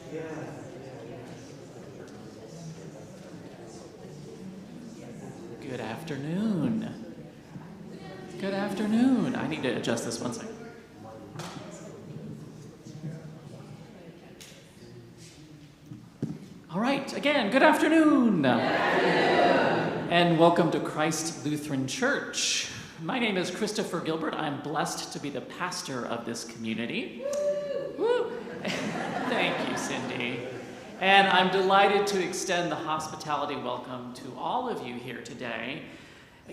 Good afternoon. Good afternoon. I need to adjust this one second. All right, again, good afternoon. Good afternoon. And welcome to Christ Lutheran Church. My name is Christephor Gilbert. I'm blessed to be the pastor of this community. Woo. Thank you, Cindy. And I'm delighted to extend the hospitality welcome to all of you here today,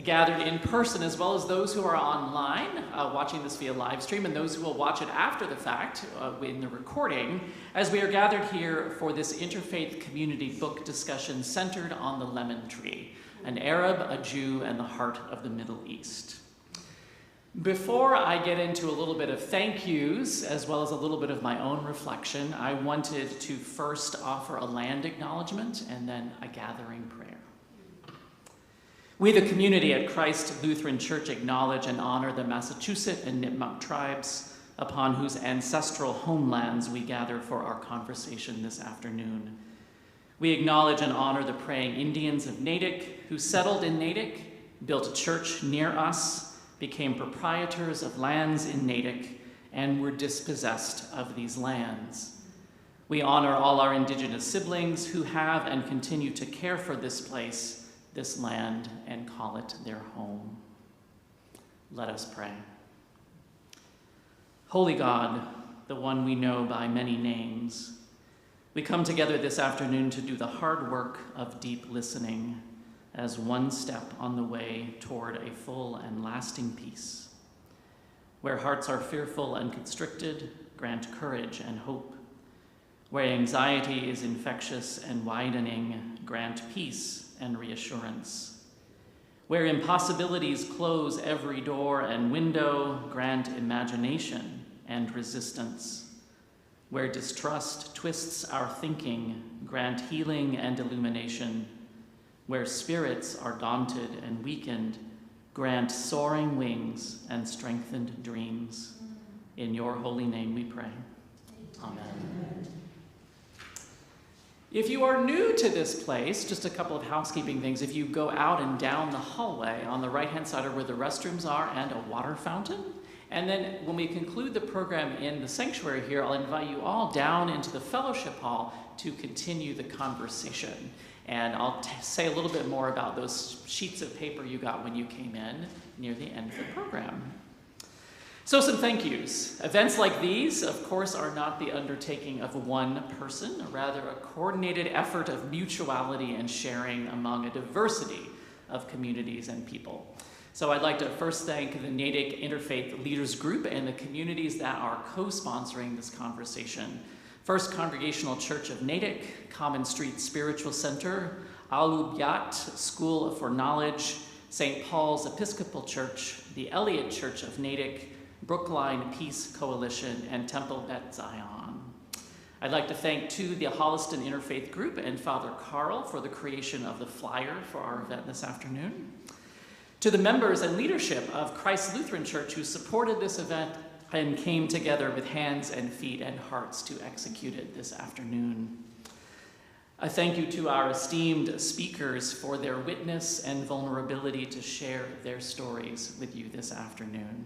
gathered in person, as well as those who are online watching this via live stream, and those who will watch it after the fact in the recording, as we are gathered here for this Interfaith community book discussion centered on the lemon tree, an Arab, a Jew, and the heart of the Middle East. Before I get into a little bit of thank yous, as well as a little bit of my own reflection, I wanted to first offer a land acknowledgement and then a gathering prayer. We, the community at Christ Lutheran Church, acknowledge and honor the Massachusetts and Nipmuc tribes, upon whose ancestral homelands we gather for our conversation this afternoon. We acknowledge and honor the praying Indians of Natick, who settled in Natick, built a church near us, became proprietors of lands in Natick, and were dispossessed of these lands. We honor all our indigenous siblings who have and continue to care for this place, this land, and call it their home. Let us pray. Holy God, the one we know by many names, we come together this afternoon to do the hard work of deep listening as one step on the way toward a full and lasting peace. Where hearts are fearful and constricted, grant courage and hope. Where anxiety is infectious and widening, grant peace and reassurance. Where impossibilities close every door and window, grant imagination and resistance. Where distrust twists our thinking, grant healing and illumination. Where spirits are daunted and weakened, grant soaring wings and strengthened dreams. In your holy name we pray. Amen. If you are new to this place, just a couple of housekeeping things. If you go out and down the hallway, on the right-hand side are where the restrooms are and a water fountain. And then when we conclude the program in the sanctuary here, I'll invite you all down into the fellowship hall to continue the conversation. And I'll say a little bit more about those sheets of paper you got when you came in near the end of the program. So some thank yous. Events like these, of course, are not the undertaking of one person, rather a coordinated effort of mutuality and sharing among a diversity of communities and people. So I'd like to first thank the Natick Interfaith Leaders Group and the communities that are co-sponsoring this conversation. First Congregational Church of Natick, Common Street Spiritual Center, Al-Ubyat School for Knowledge, St. Paul's Episcopal Church, the Elliott Church of Natick, Brookline Peace Coalition, and Temple Bet Zion. I'd like to thank, too, the Holliston Interfaith Group and Father Carl for the creation of the flyer for our event this afternoon. To the members and leadership of Christ Lutheran Church who supported this event and came together with hands and feet and hearts to execute it this afternoon. A thank you to our esteemed speakers for their witness and vulnerability to share their stories with you this afternoon.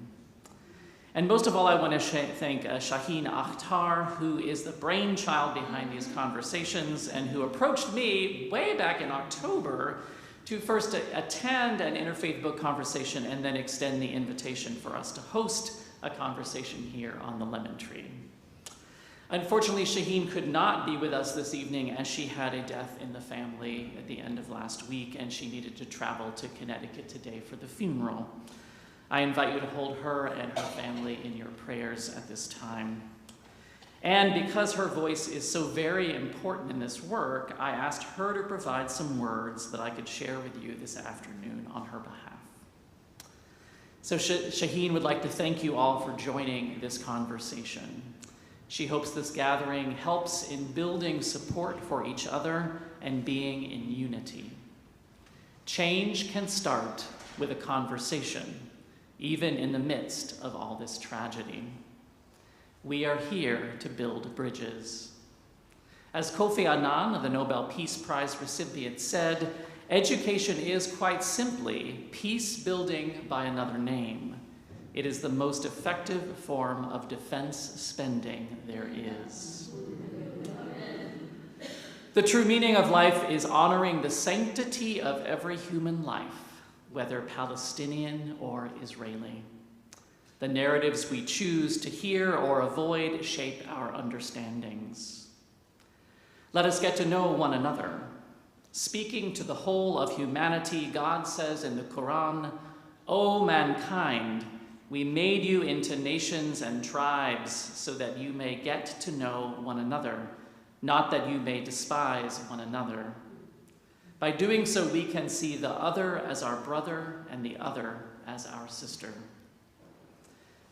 And most of all, I want to thank Shaheen Akhtar, who is the brainchild behind these conversations and who approached me way back in October to first attend an interfaith book conversation and then extend the invitation for us to host a conversation here on the lemon tree. Unfortunately, Shaheen could not be with us this evening as she had a death in the family at the end of last week, and she needed to travel to Connecticut today for the funeral. I invite you to hold her and her family in your prayers at this time. And because her voice is so very important in this work, I asked her to provide some words that I could share with you this afternoon on her behalf. So Shaheen would like to thank you all for joining this conversation. She hopes this gathering helps in building support for each other and being in unity. Change can start with a conversation, even in the midst of all this tragedy. We are here to build bridges. As Kofi Annan, the Nobel Peace Prize recipient, said, education is quite simply peace building by another name. It is the most effective form of defense spending there is. The true meaning of life is honoring the sanctity of every human life, whether Palestinian or Israeli. The narratives we choose to hear or avoid shape our understandings. Let us get to know one another. Speaking to the whole of humanity, God says in the Quran, "O mankind, we made you into nations and tribes so that you may get to know one another, not that you may despise one another. By doing so, we can see the other as our brother and the other as our sister.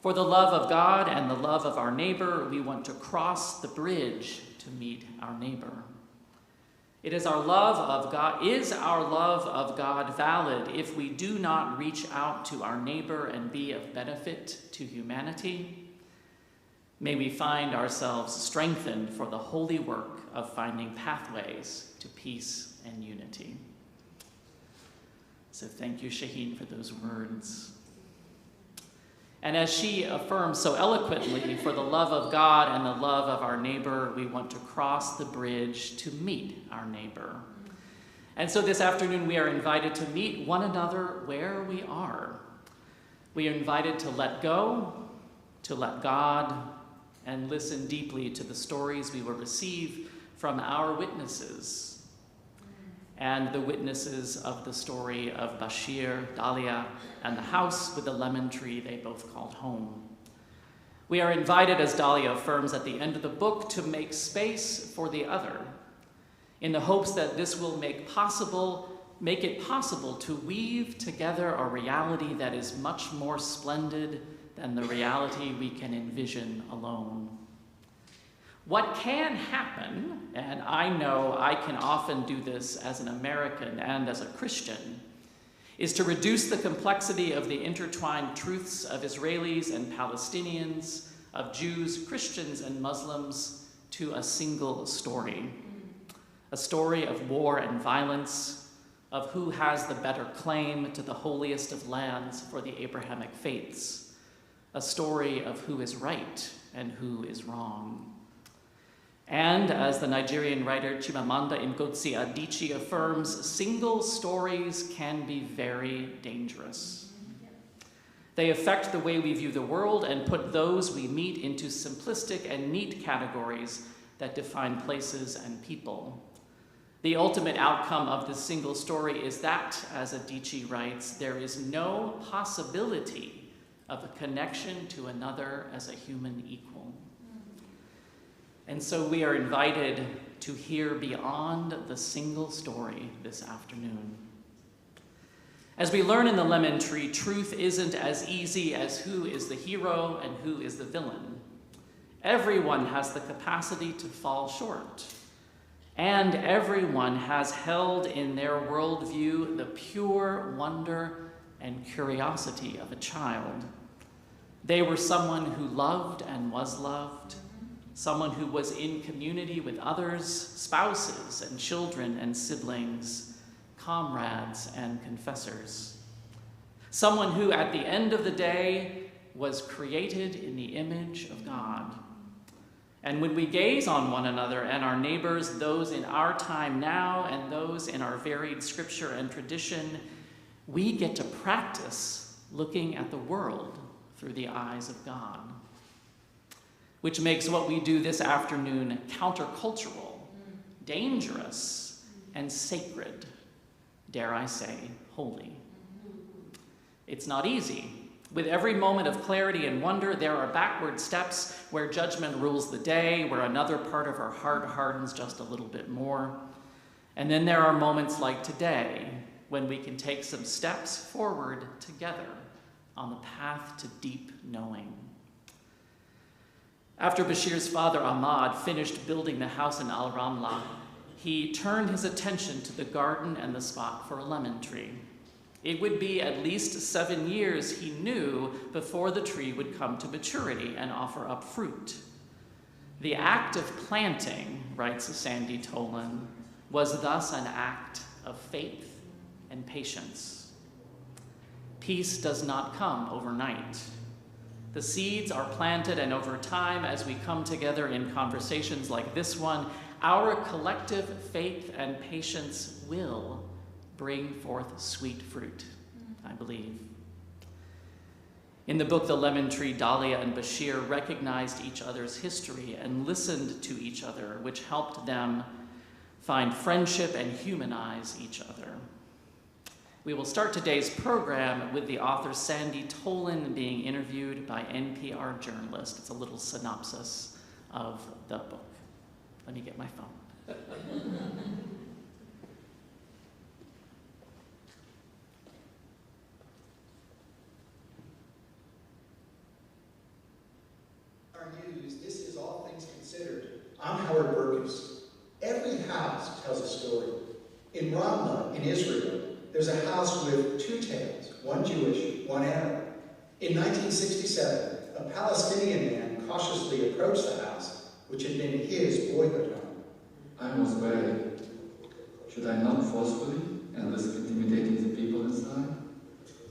For the love of God and the love of our neighbor, we want to cross the bridge to meet our neighbor. Is our love of God valid if we do not reach out to our neighbor and be of benefit to humanity? May we find ourselves strengthened for the holy work of finding pathways to peace and unity." So thank you, Shaheen, for those words. And as she affirms so eloquently, for the love of God and the love of our neighbor, we want to cross the bridge to meet our neighbor. And so this afternoon, we are invited to meet one another where we are. We are invited to let go, to let God, and listen deeply to the stories we will receive from our witnesses and the witnesses of the story of Bashir, Dahlia, and the house with the lemon tree they both called home. We are invited, as Dahlia affirms at the end of the book, to make space for the other, in the hopes that this will make it possible to weave together a reality that is much more splendid than the reality we can envision alone. What can happen, and I know I can often do this as an American and as a Christian, is to reduce the complexity of the intertwined truths of Israelis and Palestinians, of Jews, Christians, and Muslims to a single story. A story of war and violence, of who has the better claim to the holiest of lands for the Abrahamic faiths. A story of who is right and who is wrong. And as the Nigerian writer Chimamanda Ngozi Adichie affirms, single stories can be very dangerous. They affect the way we view the world and put those we meet into simplistic and neat categories that define places and people. The ultimate outcome of this single story is that, as Adichie writes, there is no possibility of a connection to another as a human equal. And so we are invited to hear beyond the single story this afternoon. As we learn in the lemon tree, truth isn't as easy as who is the hero and who is the villain. Everyone has the capacity to fall short, and everyone has held in their worldview the pure wonder and curiosity of a child. They were someone who loved and was loved, someone who was in community with others, spouses and children and siblings, comrades and confessors. Someone who, at the end of the day, was created in the image of God. And when we gaze on one another and our neighbors, those in our time now and those in our varied scripture and tradition, we get to practice looking at the world through the eyes of God, which makes what we do this afternoon countercultural, dangerous, and sacred, dare I say, holy. It's not easy. With every moment of clarity and wonder, there are backward steps where judgment rules the day, where another part of our heart hardens just a little bit more. And then there are moments like today, when we can take some steps forward together on the path to deep knowing. After Bashir's father, Ahmad, finished building the house in Al-Ramla, he turned his attention to the garden and the spot for a lemon tree. It would be at least 7 years, he knew, before the tree would come to maturity and offer up fruit. The act of planting, writes Sandy Tolan, was thus an act of faith and patience. Peace does not come overnight. The seeds are planted, and over time, as we come together in conversations like this one, our collective faith and patience will bring forth sweet fruit, I believe. In the book The Lemon Tree, Dahlia and Bashir recognized each other's history and listened to each other, which helped them find friendship and humanize each other. We will start today's program with the author Sandy Tolan being interviewed by NPR journalist. It's a little synopsis of the book. Let me get my phone. Our news, this is All Things Considered. I'm Howard Burkus. Every house tells a story. In Ramla, in Israel, there's a house with two tales, one Jewish, one Arab. In 1967, a Palestinian man cautiously approached the house, which had been his boyhood home. I was worried. Should I knock forcefully and risk intimidating the people inside?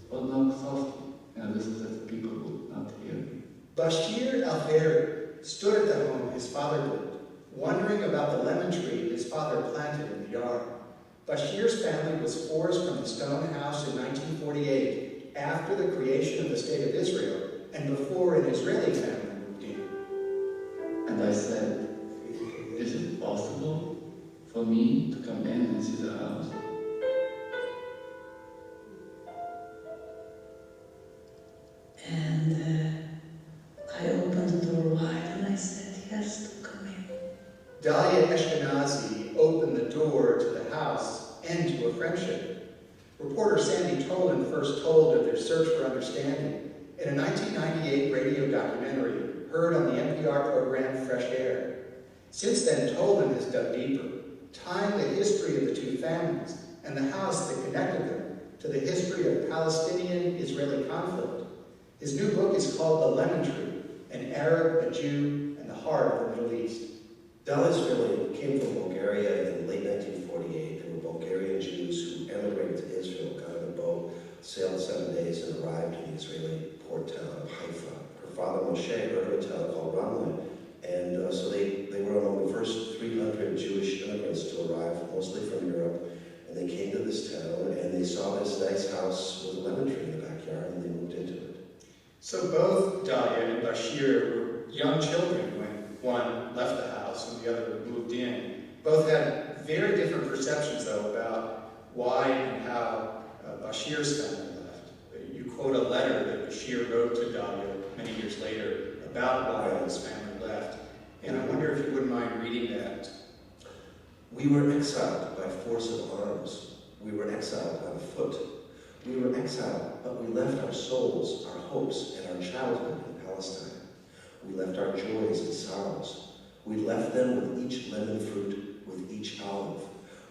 Or knock softly and risk that the people would not hear me? Bashir al-Fari stood at the home his father built, wondering about the lemon tree his father planted in the yard. Bashir's family was forced from the stone house in 1948 after the creation of the State of Israel and before an Israeli family moved in. And I said, is it possible for me to come in and see the house? And I opened the door wide and I said, yes, to come in. Dahlia Ashkenazi opened the door to the house and to a friendship. Reporter Sandy Tolan first told of their search for understanding in a 1998 radio documentary heard on the NPR program Fresh Air. Since then, Tolan has dug deeper, tying the history of the two families and the house that connected them to the history of Palestinian-Israeli conflict. His new book is called The Lemon Tree, an Arab, a Jew, and the heart of the Middle East. Dahlia's family came from Bulgaria in late 1948. They were Bulgarian Jews who emigrated to Israel, got on a boat, sailed 7 days, and arrived in the Israeli port town of Haifa. Her father, Moshe, heard of a town called Ramla, and so they were among the first 300 Jewish immigrants to arrive, mostly from Europe, and they came to this town, and they saw this nice house with a lemon tree in the backyard, and they moved into it. So both Dahlia and Bashir were young children when one left the house and the other moved in. Both had very different perceptions, though, about why and how Bashir's family left. You quote a letter that Bashir wrote to Dahlia many years later about why his family left. And I wonder if you wouldn't mind reading that. We were exiled by force of arms. We were exiled on foot. We were exiled, but we left our souls, our hopes, and our childhood in Palestine. We left our joys and sorrows. We left them with each lemon fruit, with each olive.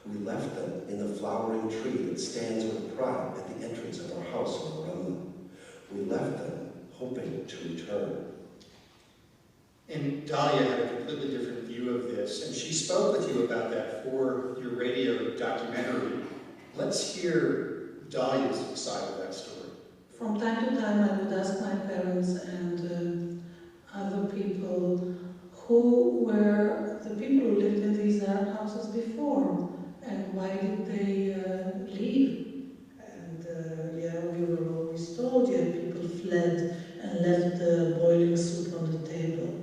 We left them in the flowering tree that stands with pride at the entrance of our house in Ramla. We left them hoping to return. And Dahlia had a completely different view of this, and she spoke with you about that for your radio documentary. Let's hear Dahlia's side of that story. From time to time, I would ask my parents and other people who were the people who lived in these Arab houses before, and why did they leave? And we were always told, people fled and left the boiling soup on the table,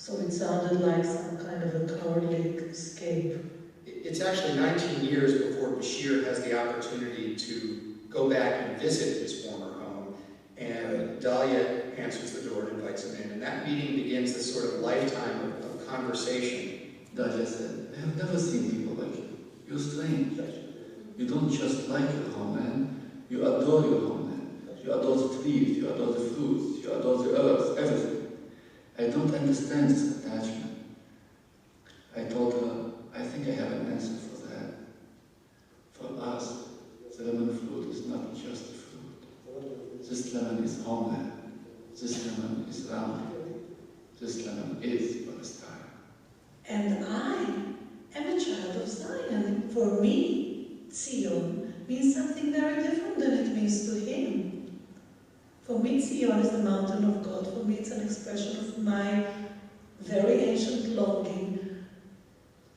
So it sounded like some kind of a cowardly escape. It's actually 19 years before Bashir has the opportunity to go back and visit his former home, and Dahlia answers the door and invites him in, and that meeting begins this sort of lifetime of conversation. Dahlia said, I have never seen people like you. You're strange. You don't just like your homeland, you adore your homeland. You adore the trees, you adore the fruits, you adore the earth, everything. I don't understand this attachment. I told her, I think I have an answer for that. For us, the lemon fruit is not just a fruit. This lemon is homeland. This lemon is round. This land is Palestine. And I am a child of Zion. For me, Zion means something very different than it means to him. For me, Zion is the mountain of God. For me, it's an expression of my very ancient longing.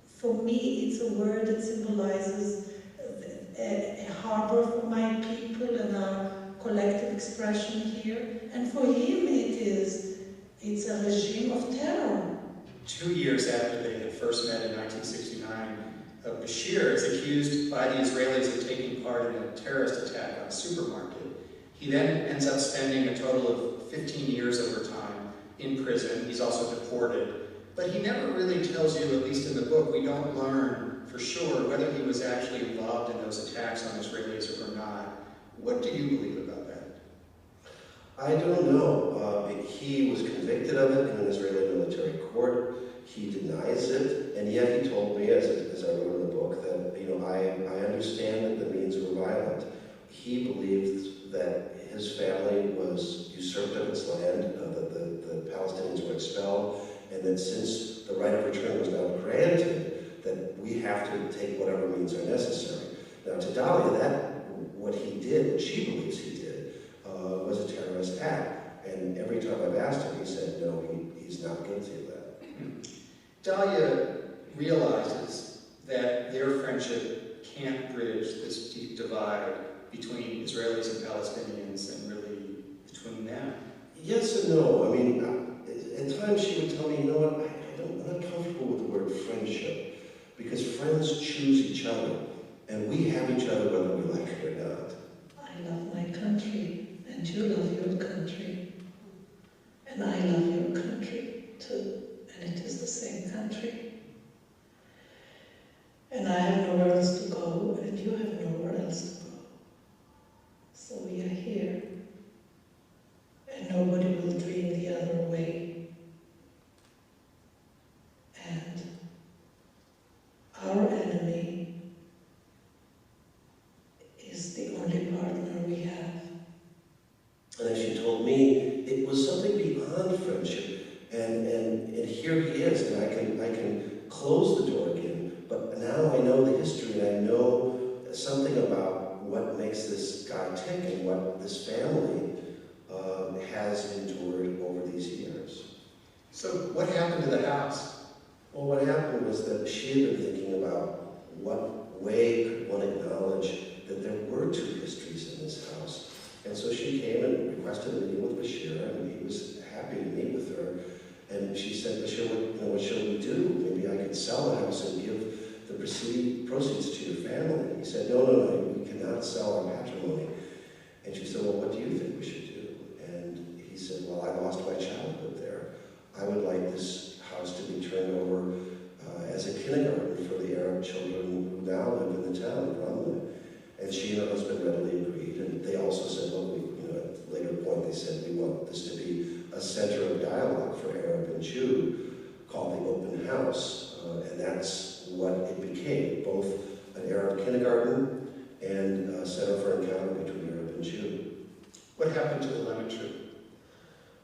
For me, it's a word that symbolizes a harbor for my people and our collective expression here. And for him, it's a regime of terror. 2 years after they had first met in 1969, Bashir is accused by the Israelis of taking part in a terrorist attack on a supermarket. He then ends up spending a total of 15 years over time in prison. He's also deported. But he never really tells you, at least in the book, we don't learn for sure whether he was actually involved in those attacks on Israelis or not. What do you believe about that? I don't know. He was convicted of it in an Israeli military court. He denies it, and yet he told me, as I wrote in the book, that I understand that the means were violent. He believed that his family was usurped of its land, that the Palestinians were expelled, and that since the right of return was now granted, that we have to take whatever means are necessary. Now, to Dahlia, what he did, what she believes he did, was a terrorist act. And every time I've asked him, he said, no, he's not guilty of that. Dahlia realizes that their friendship can't bridge this deep divide between Israelis and Palestinians and really between them. Yes and no. I mean, at times she would tell me, you know what, I'm not comfortable with the word friendship, because friends choose each other, and we have each other whether we like it or not. I love my country, and you love your country, and I love your country too, and it is the same country. And I have nowhere else to go, and you have nowhere else to go. So we are here, and nobody will dream the other way. And our enemy is the only partner we have. And as she told me, it was something beyond friendship, and here he is, and I can close the door again, but now I know the history, and I know something about what makes this guy tick and what this family has endured over these years. So what happened to the house? Well, what happened was that she had been thinking about what way could one acknowledge that there were two histories in this house. And so she came and requested a meeting with Bashir, and he was happy to meet with her. And she said, Bashir, what shall we do? Maybe I could sell the house and give the proceeds to your family. And he said, no, we cannot sell our patrimony. And she said, well, what do you think we should do? And he said, well, I lost my childhood there. I would like this house to be turned over as a kindergarten for the Arab children who now live in the town of Brookline. And she and her husband readily agreed. And they also said, look, at a later point, they said, we want this to be a center of dialogue for Arab and Jew called the Open House. And that's what it became, both an Arab kindergarten and a center for encounter between Arab and Jew. What happened to the lemon tree?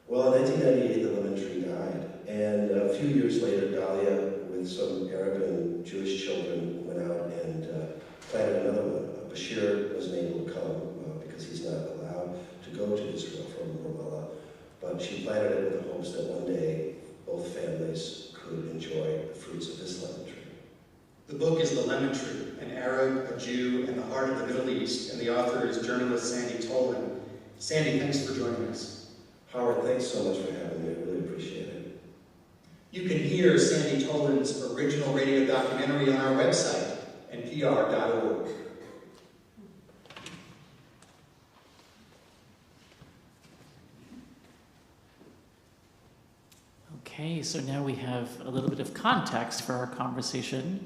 Well, in 1998, the lemon tree died. And a few years later, Dahlia, with some Arab and Jewish children, went out and planted another one. Bashir wasn't able to come because he's not allowed to go to Israel from Ramallah. But she planted it with the hopes that one day both families could enjoy the fruits of this lemon tree. The book is The Lemon Tree, an Arab, a Jew, and the heart of the Middle East, and the author is journalist Sandy Tolan. Sandy, thanks for joining us. Howard, thanks so much for having me. I really appreciate it. You can hear Sandy Tolan's original radio documentary on our website, npr.org. Okay, so now we have a little bit of context for our conversation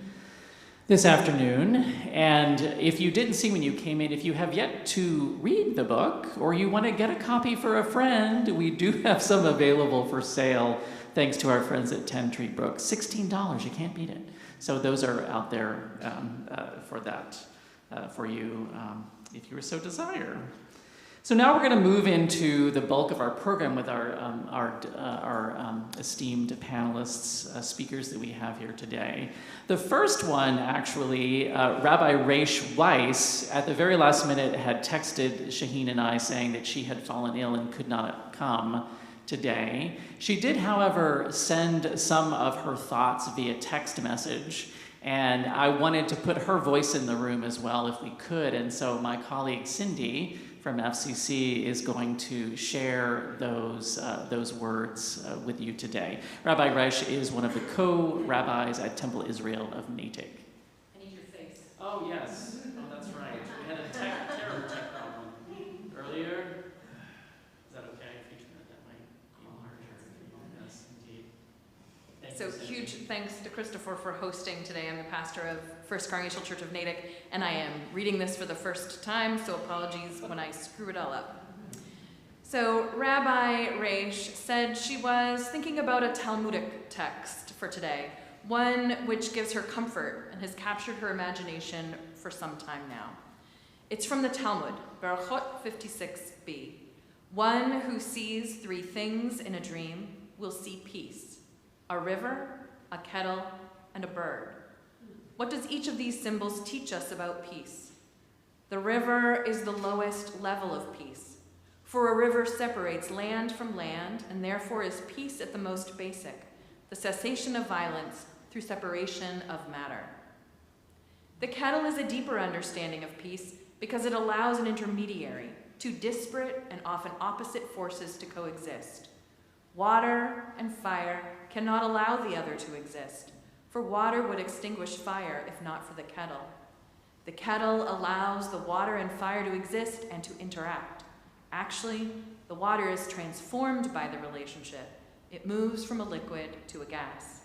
this afternoon. And if you didn't see when you came in, if you have yet to read the book or you want to get a copy for a friend, we do have some available for sale thanks to our friends at 10 Tree Brook. $16, you can't beat it. So those are out there for that, for you if you so desire. So now we're going to move into the bulk of our program with our esteemed panelists, speakers that we have here today. The first one, actually, Rabbi Raysh Weiss, at the very last minute had texted Shaheen and I saying that she had fallen ill and could not come today. She did, however, send some of her thoughts via text message, and I wanted to put her voice in the room as well if we could, and so my colleague Cindy from FCC is going to share those words with you today. Rabbi Raysh is one of the co-rabbis at Temple Israel of Natick. I need your face. Oh, yes. Oh, that's right. We had a terrible tech problem earlier. Is that okay if you turn it that way? Yes, indeed. So huge thanks to Christephor for hosting today. I'm the pastor of First Congregational Church of Natick, and I am reading this for the first time, so apologies when I screw it all up. So Rabbi Raysh said she was thinking about a Talmudic text for today, one which gives her comfort and has captured her imagination for some time now. It's from the Talmud, Berachot 56b. One who sees three things in a dream will see peace: a river, a kettle, and a bird. What does each of these symbols teach us about peace? The river is the lowest level of peace, for a river separates land from land and therefore is peace at the most basic, the cessation of violence through separation of matter. The kettle is a deeper understanding of peace because it allows an intermediary, two disparate and often opposite forces to coexist. Water and fire cannot allow the other to exist, for water would extinguish fire if not for the kettle. The kettle allows the water and fire to exist and to interact. Actually, the water is transformed by the relationship. It moves from a liquid to a gas.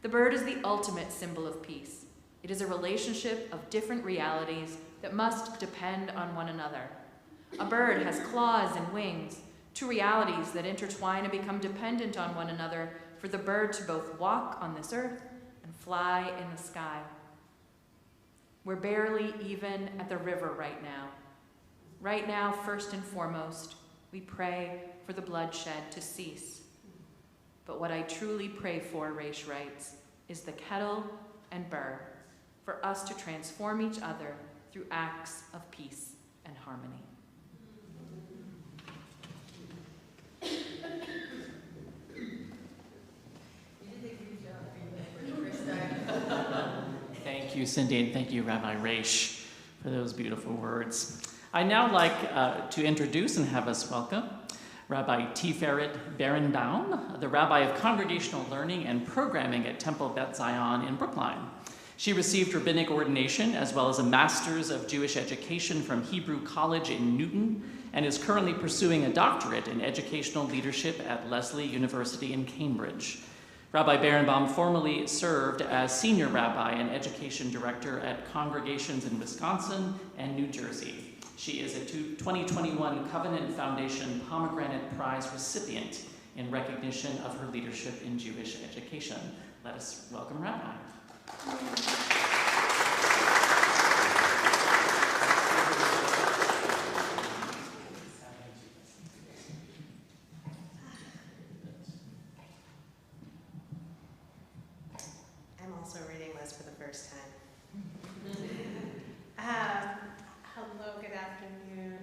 The bird is the ultimate symbol of peace. It is a relationship of different realities that must depend on one another. A bird has claws and wings, two realities that intertwine and become dependent on one another for the bird to both walk on this earth and fly in the sky. We're barely even at the river right now. Right now, first and foremost, we pray for the bloodshed to cease. But what I truly pray for, Raysh writes, is the kettle and bird, for us to transform each other through acts of peace and harmony. Thank you, Cindy, and thank you, Rabbi Raysh, for those beautiful words. I'd now like to introduce and have us welcome Rabbi Tiferet Berenbaum, the Rabbi of Congregational Learning and Programming at Temple Beth Zion in Brookline. She received rabbinic ordination as well as a Master's of Jewish Education from Hebrew College in Newton and is currently pursuing a doctorate in educational leadership at Lesley University in Cambridge. Rabbi Berenbaum formerly served as Senior Rabbi and Education Director at congregations in Wisconsin and New Jersey. She is a 2021 Covenant Foundation Pomegranate Prize recipient in recognition of her leadership in Jewish education. Let us welcome Rabbi. I'm also reading this for the first time. Hello, good afternoon.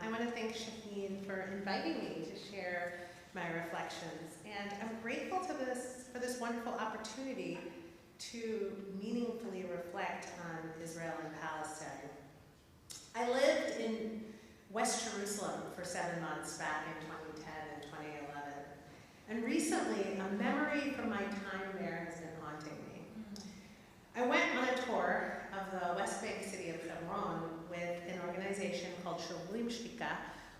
I want to thank Shaheen for inviting me to share my reflections, and I'm grateful for this wonderful opportunity to meaningfully reflect on Israel and Palestine. I lived in West Jerusalem for 7 months back in 2010 and 2011, and recently a memory from my time there has been haunting me. I went on a tour of the West Bank city of Hebron with an organization called Shovuim Shtika,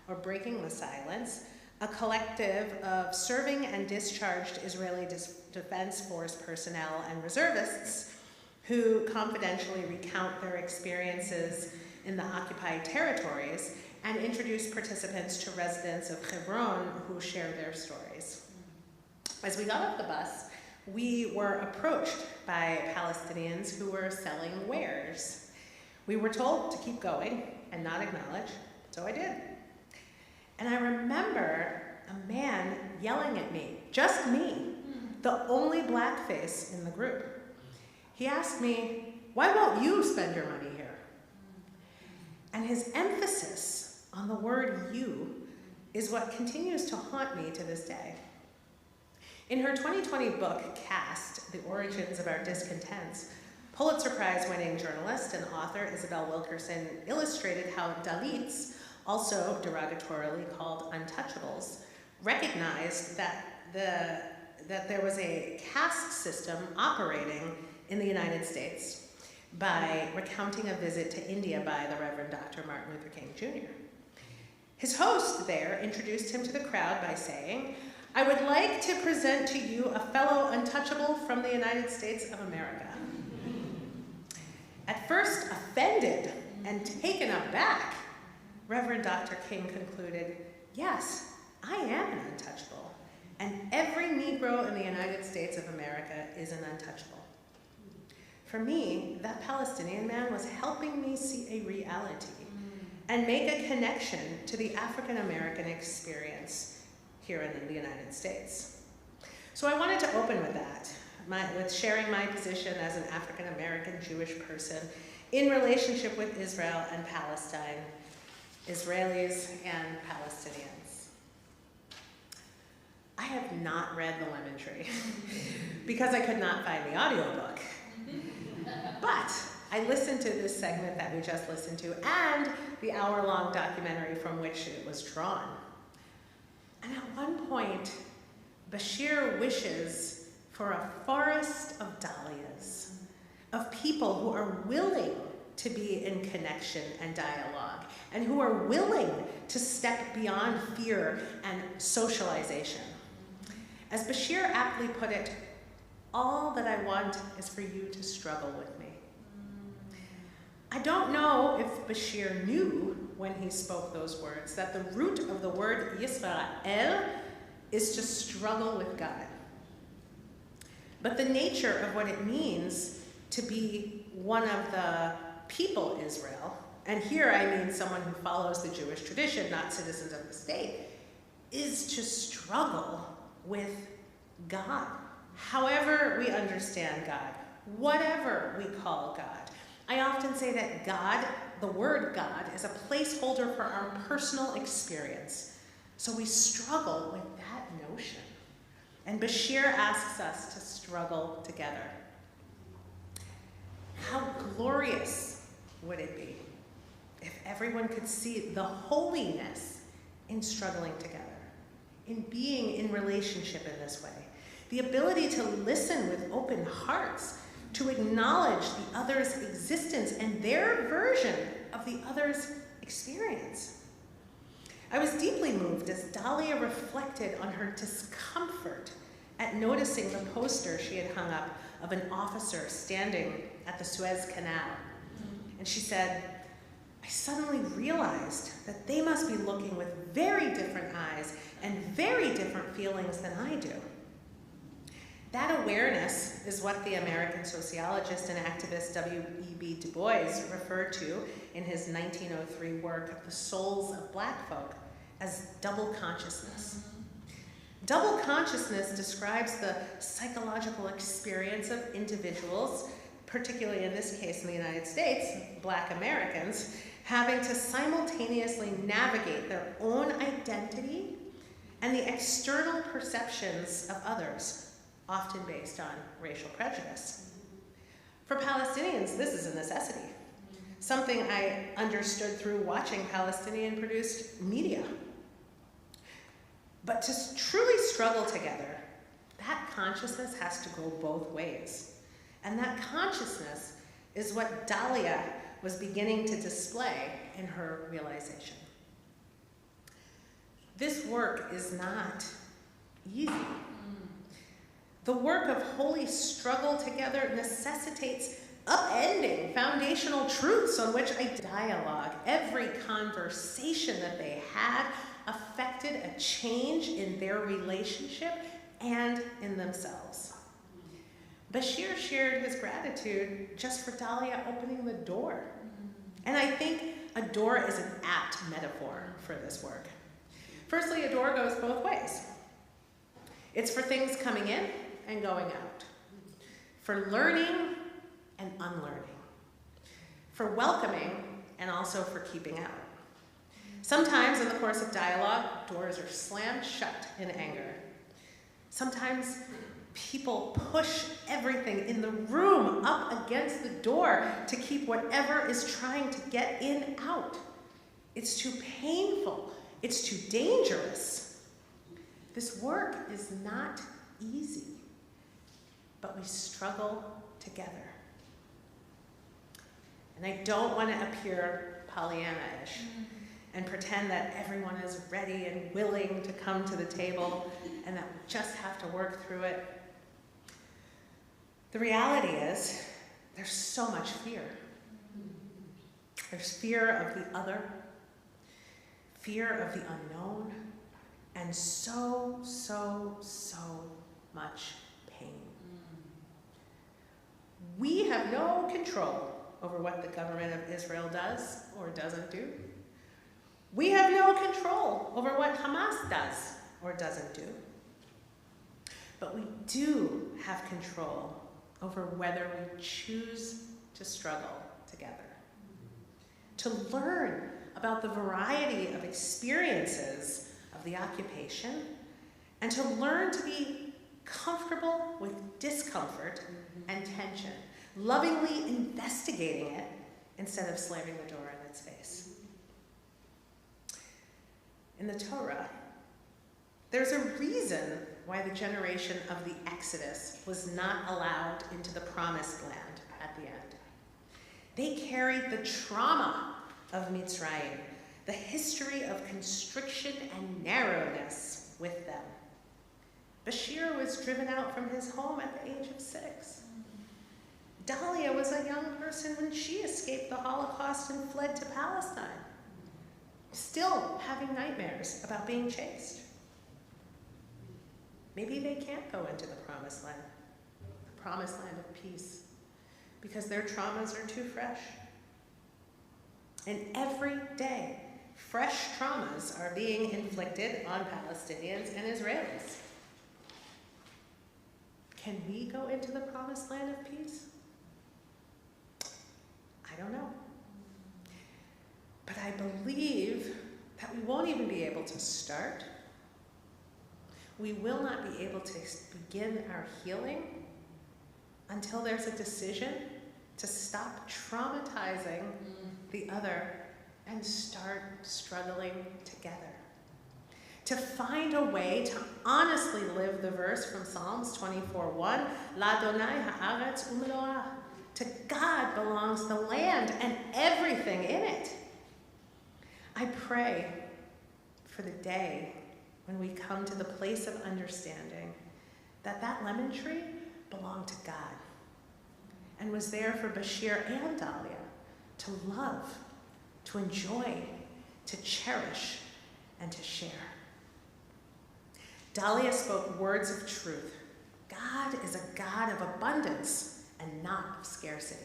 or Breaking the Silence, a collective of serving and discharged Israeli Defense Force personnel and reservists who confidentially recount their experiences in the occupied territories and introduce participants to residents of Hebron who share their stories. As we got off the bus, we were approached by Palestinians who were selling wares. We were told to keep going and not acknowledge, So I did. And I remember a man yelling at me, just me, the only black face in the group. He asked me, "Why won't you spend your money here?" And his emphasis on the word "you" is what continues to haunt me to this day. In her 2020 book, Caste, The Origins of Our Discontents, Pulitzer Prize-winning journalist and author Isabel Wilkerson illustrated how Dalits, also derogatorily called untouchables, recognized that there was a caste system operating in the United States by recounting a visit to India by the Reverend Dr. Martin Luther King Jr. His host there introduced him to the crowd by saying, "I would like to present to you a fellow untouchable from the United States of America." At first offended and taken aback, Reverend Dr. King concluded, "Yes, I am an untouchable, and every Negro in the United States of America is an untouchable." For me, that Palestinian man was helping me see a reality and make a connection to the African American experience here in the United States. So I wanted to open with that, with sharing my position as an African American Jewish person in relationship with Israel and Palestine, Israelis and Palestinians. I have not read The Lemon Tree because I could not find the audiobook. But I listened to this segment that we just listened to and the hour-long documentary from which it was drawn. And at one point, Bashir wishes for a forest of dahlias, of people who are willing to be in connection and dialogue, and who are willing to step beyond fear and socialization. As Bashir aptly put it, "All that I want is for you to struggle with me." I don't know if Bashir knew when he spoke those words that the root of the word Yisrael is to struggle with God. But the nature of what it means to be one of the people Israel, and here I mean someone who follows the Jewish tradition, not citizens of the state, is to struggle with God. However we understand God, whatever we call God. I often say that God, the word God, is a placeholder for our personal experience. So we struggle with that notion. And Bashir asks us to struggle together. How glorious would it be if everyone could see the holiness in struggling together, in being in relationship in this way, the ability to listen with open hearts, to acknowledge the other's existence and their version of the other's experience. I was deeply moved as Dahlia reflected on her discomfort at noticing the poster she had hung up of an officer standing at the Suez Canal. And she said, "I suddenly realized that they must be looking with very different eyes and very different feelings than I do." That awareness is what the American sociologist and activist W.E.B. Du Bois referred to in his 1903 work, The Souls of Black Folk, as double consciousness. Double consciousness describes the psychological experience of individuals, particularly in this case in the United States, Black Americans, having to simultaneously navigate their own identity and the external perceptions of others, often based on racial prejudice. For Palestinians, this is a necessity, something I understood through watching Palestinian-produced media. But to truly struggle together, that consciousness has to go both ways. And that consciousness is what Dahlia was beginning to display in her realization. This work is not easy. The work of holy struggle together necessitates upending foundational truths on which a dialogue, every conversation that they had, affected a change in their relationship and in themselves. Bashir shared his gratitude just for Dahlia opening the door. And I think a door is an apt metaphor for this work. Firstly, a door goes both ways. It's for things coming in and going out, for learning and unlearning, for welcoming and also for keeping out. Sometimes in the course of dialogue, doors are slammed shut in anger. Sometimes people push everything in the room up against the door to keep whatever is trying to get in out. It's too painful. It's too dangerous. This work is not easy, but we struggle together. And I don't want to appear Pollyanna-ish and pretend that everyone is ready and willing to come to the table and that we just have to work through it. The reality is, there's so much fear. There's fear of the other, fear of the unknown, and so much pain. We have no control over what the government of Israel does or doesn't do. We have no control over what Hamas does or doesn't do. But we do have control over whether we choose to struggle together. To learn about the variety of experiences of the occupation, and to learn to be comfortable with discomfort and tension, lovingly investigating it instead of slamming the door in its face. In the Torah, there's a reason why the generation of the Exodus was not allowed into the Promised Land at the end. They carried the trauma of Mitzrayim, the history of constriction and narrowness with them. Bashir was driven out from his home at the age of 6. Dahlia was a young person when she escaped the Holocaust and fled to Palestine, still having nightmares about being chased. Maybe they can't go into the Promised Land of peace, because their traumas are too fresh. And every day, fresh traumas are being inflicted on Palestinians and Israelis. Can we go into the Promised Land of peace? I don't know. But I believe that we won't even be able to start. We will not be able to begin our healing until there's a decision to stop traumatizing the other and start struggling together. To find a way to honestly live the verse from Psalms 24:1, L'Adonai ha'aretz u'meloah. To God belongs the land and everything in it. I pray for the day when we come to the place of understanding that that lemon tree belonged to God and was there for Bashir and Dahlia to love, to enjoy, to cherish, and to share. Dahlia spoke words of truth. God is a God of abundance and not of scarcity.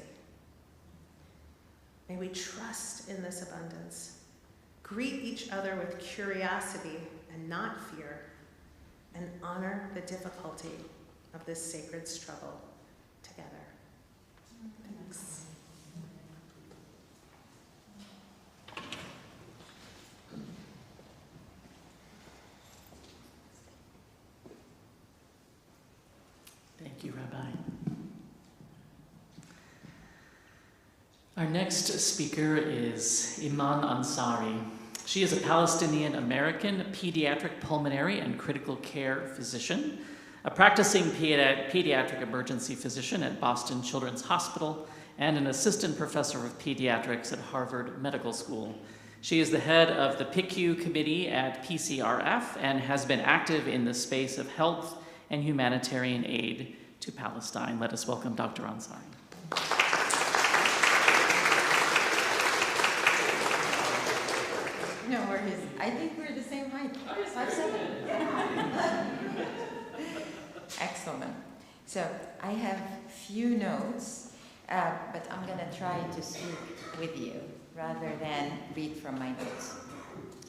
May we trust in this abundance, greet each other with curiosity and not fear, and honor the difficulty of this sacred struggle together. Thanks. Thank you, Rabbi. Our next speaker is Iman Ansari. She is a Palestinian-American pediatric pulmonary and critical care physician, a practicing pediatric emergency physician at Boston Children's Hospital, and an assistant professor of pediatrics at Harvard Medical School. She is the head of the PICU committee at PCRF and has been active in the space of health and humanitarian aid to Palestine. Let us welcome Dr. Ansari. No worries. I think we're the same height. 5'7". Excellent. So I have few notes, but I'm going to try to speak with you. rather than read from my notes.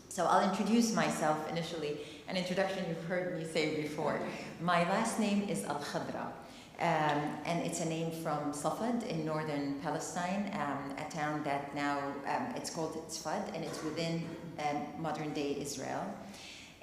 So I'll introduce myself initially, an introduction you've heard me say before. My last name is Khadra, and it's a name from Safad in northern Palestine, a town that now, it's called Tiferet, and it's within modern day Israel.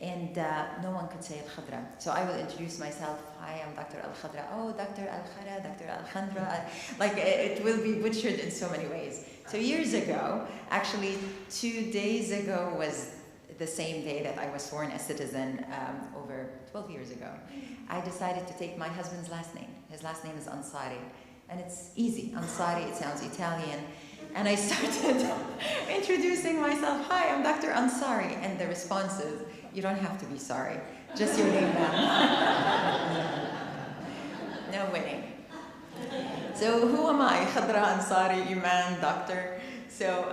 And no one could say Khadra. So I will introduce myself. Hi, I'm Dr. Khadra. Oh, Dr. Khadra, Dr. Khandra. Like, it will be butchered in so many ways. So years ago, actually 2 days ago was the same day that I was sworn a citizen over 12 years ago. I decided to take my husband's last name. His last name is Ansari. And it's easy. Ansari, it sounds Italian. And I started introducing myself. Hi, I'm Dr. Ansari. And the response is, you don't have to be sorry. Just your name, ma'am. No winning. So who am I? Khadra, Ansari, Iman, doctor. So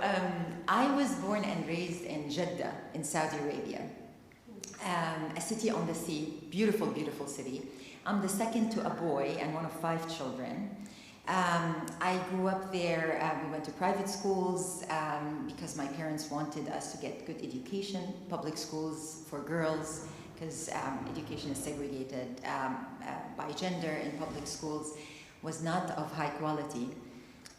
I was born and raised in Jeddah in Saudi Arabia, a city on the sea, beautiful, beautiful city. I'm the second to a boy and one of 5 children. I grew up there. We went to private schools because my parents wanted us to get good education, public schools for girls, because education is segregated by gender in public schools, was not of high quality.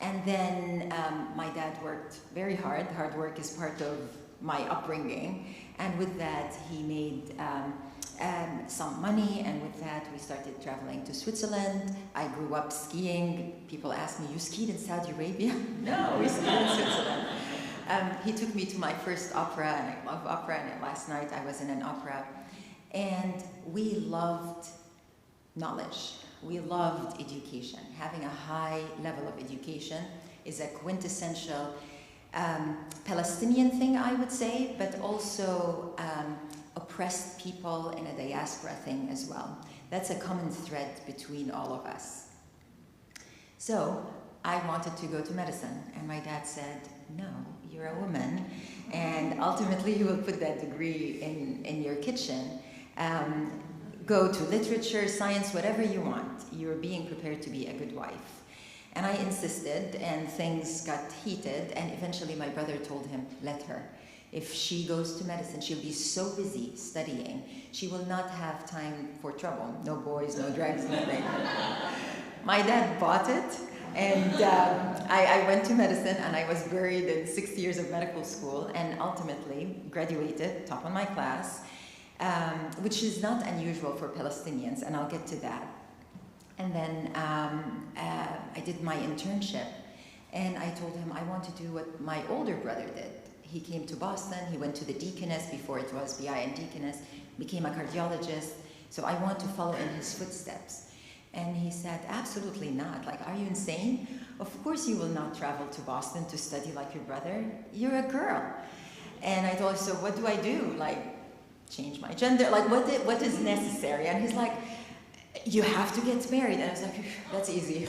And then my dad worked very hard. Hard work is part of my upbringing. And with that, he made some money, and with that, we started traveling to Switzerland. I grew up skiing. People ask me, you skied in Saudi Arabia? No, we skied in Switzerland. He took me to my first opera, and I love opera, and last night I was in an opera. And we loved knowledge. We loved education. Having a high level of education is a quintessential Palestinian thing, I would say, but also oppressed people in a diaspora thing as well. That's a common thread between all of us. So I wanted to go to medicine, and my dad said, no, you're a woman, and ultimately you will put that degree in your kitchen. Go to literature, science, whatever you want. You're being prepared to be a good wife. And I insisted, and things got heated, and eventually my brother told him, let her. If she goes to medicine, she'll be so busy studying, she will not have time for trouble. No boys, no drugs, nothing. My dad bought it, and I went to medicine, and I was buried in 6 years of medical school, and ultimately graduated, top of my class, which is not unusual for Palestinians, and I'll get to that. And then I did my internship, and I told him I want to do what my older brother did. He came to Boston, he went to the Deaconess before it was BI and Deaconess, became a cardiologist, so I want to follow in his footsteps. And he said, absolutely not. Like, are you insane? Of course you will not travel to Boston to study like your brother. You're a girl. And I told him, so what do I do? Like, change my gender? Like, what is necessary? And he's like, you have to get married. And I was like, that's easy.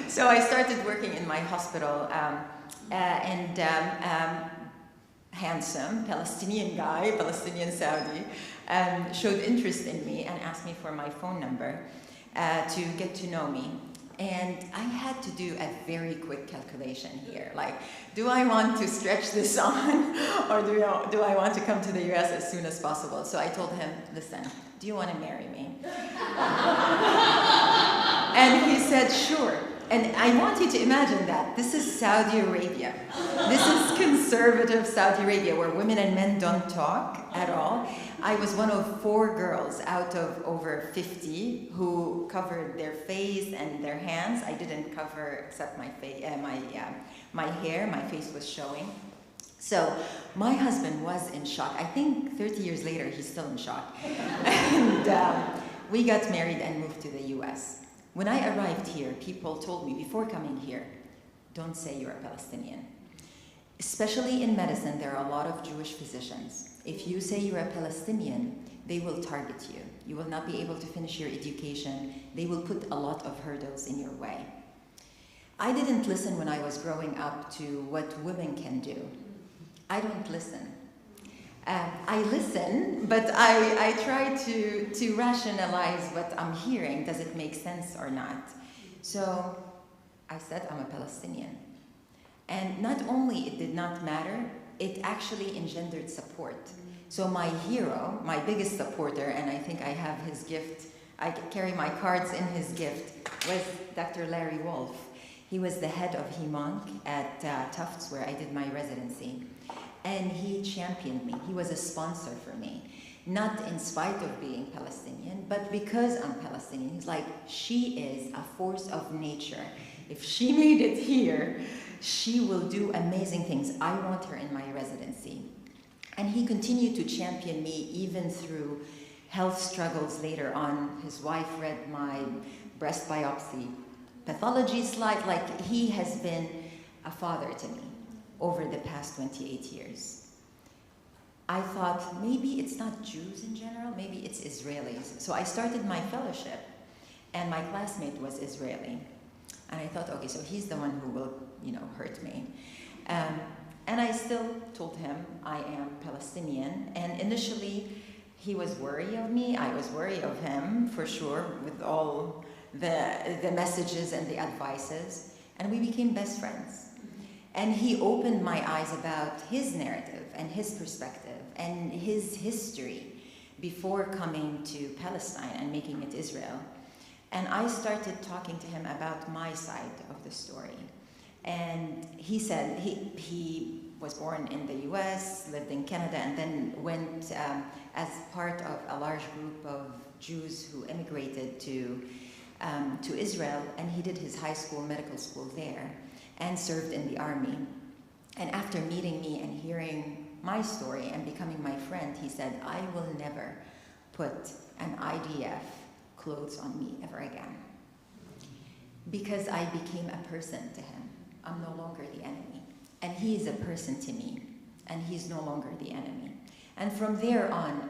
So I started working in my hospital, handsome Palestinian guy, Palestinian Saudi, showed interest in me and asked me for my phone number to get to know me. And I had to do a very quick calculation here. Like, do I want to stretch this on, or do I want to come to the US as soon as possible? So I told him, listen, do you want to marry me? And he said, sure. And I want you to imagine that. This is Saudi Arabia. This is conservative Saudi Arabia, where women and men don't talk at all. I was one of 4 girls out of over 50 who covered their face and their hands. I didn't cover except my hair. My face was showing. So my husband was in shock. I think 30 years later, he's still in shock. And we got married and moved to the US. When I arrived here, people told me before coming here, don't say you're a Palestinian. Especially in medicine, there are a lot of Jewish physicians. If you say you're a Palestinian, they will target you. You will not be able to finish your education. They will put a lot of hurdles in your way. I didn't listen when I was growing up to what women can do. I don't listen. I listen, but I try to rationalize what I'm hearing. Does it make sense or not? So I said, I'm a Palestinian. And not only it did not matter, it actually engendered support. So my hero, my biggest supporter, and I think I have his gift, I carry my cards in his gift, was Dr. Larry Wolf. He was the head of HEMONC at Tufts, where I did my residency. And he championed me. He was a sponsor for me. Not in spite of being Palestinian, but because I'm Palestinian. He's like, she is a force of nature. If she made it here, she will do amazing things. I want her in my residency. And he continued to champion me even through health struggles later on. His wife read my breast biopsy pathology slide. Like, he has been a father to me over the past 28 years. I thought, maybe it's not Jews in general, maybe it's Israelis. So I started my fellowship, and my classmate was Israeli. And I thought, okay, so he's the one who will, hurt me. And I still told him I am Palestinian. And initially, he was worried of me. I was worried of him, for sure, with all the messages and the advices. And we became best friends. And he opened my eyes about his narrative and his perspective and his history before coming to Palestine and making it Israel. And I started talking to him about my side of the story. And he said he was born in the US, lived in Canada, and then went as part of a large group of Jews who immigrated to Israel, and he did his high school, medical school there, and served in the army. And after meeting me and hearing my story and becoming my friend, he said, I will never put an IDF clothes on me ever again. Because I became a person to him. I'm no longer the enemy. And he is a person to me, and he's no longer the enemy. And from there on,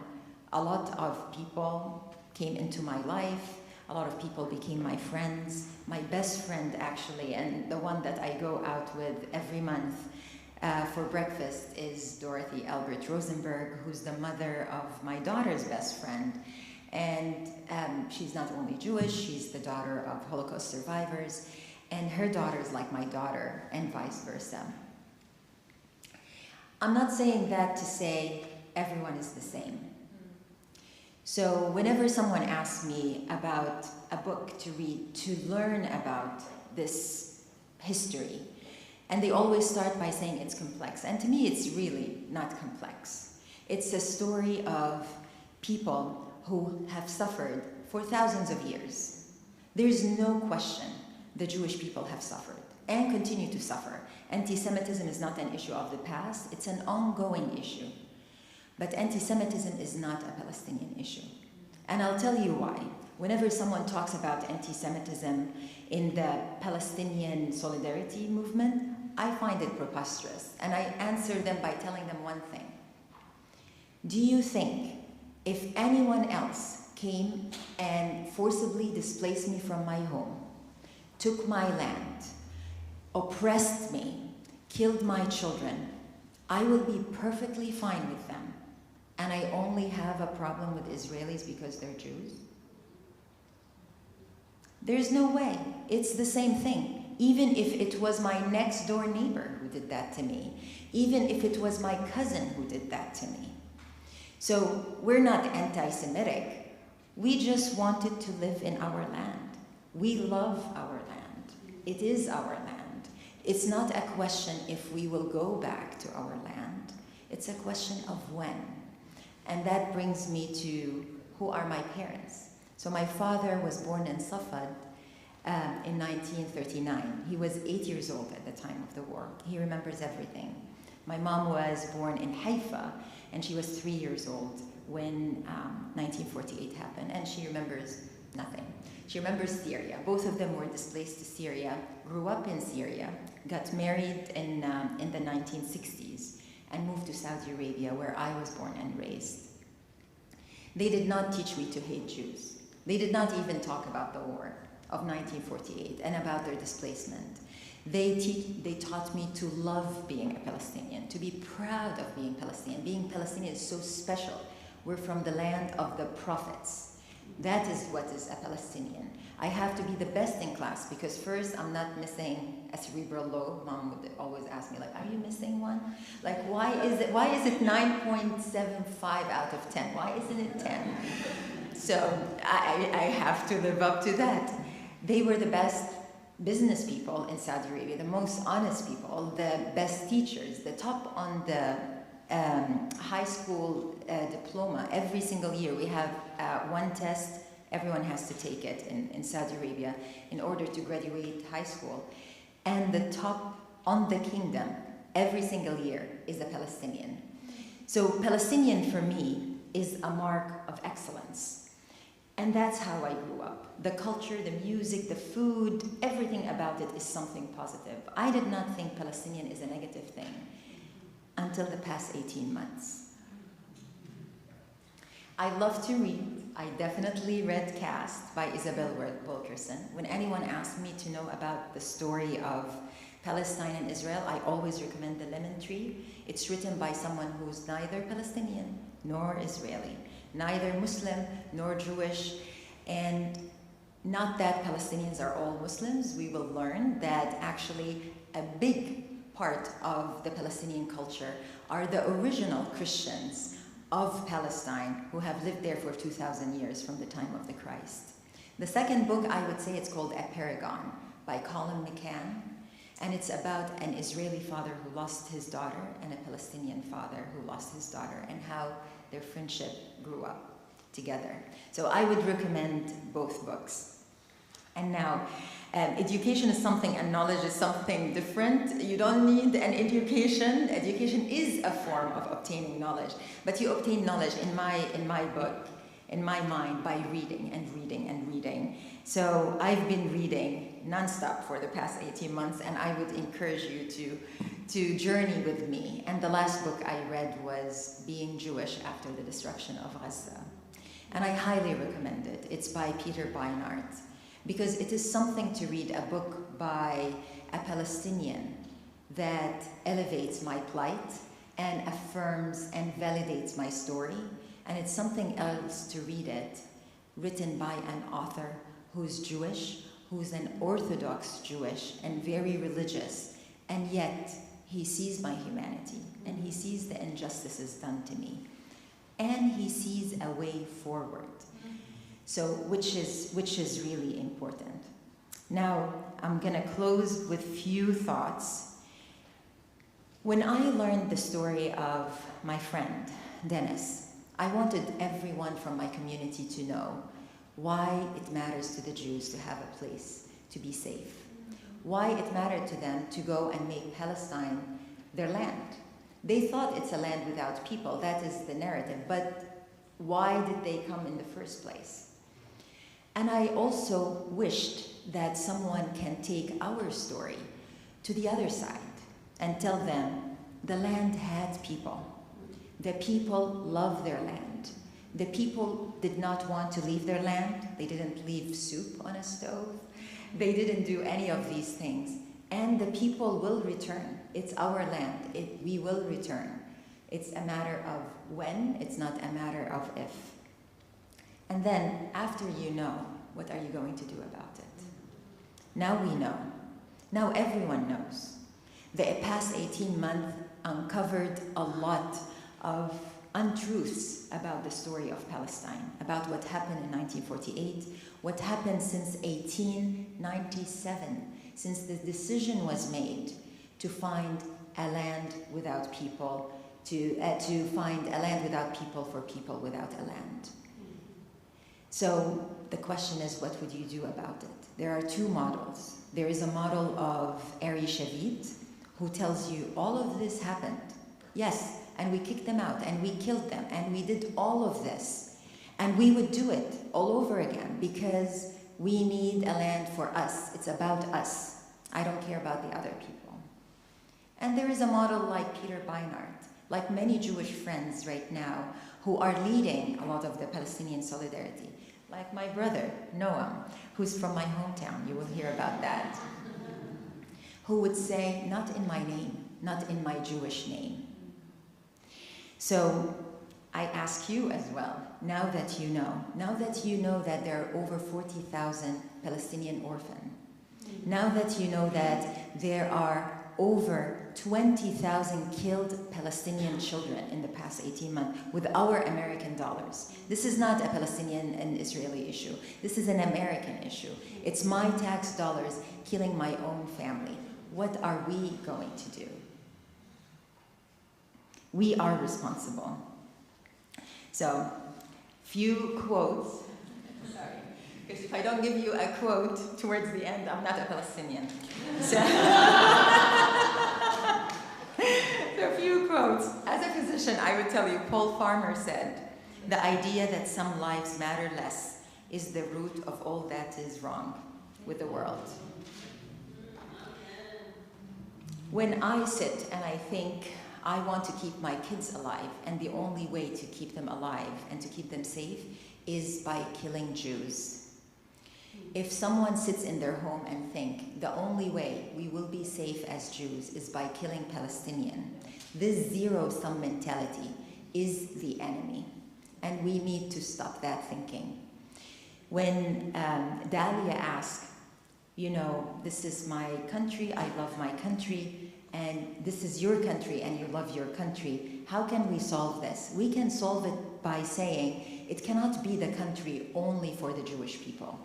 a lot of people came into my life. A lot of people became my friends. My best friend, actually, and the one that I go out with every month for breakfast, is Dorothy Albert Rosenberg, who's the mother of my daughter's best friend. And she's not only Jewish, she's the daughter of Holocaust survivors, and her daughter is like my daughter, and vice versa. I'm not saying that to say everyone is the same. So whenever someone asks me about a book to read, to learn about this history, and they always start by saying it's complex. And to me, it's really not complex. It's a story of people who have suffered for thousands of years. There's no question the Jewish people have suffered and continue to suffer. Anti-Semitism is not an issue of the past, it's an ongoing issue. But anti-Semitism is not a Palestinian issue. And I'll tell you why. Whenever someone talks about anti-Semitism in the Palestinian solidarity movement, I find it preposterous. And I answer them by telling them one thing. Do you think if anyone else came and forcibly displaced me from my home, took my land, oppressed me, killed my children, I will be perfectly fine with them, and I only have a problem with Israelis because they're Jews? There's no way. It's the same thing. Even if it was my next door neighbor who did that to me, even if it was my cousin who did that to me. So we're not anti-Semitic. We just wanted to live in our land. We love our land. It is our land. It's not a question if we will go back to our land. It's a question of when. And that brings me to who are my parents. So my father was born in Safad in 1939. He was 8 years old at the time of the war. He remembers everything. My mom was born in Haifa, and she was 3 years old when 1948 happened, and she remembers nothing. She remembers Syria. Both of them were displaced to Syria, grew up in Syria, got married in the 1960s, and moved to Saudi Arabia, where I was born and raised. They did not teach me to hate Jews. They did not even talk about the war of 1948 and about their displacement. They taught me to love being a Palestinian, to be proud of being Palestinian. Being Palestinian is so special. We're from the land of the prophets. That is what is a Palestinian. I have to be the best in class because first I'm not missing a cerebral lobe. Mom would always ask me like, are you missing one? Like, why is it 9.75 out of 10? Why isn't it 10? So I have to live up to that. They were the best business people in Saudi Arabia, the most honest people, the best teachers, the top on the high school diploma. Every single year we have one test. Everyone has to take it in Saudi Arabia in order to graduate high school. And the top on the kingdom every single year is a Palestinian. So Palestinian for me is a mark of excellence. And that's how I grew up. The culture, the music, the food, everything about it is something positive. I did not think Palestinian is a negative thing until the past 18 months. I love to read. I definitely read Caste by Isabel Wilkerson. When anyone asks me to know about the story of Palestine and Israel, I always recommend The Lemon Tree. It's written by someone who's neither Palestinian nor Israeli, neither Muslim nor Jewish, and not that Palestinians are all Muslims. We will learn that actually a big part of the Palestinian culture are the original Christians of Palestine who have lived there for 2,000 years from the time of the Christ. The second book, I would say it's called A Paragon by Colin McCann, and it's about an Israeli father who lost his daughter and a Palestinian father who lost his daughter and how their friendship grew up together. So I would recommend both books. And now, education is something and knowledge is something different. You don't need an education. Education is a form of obtaining knowledge, but you obtain knowledge in my book, in my mind, by reading and reading and reading. So I've been reading nonstop for the past 18 months, and I would encourage you to journey with me. And the last book I read was Being Jewish After the Destruction of Gaza. And I highly recommend it. It's by Peter Beinart, because it is something to read a book by a Palestinian that elevates my plight and affirms and validates my story. And it's something else to read it written by an author who's Jewish, who's an Orthodox Jewish and very religious, and yet he sees my humanity and he sees the injustices done to me. And he sees a way forward. So, which is really important. Now, I'm gonna close with few thoughts. When I learned the story of my friend, Dennis, I wanted everyone from my community to know why it matters to the Jews to have a place to be safe, why it mattered to them to go and make Palestine their land. They thought it's a land without people, that is the narrative, but why did they come in the first place? And I also wished that someone can take our story to the other side and tell them the land had people. The people love their land. The people did not want to leave their land. They didn't leave soup on a stove. They didn't do any of these things. And the people will return. It's our land. We will return. It's a matter of when, it's not a matter of if. And then, after you know, what are you going to do about it? Now we know. Now everyone knows. The past 18 months uncovered a lot of untruths about the story of Palestine, about what happened in 1948, what happened since 1897, since the decision was made to find a land without people, to find a land without people for people without a land. So the question is, what would you do about it? There are two models. There is a model of Ari Shavit, who tells you all of this happened. Yes, and we kicked them out, and we killed them, and we did all of this. And we would do it all over again because we need a land for us. It's about us. I don't care about the other people. And there is a model like Peter Beinart, like many Jewish friends right now who are leading a lot of the Palestinian solidarity, like my brother, Noam, who's from my hometown. You will hear about that. Who would say, not in my name, not in my Jewish name. So I ask you as well, now that you know that there are over 40,000 Palestinian orphans, now that you know that there are over 20,000 killed Palestinian children in the past 18 months with our American dollars. This is not a Palestinian and Israeli issue. This is an American issue. It's my tax dollars killing my own family. What are we going to do? We are responsible. So, few quotes. Sorry, because if I don't give you a quote towards the end, I'm not a Palestinian. So, a few quotes. As a physician, I would tell you, Paul Farmer said, the idea that some lives matter less is the root of all that is wrong with the world. When I sit and I think, I want to keep my kids alive, and the only way to keep them alive and to keep them safe is by killing Jews. If someone sits in their home and think the only way we will be safe as Jews is by killing Palestinian, this zero-sum mentality is the enemy, and we need to stop that thinking. When Dalia asked, you know, this is my country, I love my country, and this is your country and you love your country, how can we solve this? We can solve it by saying it cannot be the country only for the Jewish people.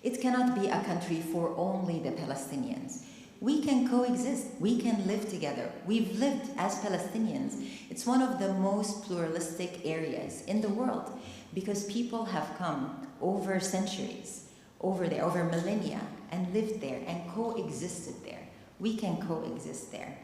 It cannot be a country for only the Palestinians. We can coexist. We can live together. We've lived as Palestinians. It's one of the most pluralistic areas in the world because people have come over centuries, over millennia, and lived there and coexisted there. We can coexist there.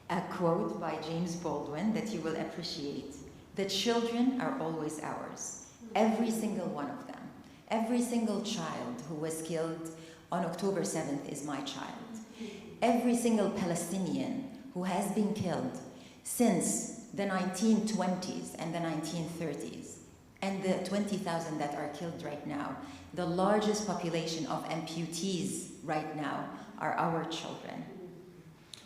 A quote by James Baldwin that you will appreciate. The children are always ours. Every single one of them. Every single child who was killed on October 7th is my child. Every single Palestinian who has been killed since the 1920s and the 1930s, and the 20,000 that are killed right now, the largest population of amputees right now are our children.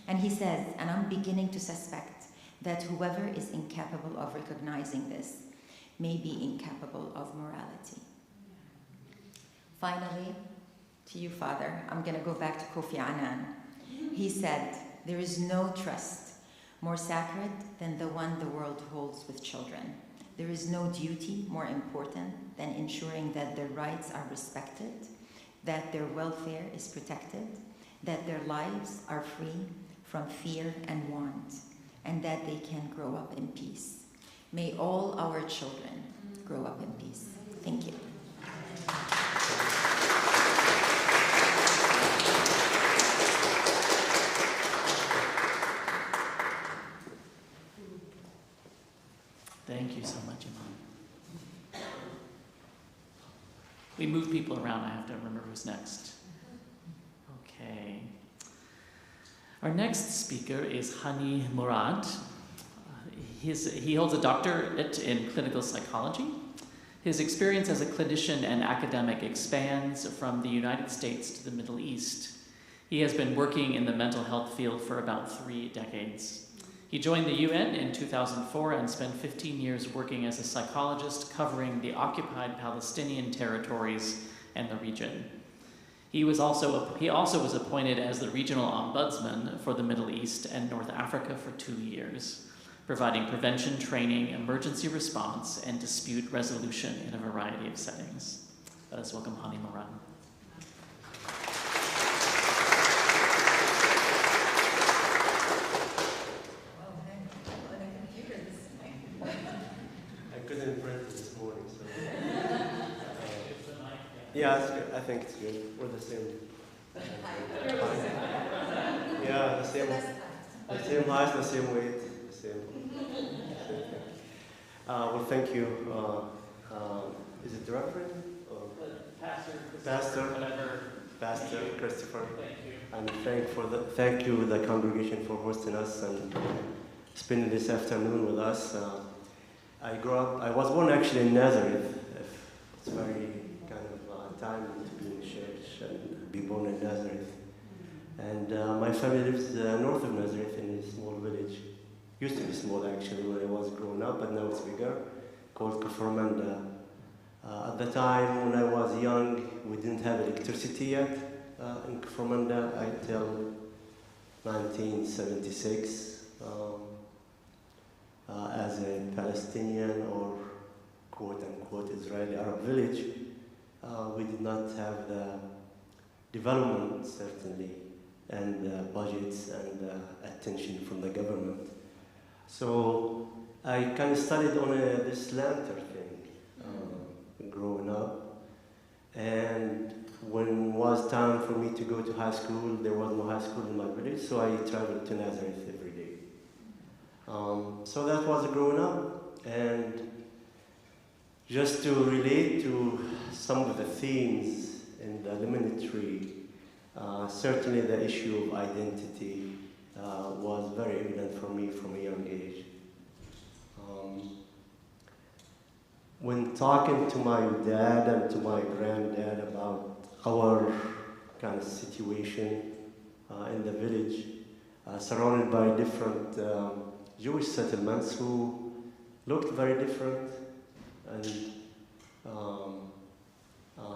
And he says, and I'm beginning to suspect that whoever is incapable of recognizing this may be incapable of morality. Finally, to you, Father, I'm going to go back to Kofi Annan. He said, there is no trust more sacred than the one the world holds with children. There is no duty more important than ensuring that their rights are respected, that their welfare is protected, that their lives are free from fear and want, and that they can grow up in peace. May all our children grow up in peace. Thank you. Thank you so much, Imam. We move people around. I have to remember who's next. Okay. Our next speaker is Hani Murad. He holds a doctorate in clinical psychology. His experience as a clinician and academic expands from the United States to the Middle East. He has been working in the mental health field for about 3 decades. He joined the UN in 2004 and spent 15 years working as a psychologist covering the occupied Palestinian territories and the region. He also was appointed as the regional ombudsman for the Middle East and North Africa for 2 years, providing prevention training, emergency response, and dispute resolution in a variety of settings. Let us welcome Hani Murad. Yeah, I think it's good. We're the same. Yeah, the same height, the same weight, the same thing. Well, thank you. Is it the Reverend? Pastor Christephor. And thank you the congregation for hosting us and spending this afternoon with us. I was born actually in Nazareth. It's very time to be in church and be born in Nazareth. And my family lives north of Nazareth in a small village used to be small actually when I was growing up, but now it's bigger, called Kaframanda. At the time when I was young, we didn't have electricity yet in Kaframanda until 1976. As a Palestinian or quote-unquote Israeli Arab village, we did not have the development, certainly, and budgets and attention from the government. So I kind of studied on this lantern thing growing up. And when it was time for me to go to high school, there was no high school in my village, so I traveled to Nazareth every day. So that was growing up. And just to relate to some of the themes in the elementary, certainly the issue of identity was very evident for me from a young age. When talking to my dad and to my granddad about our kind of situation in the village, surrounded by different Jewish settlements who looked very different and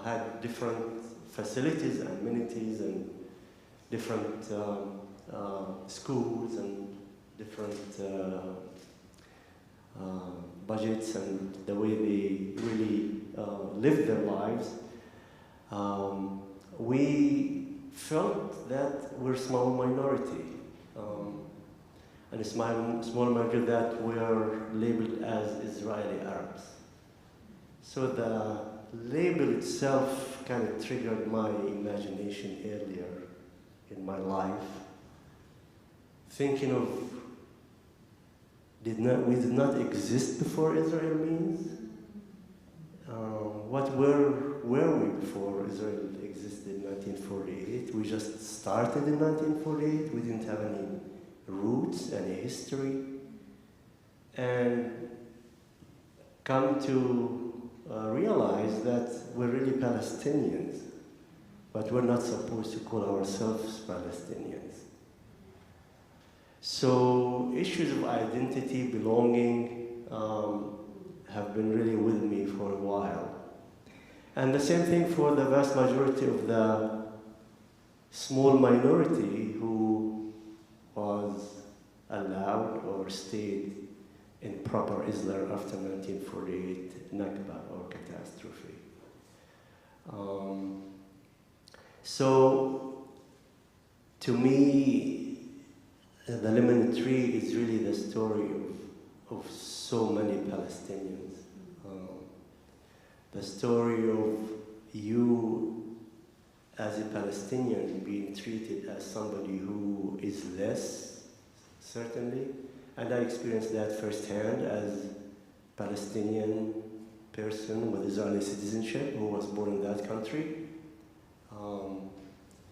had different facilities and amenities and different schools and different budgets and the way they really lived their lives, we felt that we're a small minority. And a small minority that were labeled as Israeli Arabs. So the label itself kind of triggered my imagination earlier in my life, thinking of we did not exist before Israel means. What were we before Israel existed in 1948? We just started in 1948. We didn't have any roots, any history, and come to realize that we're really Palestinians, but we're not supposed to call ourselves Palestinians. So issues of identity, belonging, have been really with me for a while. And the same thing for the vast majority of the small minority who was allowed or stayed in proper Israel after 1948 Nakba or catastrophe. So to me, the lemon tree is really the story of so many Palestinians. The story of you as a Palestinian being treated as somebody who is less, certainly, and I experienced that firsthand as a Palestinian person with Israeli citizenship who was born in that country.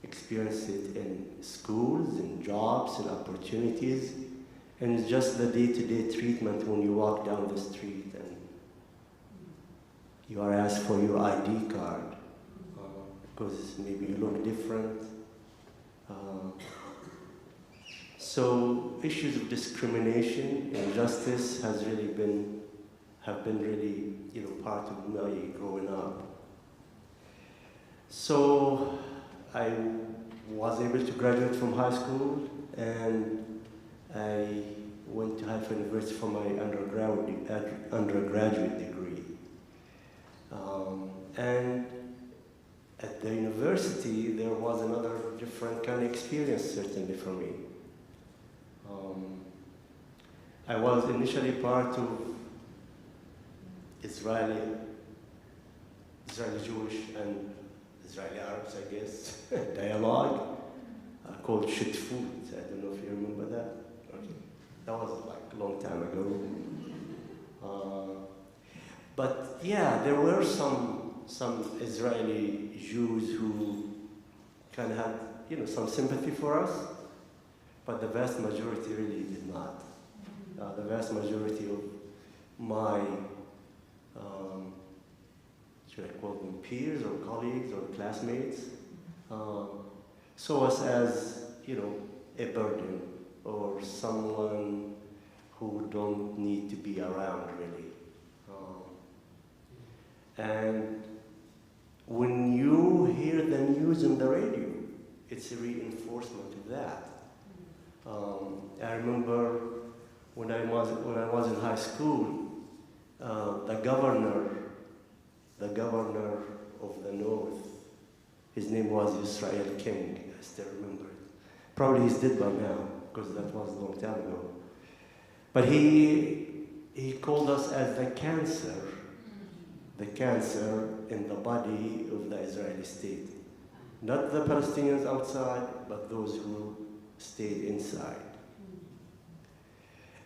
Experienced it in schools, in jobs, in opportunities, and just the day-to-day treatment when you walk down the street and you are asked for your ID card because maybe you look different. So issues of discrimination, injustice have been really, part of my growing up. So I was able to graduate from high school, and I went to Haifa University for my undergraduate degree. And at the university, there was another different kind of experience, certainly for me. I was initially part of Israeli Jewish and Israeli Arabs, I guess, dialogue called Shitfoot. I don't know if you remember that. Okay. That was like a long time ago. But yeah, there were some Israeli Jews who kind of had, some sympathy for us, but the vast majority really did not. The vast majority of my, should I call them peers or colleagues or classmates, saw us as, a burden or someone who don't need to be around, really. And when you hear the news on the radio, it's a reinforcement of that. I remember when I was in high school, the governor of the North, his name was Israel King, I still remember it. Probably he's dead by now, because that was a long time ago. But he called us as the cancer in the body of the Israeli state. Not the Palestinians outside, but those who stayed inside.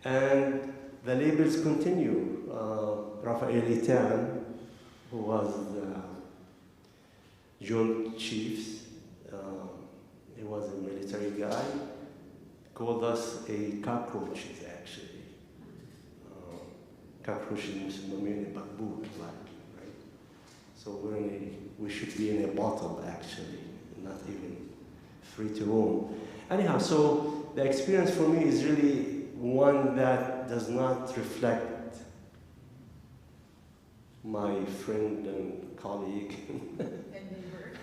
And the labels continue. Raphael Itan, who was the Joint Chiefs, he was a military guy, called us cockroaches, actually. Cockroaches mean bakbou, right? So we should be in a bottle, actually, not even free to roam. Anyhow, so the experience for me is really one that does not reflect my friend and colleague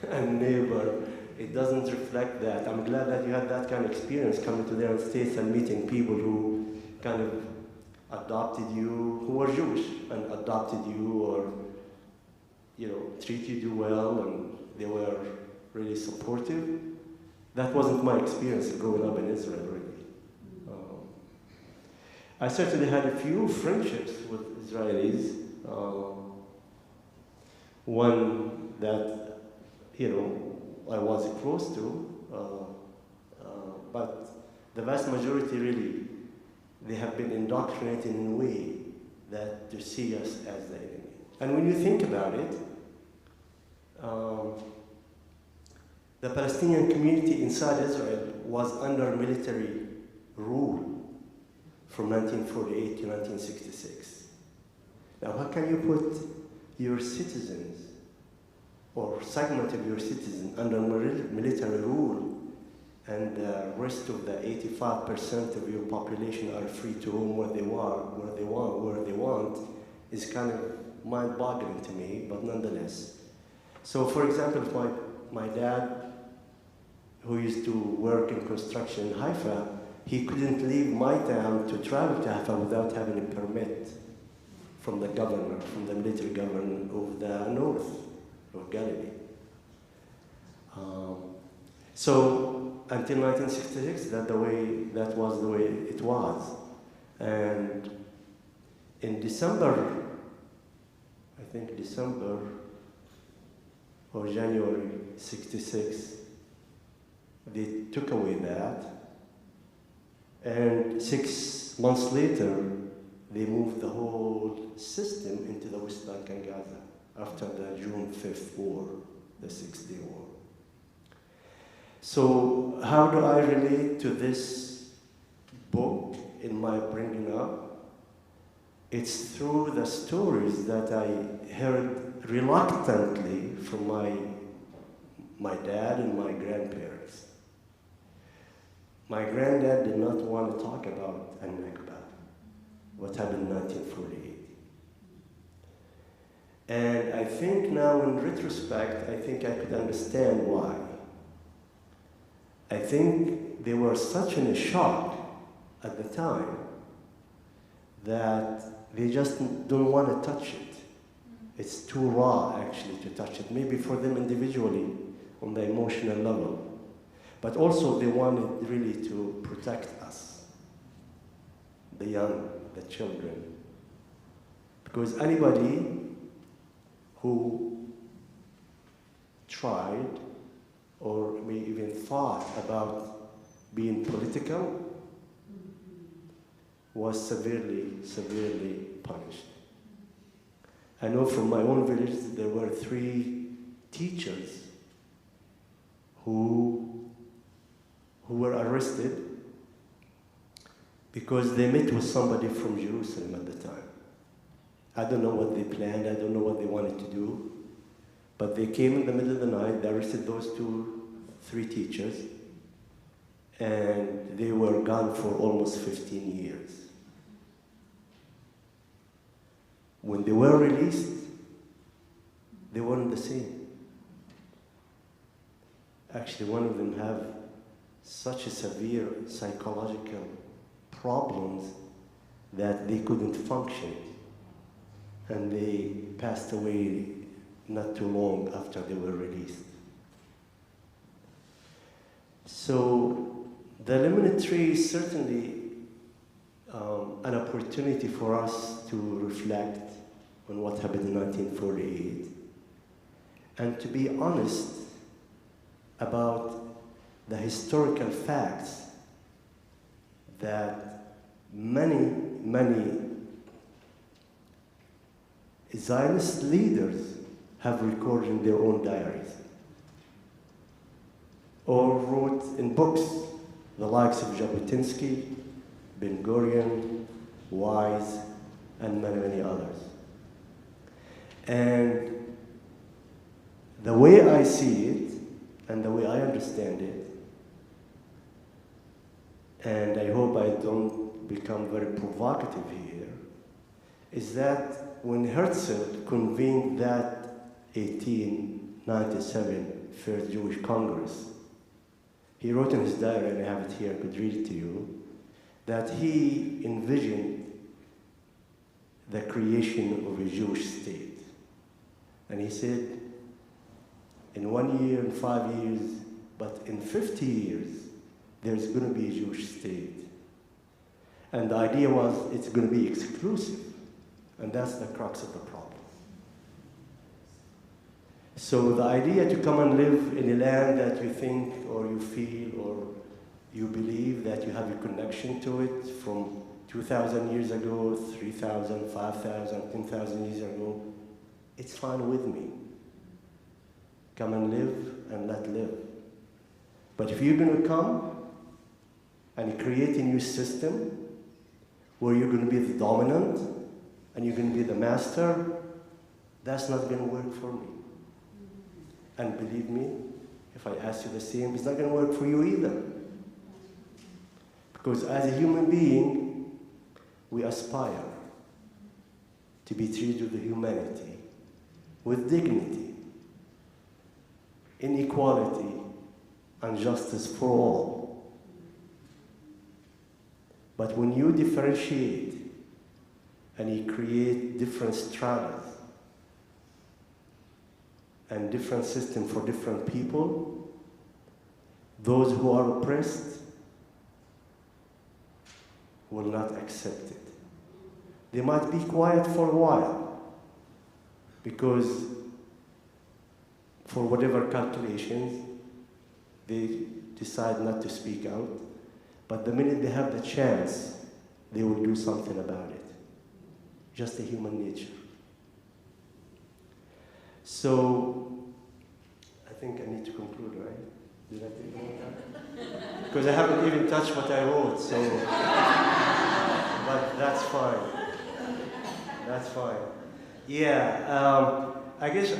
and neighbor. It doesn't reflect that. I'm glad that you had that kind of experience coming to the United States and meeting people who kind of adopted you, who were Jewish, and adopted you or, treated you well, and they were really supportive. That wasn't my experience growing up in Israel, really. I certainly had a few friendships with Israelis. One that, I was close to, but the vast majority really, they have been indoctrinated in a way that to see us as the enemy. And when you think about it, the Palestinian community inside Israel was under military rule from 1948 to 1966. Now, how can you put your citizens or segment of your citizens under military rule and the rest of the 85% of your population are free to roam where they want, is kind of mind-boggling to me, but nonetheless. So, for example, if my dad, who used to work in construction in Haifa, he couldn't leave my town to travel to Haifa without having a permit from the governor, from the military governor of the north of Galilee. So until 1966, that was the way it was. And in December, I think December or January 66, they took away that. And 6 months later, they moved the whole system into the West Bank and Gaza after the June 5th war, the 6-day war. So how do I relate to this book in my bringing up? It's through the stories that I heard reluctantly from my dad and my grandparents. My granddad did not want to talk about Al-Nakba, what happened in 1948. And I think now in retrospect, I think I could understand why. I think they were such in a shock at the time that they just don't want to touch it. It's too raw, actually, to touch it. Maybe for them individually, on the emotional level. But also they wanted really to protect us, the young, the children. Because anybody who tried or maybe even thought about being political was severely, severely punished. I know from my own village that there were 3 teachers who were arrested because they met with somebody from Jerusalem at the time. I don't know what they planned, I don't know what they wanted to do, but they came in the middle of the night, they arrested those 3 teachers, and they were gone for almost 15 years. when they were released, they weren't the same. Actually, one of them have such a severe psychological problems that they couldn't function, and they passed away not too long after they were released. So the eliminatory is certainly an opportunity for us to reflect on what happened in 1948 and to be honest about the historical facts that many Zionist leaders have recorded in their own diaries or wrote in books, the likes of Jabotinsky, Ben-Gurion, Weiss, and many others. And the way I see it, and the way I understand it, and I hope I don't become very provocative here, is that when Herzl convened that 1897 First Jewish Congress, he wrote in his diary, and I have it here, I could read it to you, that he envisioned the creation of a Jewish state. And he said, in 1 year, in 5 years, but in 50 years, there's going to be a Jewish state. And the idea was it's going to be exclusive. And that's the crux of the problem. So the idea to come and live in a land that you think or you feel or you believe that you have a connection to it from 2,000 years ago, 3,000, 5,000, 10,000 years ago, it's fine with me. Come and live and let live. But if you're going to come and create a new system where you're going to be the dominant and you're going to be the master, that's not going to work for me. And believe me, if I ask you the same, it's not going to work for you either. Because as a human being, we aspire to be treated with humanity, with dignity, inequality, and justice for all. But when you differentiate and you create different stratas and different systems for different people, those who are oppressed will not accept it. They might be quiet for a while because for whatever calculations, they decide not to speak out. But the minute they have the chance, they will do something about it. Just a human nature. So, I think I need to conclude, right? Did I take more time? Because I haven't even touched what I wrote, so. But that's fine. That's fine. Yeah, I guess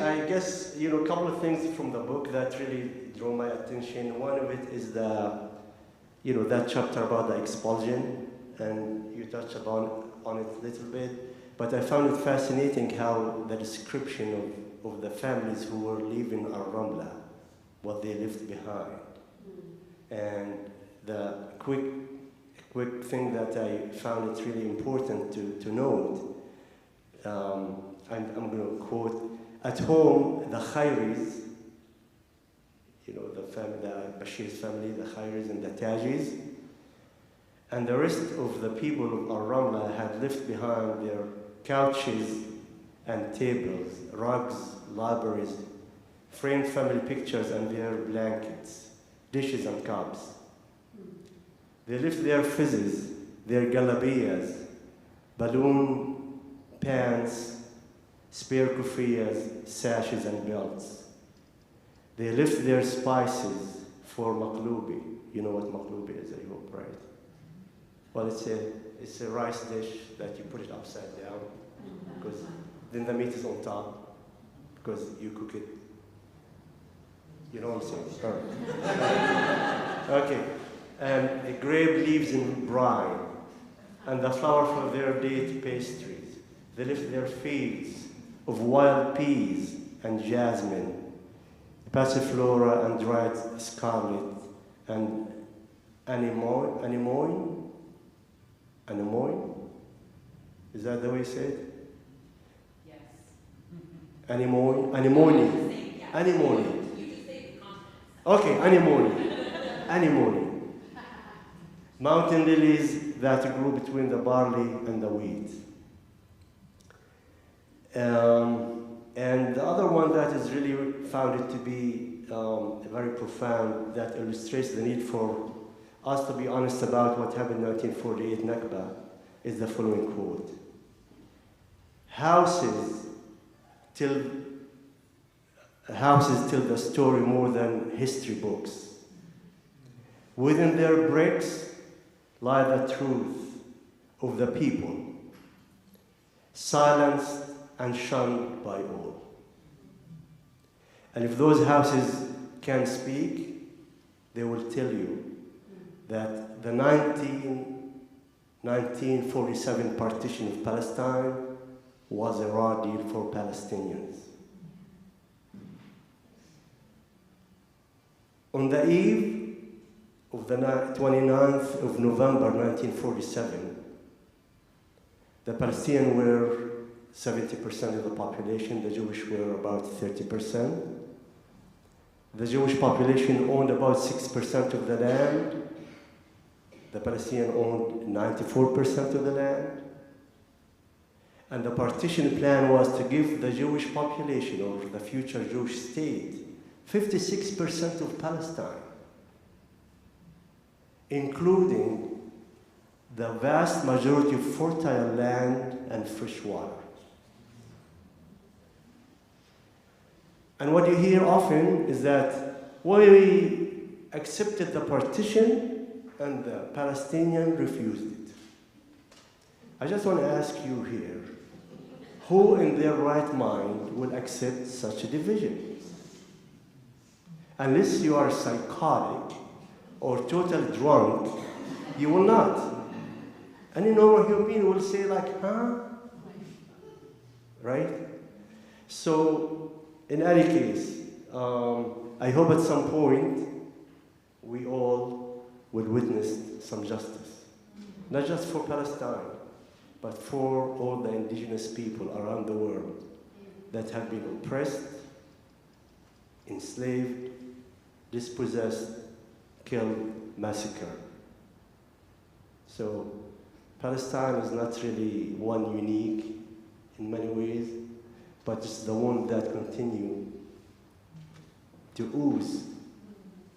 a couple of things from the book that really drew my attention. One of it is that chapter about the expulsion, and you touched on it a little bit. But I found it fascinating how the description of the families who were leaving Al-Ramla, what they left behind. And the quick thing that I found it really important to note, I'm going to quote, at home, the Khairis, the family, the Bashir's family, the Khairis and the Tajis, and the rest of the people of Al-Ramla had left behind their couches and tables, rugs, libraries, framed family pictures and their blankets, dishes and cups. They left their fizzes, their galabiyas, balloon pants, spare kufiyas, sashes and belts. They left their spices for maqlubi. You know what maqlubi is, I hope, right? Well, it's a rice dish that you put it upside down, because then the meat is on top, because you cook it. You know what I'm saying? Okay. And grape leaves in brine, and the flour for their date pastries, They left their fields of wild peas and jasmine, passiflora and dried scarlet, and anemoine? Is that the way you say it? Yes. Anemone. You just say the consonants. Okay, anemone. Mountain lilies that grew between the barley and the wheat. And the other one that is really found it to be very profound, that illustrates the need for us to be honest about what happened in 1948 Nakba, is the following quote. Houses tell the story more than history books. Within their bricks lie the truth of the people, silenced and shunned by all. And if those houses can speak, they will tell you that the 1947 partition of Palestine was a raw deal for Palestinians. On the eve of the 29th of November 1947, the Palestinians were 70% of the population, the Jewish were about 30%. The Jewish population owned about 6% of the land. The Palestinians owned 94% of the land. And the partition plan was to give the Jewish population, or the future Jewish state, 56% of Palestine, including the vast majority of fertile land and fresh water. And what you hear often is that we accepted the partition and the Palestinians refused it. I just want to ask you here, who in their right mind will accept such a division? Unless you are psychotic or total drunk, you will not. Any normal human being will say like, huh? Right? So, in any case, I hope at some point we all will witness some justice. Not just for Palestine, but for all the indigenous people around the world that have been oppressed, enslaved, dispossessed, killed, massacred. So Palestine is not really one unique in many ways, but it's the one that continue to ooze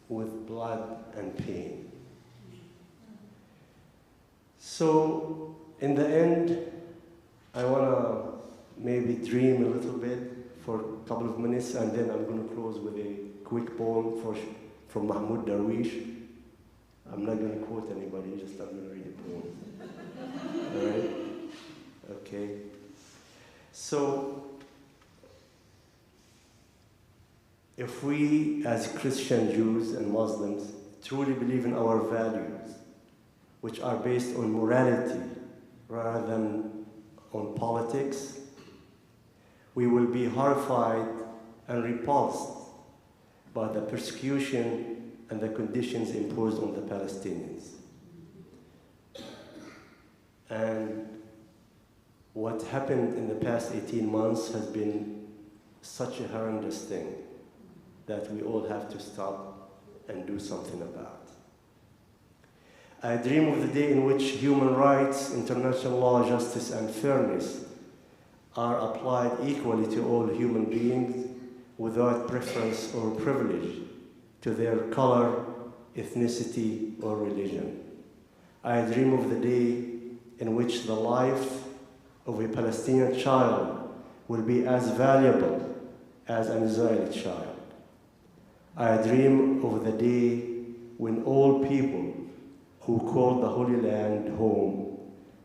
with blood and pain. So in the end, I want to maybe dream a little bit for a couple of minutes, and then I'm going to close with a quick poem from Mahmoud Darwish. I'm not going to quote anybody, just I'm going to read a poem. All right? Okay. So, if we as Christian Jews and Muslims truly believe in our values, which are based on morality rather than on politics, we will be horrified and repulsed by the persecution and the conditions imposed on the Palestinians. And what happened in the past 18 months has been such a horrendous thing that we all have to stop and do something about. I dream of the day in which human rights, international law, justice, and fairness are applied equally to all human beings without preference or privilege to their color, ethnicity, or religion. I dream of the day in which the life of a Palestinian child will be as valuable as an Israeli child. I dream of the day when all people who call the Holy Land home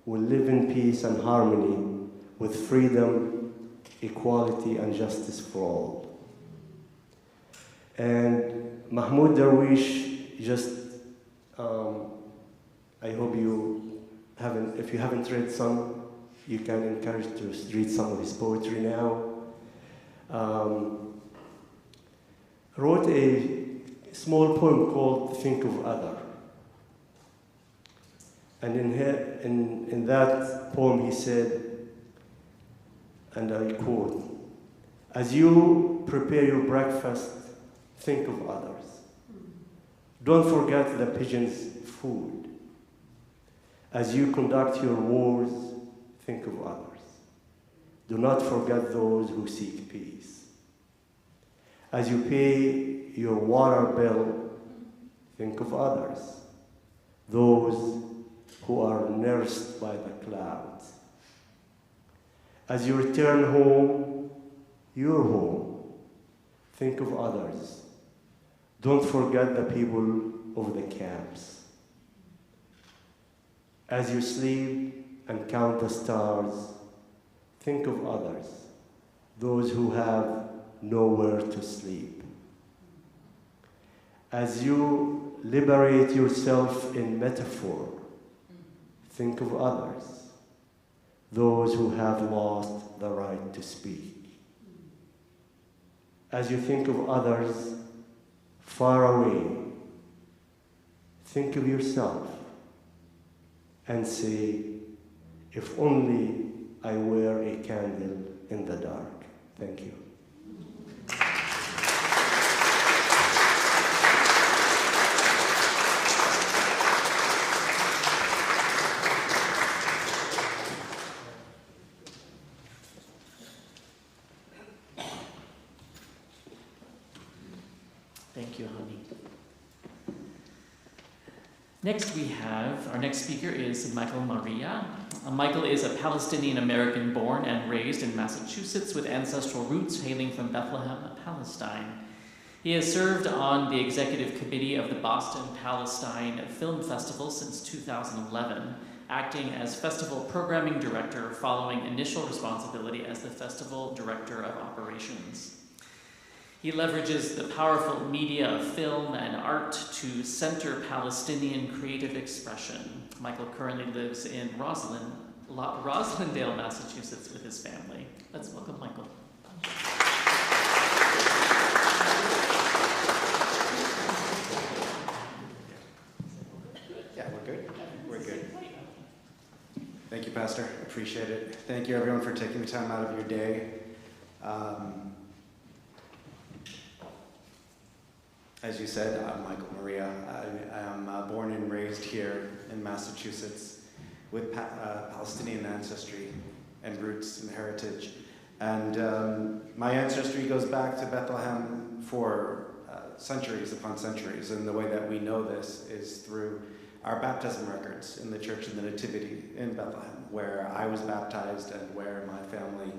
will live in peace and harmony with freedom, equality, and justice for all. And Mahmoud Darwish just, I hope you haven't, if you haven't read some you can encourage to read some of his poetry now. Wrote a small poem called Think of Other. And in that poem he said, and I quote, "As you prepare your breakfast, think of others. Don't forget the pigeon's food. As you conduct your wars, think of others. Do not forget those who seek peace. As you pay your water bill, think of others, those who are nursed by the clouds. As you return home, your home, think of others. Don't forget the people of the camps. As you sleep and count the stars, think of others, those who have nowhere to sleep. As you liberate yourself in metaphor, think of others, those who have lost the right to speak. As you think of others far away, think of yourself and say, if only I were a candle in the dark." Thank you. Thank you, Hani. Next we have, our next speaker is Michael Maria. Michael is a Palestinian-American born and raised in Massachusetts with ancestral roots hailing from Bethlehem, Palestine. He has served on the executive committee of the Boston Palestine Film Festival since 2011, acting as festival programming director following initial responsibility as the festival director of operations. He leverages the powerful media of film and art to center Palestinian creative expression. Michael currently lives in Roslindale, Massachusetts with his family. Let's welcome Michael. Yeah, we're good? We're good. Thank you, Pastor. Appreciate it. Thank you, everyone, for taking the time out of your day. As you said, I'm Michael Maria. I am born and raised here in Massachusetts with Palestinian ancestry and roots and heritage. And my ancestry goes back to Bethlehem for centuries upon centuries. And the way that we know this is through our baptism records in the Church of the Nativity in Bethlehem, where I was baptized and where my family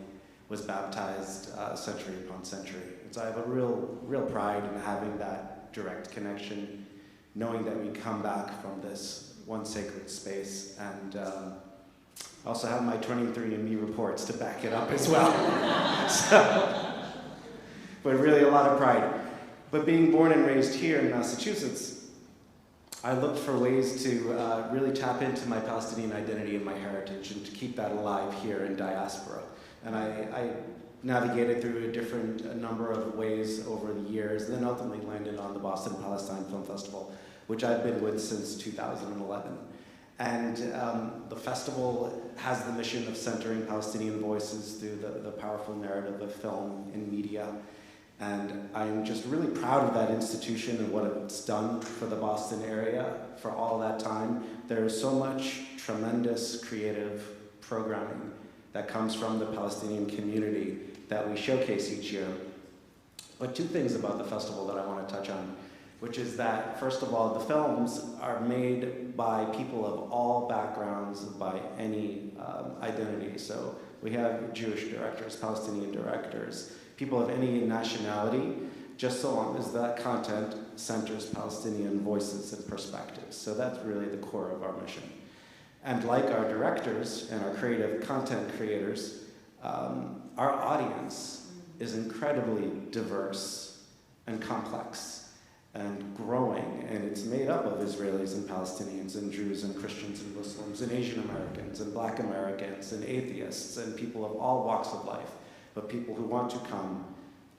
was baptized century upon century. And so I have a real pride in having that direct connection, knowing that we come back from this one sacred space. And I also have my 23andMe reports to back it up as well. But really a lot of pride. But being born and raised here in Massachusetts, I looked for ways to really tap into my Palestinian identity and my heritage and to keep that alive here in diaspora. And I navigated through a number of ways over the years, and then ultimately landed on the Boston Palestine Film Festival, which I've been with since 2011. And the festival has the mission of centering Palestinian voices through the powerful narrative of film and media. And I'm just really proud of that institution and what it's done for the Boston area for all that time. There's so much tremendous creative programming that comes from the Palestinian community that we showcase each year. But two things about the festival that I want to touch on, which is that, first of all, the films are made by people of all backgrounds, by any identity. So we have Jewish directors, Palestinian directors, people of any nationality, just so long as that content centers Palestinian voices and perspectives. So that's really the core of our mission. And like our directors and our creative content creators, our audience is incredibly diverse and complex and growing, and it's made up of Israelis and Palestinians and Jews and Christians and Muslims and Asian Americans and Black Americans and atheists and people of all walks of life, but people who want to come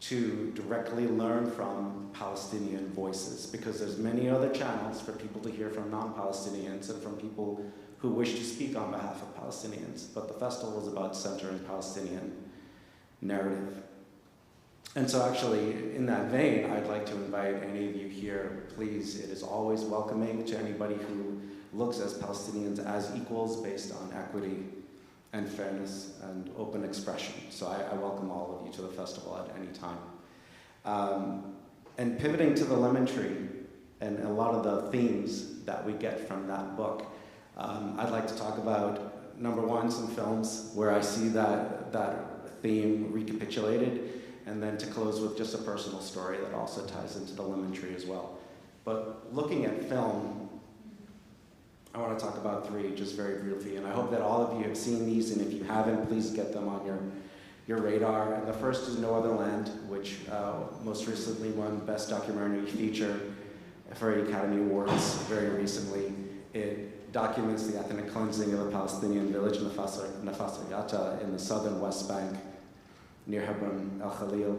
to directly learn from Palestinian voices, because there's many other channels for people to hear from non-Palestinians and from people who wish to speak on behalf of Palestinians. But the festival is about centering Palestinian narrative. And so actually, in that vein, I'd like to invite any of you here, please, it is always welcoming to anybody who looks as Palestinians as equals based on equity and fairness and open expression. So I welcome all of you to the festival at any time. And pivoting to the lemon tree and a lot of the themes that we get from that book, I'd like to talk about, number one, some films where I see that theme recapitulated, and then to close with just a personal story that also ties into the lemon tree as well. But looking at film, I want to talk about three just very briefly, and I hope that all of you have seen these, and if you haven't, please get them on your radar. And the first is No Other Land, which most recently won Best Documentary Feature for Academy Awards very recently. It documents the ethnic cleansing of a Palestinian village, Nafas Yata, in the southern West Bank, near Hebron el-Khalil.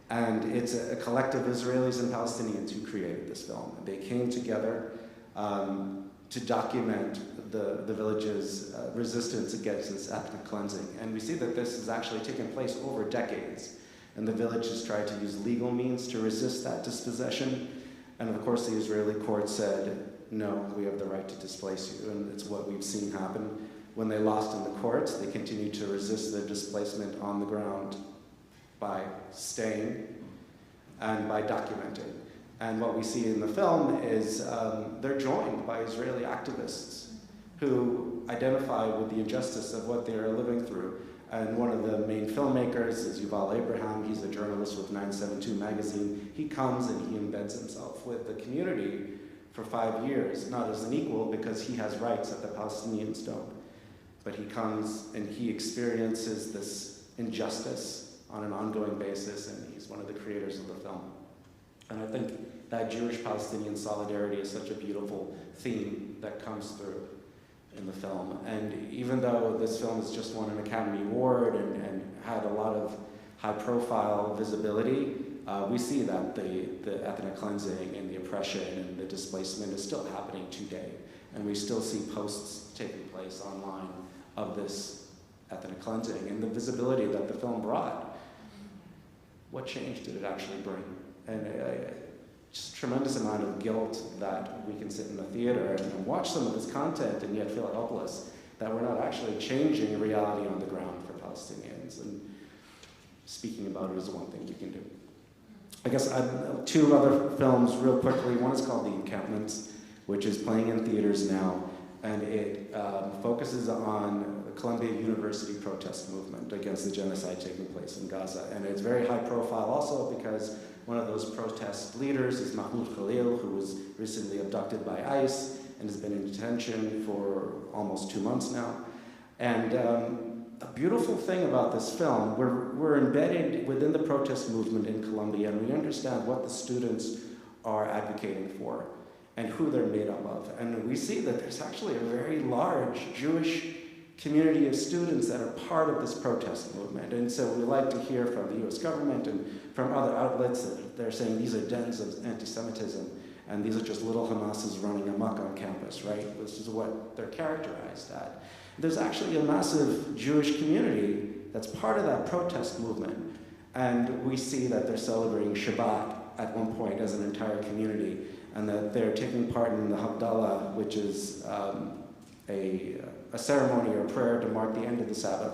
And it's a collective Israelis and Palestinians who created this film. They came together to document the village's resistance against this ethnic cleansing. And we see that this has actually taken place over decades. And the village has tried to use legal means to resist that dispossession. And of course, the Israeli court said, no, we have the right to displace you. And it's what we've seen happen. When they lost in the courts, they continued to resist their displacement on the ground by staying and by documenting. And what we see in the film is they're joined by Israeli activists who identify with the injustice of what they're living through. And one of the main filmmakers is Yuval Abraham. He's a journalist with 972 magazine. He comes and he embeds himself with the community for 5 years, not as an equal because he has rights that the Palestinians don't. But he comes and he experiences this injustice on an ongoing basis, and he's one of the creators of the film. And I think that Jewish-Palestinian solidarity is such a beautiful theme that comes through in the film. And even though this film has just won an Academy Award and had a lot of high-profile visibility, we see that the ethnic cleansing and the oppression and the displacement is still happening today. And we still see posts taking place online of this ethnic cleansing and the visibility that the film brought. What change did it actually bring? And just a tremendous amount of guilt that we can sit in the theater and watch some of this content and yet feel helpless that we're not actually changing reality on the ground for Palestinians. And speaking about it is one thing we can do. I guess two other films real quickly. One is called The Encampments, which is playing in theaters now, and it focuses on the Columbia University protest movement against the genocide taking place in Gaza. And it's very high profile also because one of those protest leaders is Mahmoud Khalil, who was recently abducted by ICE and has been in detention for almost 2 months now. And a beautiful thing about this film, we're embedded within the protest movement in Columbia, and we understand what the students are advocating for and who they're made up of. And we see that there's actually a very large Jewish community of students that are part of this protest movement. And so we like to hear from the US government and from other outlets that they're saying these are dens of anti-Semitism and these are just little Hamases running amok on campus, right? This is what they're characterized at. There's actually a massive Jewish community that's part of that protest movement. And we see that they're celebrating Shabbat at one point as an entire community, and that they're taking part in the Havdalah, which is a ceremony or prayer to mark the end of the Sabbath.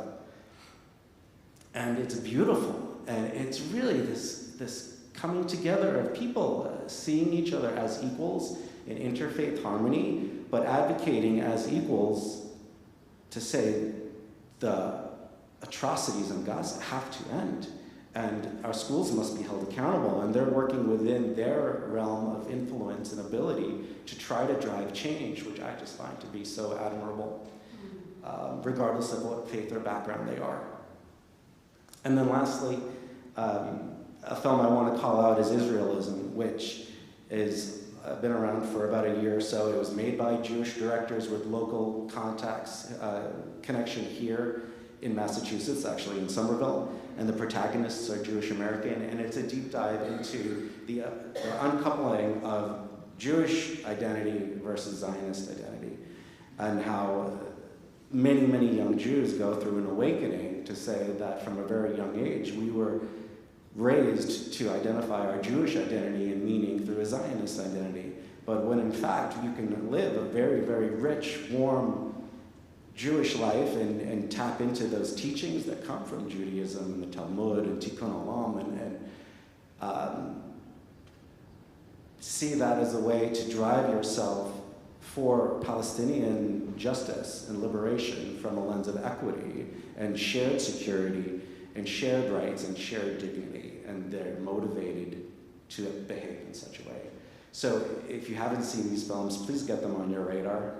And it's beautiful, and it's really this coming together of people seeing each other as equals in interfaith harmony, but advocating as equals to say the atrocities in Gaza have to end. And our schools must be held accountable, and they're working within their realm of influence and ability to try to drive change, which I just find to be so admirable, regardless of what faith or background they are. And then lastly, a film I want to call out is Israelism, which is been around for about a year or so. It was made by Jewish directors with local contacts, connection here in Massachusetts, actually in Somerville, and the protagonists are Jewish American, and it's a deep dive into the uncoupling of Jewish identity versus Zionist identity, and how many, many young Jews go through an awakening to say that from a very young age we were raised to identify our Jewish identity and meaning through a Zionist identity, but when in fact you can live a very, very rich, warm Jewish life and tap into those teachings that come from Judaism and the Talmud and Tikkun Olam and see that as a way to drive yourself for Palestinian justice and liberation from a lens of equity and shared security and shared rights and shared dignity, and they're motivated to behave in such a way. So if you haven't seen these films, please get them on your radar,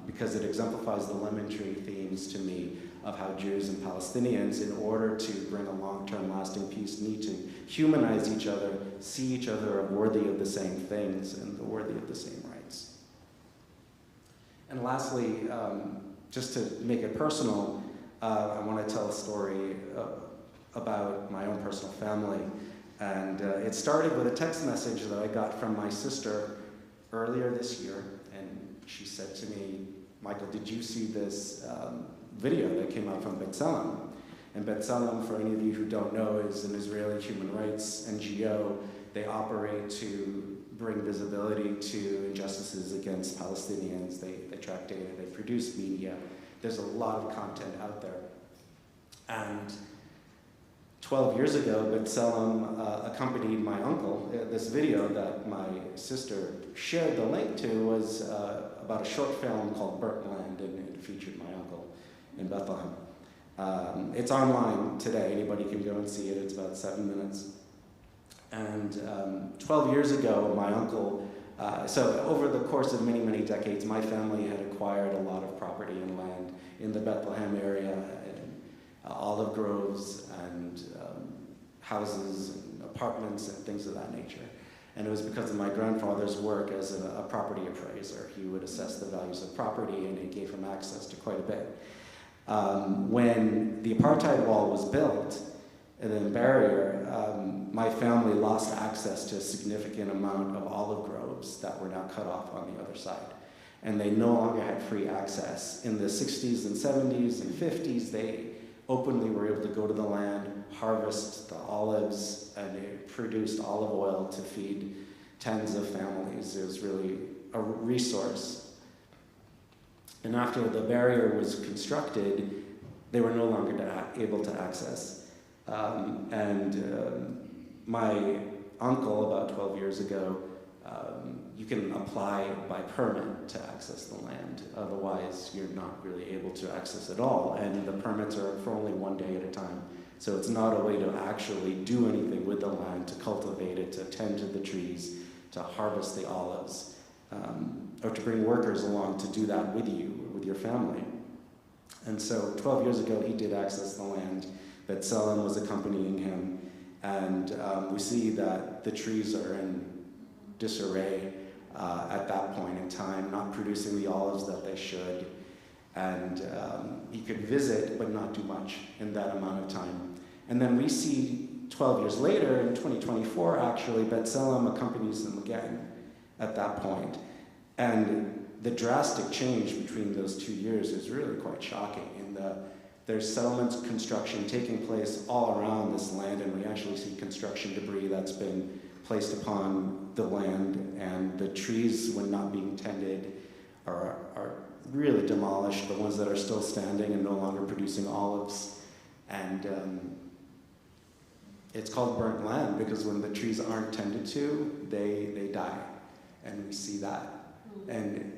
because it exemplifies the lemon tree themes to me of how Jews and Palestinians, in order to bring a long-term lasting peace, need to humanize each other, see each other as worthy of the same things and worthy of the same rights. And lastly, just to make it personal, I want to tell a story about my own personal family. And it started with a text message that I got from my sister earlier this year. And she said to me, Michael, did you see this video that came out from B'Tselem? And B'Tselem, for any of you who don't know, is an Israeli human rights NGO. They operate to bring visibility to injustices against Palestinians. They track data, they produce media. There's a lot of content out there. And 12 years ago, B'Tselem accompanied my uncle. This video that my sister shared the link to was about a short film called Burnt Land, and it featured my uncle in Bethlehem. It's online today. Anybody can go and see it. It's about 7 minutes. And 12 years ago, my uncle, so over the course of many, many decades, my family had acquired a lot of property and land in the Bethlehem area, and olive groves and houses and apartments and things of that nature. And it was because of my grandfather's work as a property appraiser. He would assess the values of property, and it gave him access to quite a bit. When the apartheid wall was built, and then barrier, my family lost access to a significant amount of olive groves that were now cut off on the other side. And they no longer had free access. In the 60s and 70s and 50s, they openly were able to go to the land, harvest the olives, and it produced olive oil to feed tens of families. It was really a resource. And after the barrier was constructed, they were no longer able to access. My uncle, about 12 years ago, you can apply by permit to access the land. Otherwise, you're not really able to access it all. And the permits are for only 1 day at a time. So it's not a way to actually do anything with the land, to cultivate it, to tend to the trees, to harvest the olives, or to bring workers along to do that with you, with your family. And so 12 years ago, he did access the land. B'Tselem was accompanying him. And we see that the trees are in disarray at that point in time, not producing the olives that they should. And he could visit, but not do much in that amount of time. And then we see 12 years later, in 2024, actually, B'Tselem accompanies them again at that point. And the drastic change between those 2 years is really quite shocking. There's settlement construction taking place all around this land, and we actually see construction debris that's been placed upon the land, and the trees, when not being tended, are really demolished, the ones that are still standing and no longer producing olives. And it's called burnt land because when the trees aren't tended to, they die, and we see that. And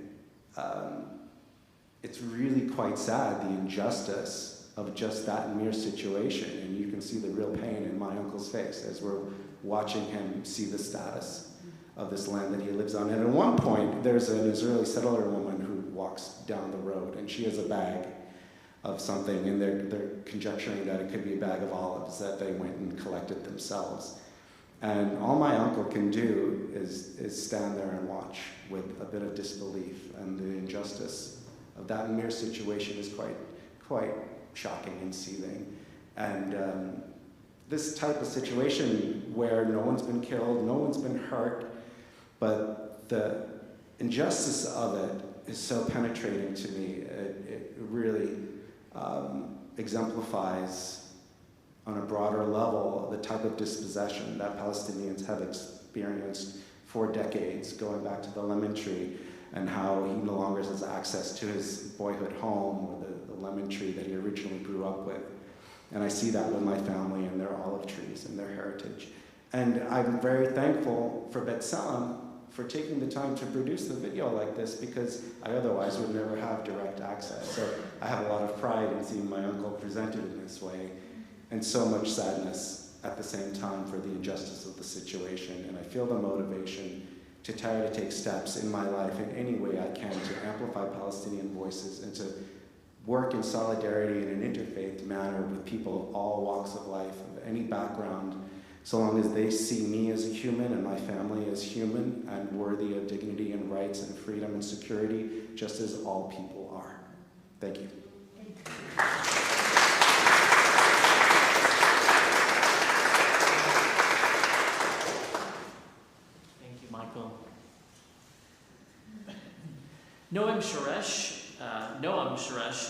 it's really quite sad, the injustice of just that mere situation, and you can see the real pain in my uncle's face as we're watching him see the status of this land that he lives on. And at one point, there's an Israeli settler woman who walks down the road, and she has a bag of something, and they're conjecturing that it could be a bag of olives that they went and collected themselves. And all my uncle can do is stand there and watch with a bit of disbelief, and the injustice of that mere situation is quite shocking and seething. And this type of situation where no one's been killed, no one's been hurt, but the injustice of it is so penetrating to me. It really exemplifies on a broader level the type of dispossession that Palestinians have experienced for decades, going back to the lemon tree, and how he no longer has access to his boyhood home or the lemon tree that he originally grew up with. And I see that with my family and their olive trees and their heritage. And I'm very thankful for B'Tselem for taking the time to produce the video like this, because I otherwise would never have direct access. So I have a lot of pride in seeing my uncle presented in this way, and so much sadness at the same time for the injustice of the situation. And I feel the motivation to try to take steps in my life in any way I can to amplify Palestinian voices and to work in solidarity in an interfaith manner with people of all walks of life, of any background, so long as they see me as a human and my family as human and worthy of dignity and rights and freedom and security, just as all people are. Thank you. Thank you, Michael. Noam Shorech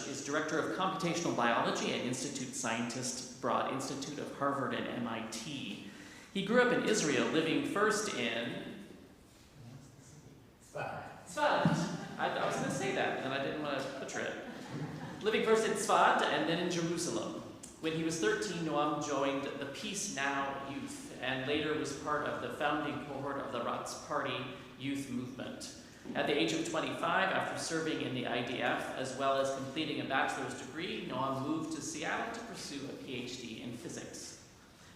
is Director of Computational Biology and Institute Scientist, Broad Institute of Harvard and MIT. He grew up in Israel, living first in Tzfat. I was going to say that, and I didn't want to butcher it. Living first in Tzfat and then in Jerusalem. When he was 13, Noam joined the Peace Now Youth, and later was part of the founding cohort of the Ratz Party youth movement. At the age of 25, after serving in the IDF, as well as completing a bachelor's degree, Noam moved to Seattle to pursue a PhD in physics.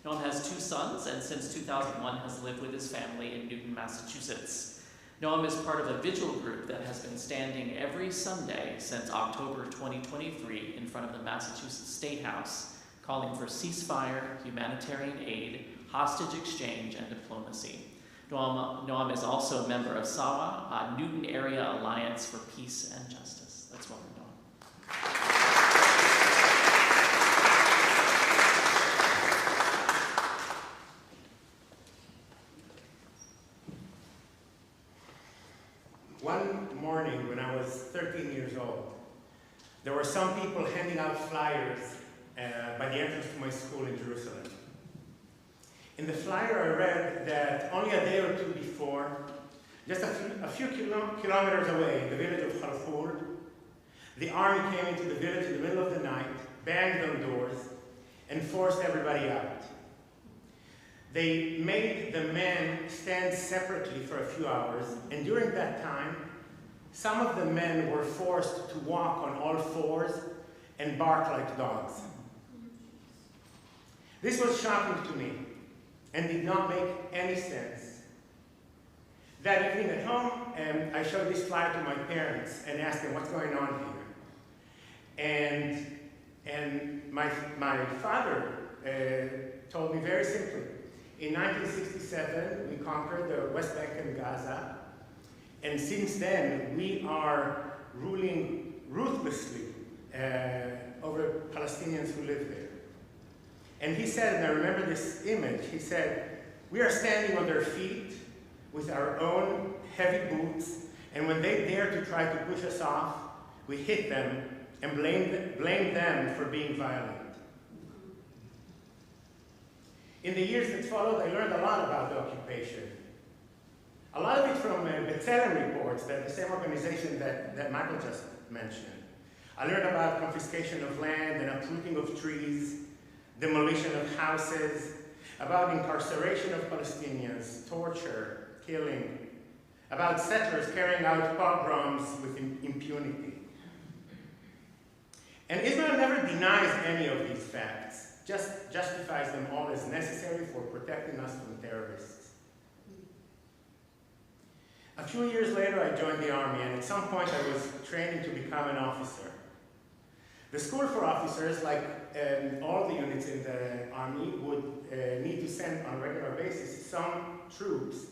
Noam has 2 sons, and since 2001 has lived with his family in Newton, Massachusetts. Noam is part of a vigil group that has been standing every Sunday since October 2023 in front of the Massachusetts State House, calling for ceasefire, humanitarian aid, hostage exchange, and diplomacy. Noam is also a member of SAWA, a Newton Area Alliance for Peace and Justice. Let's welcome Noam. One morning when I was 13 years old, there were some people handing out flyers by the entrance to my school in Jerusalem. In the flyer I read that only a day or two before, just a few kilometers away in the village of Kharfour, the army came into the village in the middle of the night, banged on doors, and forced everybody out. They made the men stand separately for a few hours, and during that time, some of the men were forced to walk on all fours and bark like dogs. This was shocking to me and did not make any sense. That evening at home, I showed this flyer to my parents and asked them what's going on here. And my father told me very simply, in 1967, we conquered the West Bank and Gaza, and since then, we are ruling ruthlessly over Palestinians who live there. And he said, and I remember this image, he said, we are standing on their feet with our own heavy boots, and when they dare to try to push us off, we hit them and blame them for being violent. In the years that followed, I learned a lot about the occupation. A lot of it from B'Tselem reports, that the same organization that Michael just mentioned. I learned about confiscation of land and uprooting of trees, demolition of houses, about incarceration of Palestinians, torture, killing, about settlers carrying out pogroms with impunity. And Israel never denies any of these facts, just justifies them all as necessary for protecting us from terrorists. A few years later, I joined the army, and at some point I was training to become an officer. The school for officers, like all the units in the army would need to send on a regular basis some troops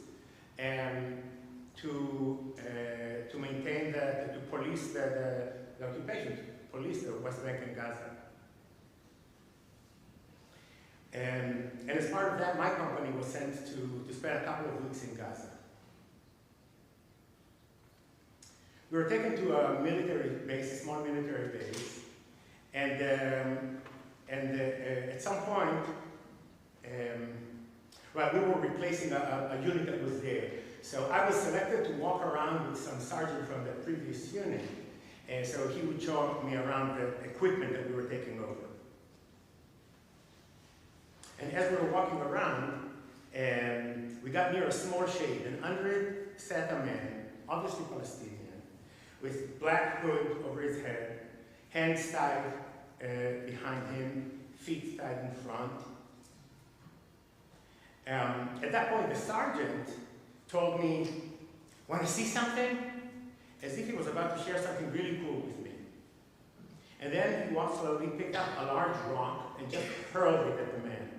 to maintain to police the occupation, to police the West Bank and Gaza. And as part of that, my company was sent to spend a couple of weeks in Gaza. We were taken to a military base, a small military base, and at some point, well, we were replacing a unit that was there. So I was selected to walk around with some sergeant from the previous unit, and so he would show me around the equipment that we were taking over. And as we were walking around, we got near a small shade, and under it sat a man, obviously Palestinian, with black hood over his head, hands tied behind him, feet tied in front. At that point, the sergeant told me, "Want to see something?" As if he was about to share something really cool with me. And then he walked slowly, picked up a large rock, and just hurled it at the man.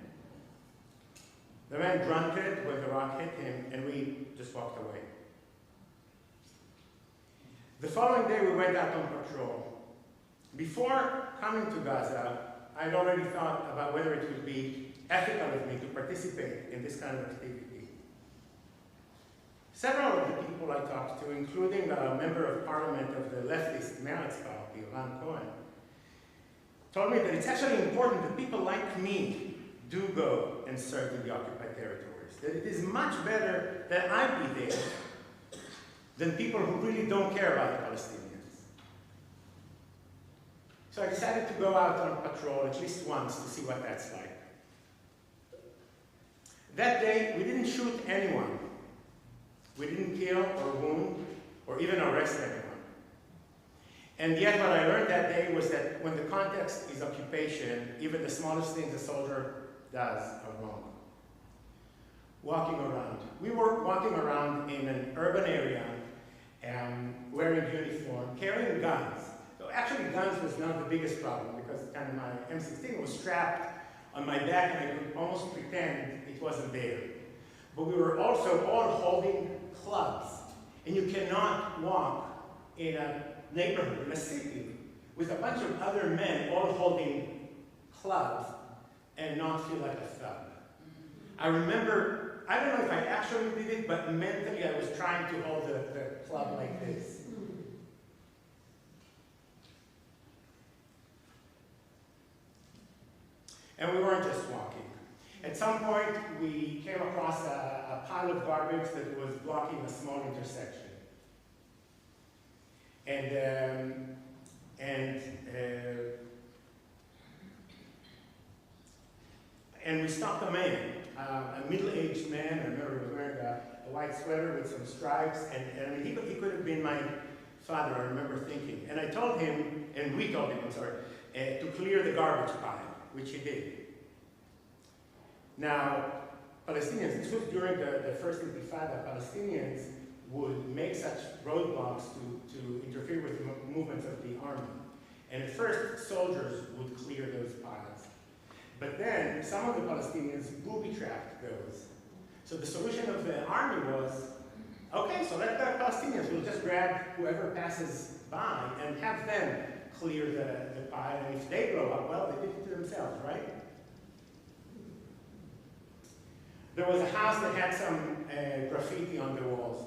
The man grunted when the rock hit him, and we just walked away. The following day, we went out on patrol. Before coming to Gaza, I'd already thought about whether it would be ethical of me to participate in this kind of activity. Several of the people I talked to, including a member of parliament of the leftist Meretz party, Cohen, told me that it's actually important that people like me do go and serve in the occupied territories. That it is much better that I be there than people who really don't care about the Palestinians. So I decided to go out on patrol at least once to see what that's like. That day, we didn't shoot anyone. We didn't kill or wound or even arrest anyone. And yet what I learned that day was that when the context is occupation, even the smallest things a soldier does are wrong. Walking around. We were walking around in an urban area, wearing uniform, carrying guns. So actually guns was not the biggest problem because kind of my M16 was strapped on my back and I could almost pretend it wasn't there. But we were also all holding clubs. And you cannot walk in a neighborhood, in a city, with a bunch of other men all holding clubs and not feel like a thug. I remember, I don't know if I actually did it, but mentally I was trying to hold the club like this. And we weren't just walking. At some point, we came across a pile of garbage that was blocking a small intersection. And we stopped a man, a middle-aged man. I remember he was wearing a white sweater with some stripes, and I mean, he could have been my father, I remember thinking. And I told him, and we told him, I'm sorry, to clear the garbage pile, which he did. Now, Palestinians, this was during the first Intifada, Palestinians would make such roadblocks to interfere with the movements of the army. And at first, soldiers would clear those piles. But then, some of the Palestinians booby-trapped those. So the solution of the army was, okay, so let the Palestinians, we'll just grab whoever passes by and have them clear the pile, and if they blow up, well, they did it to themselves, right? There was a house that had some graffiti on the walls.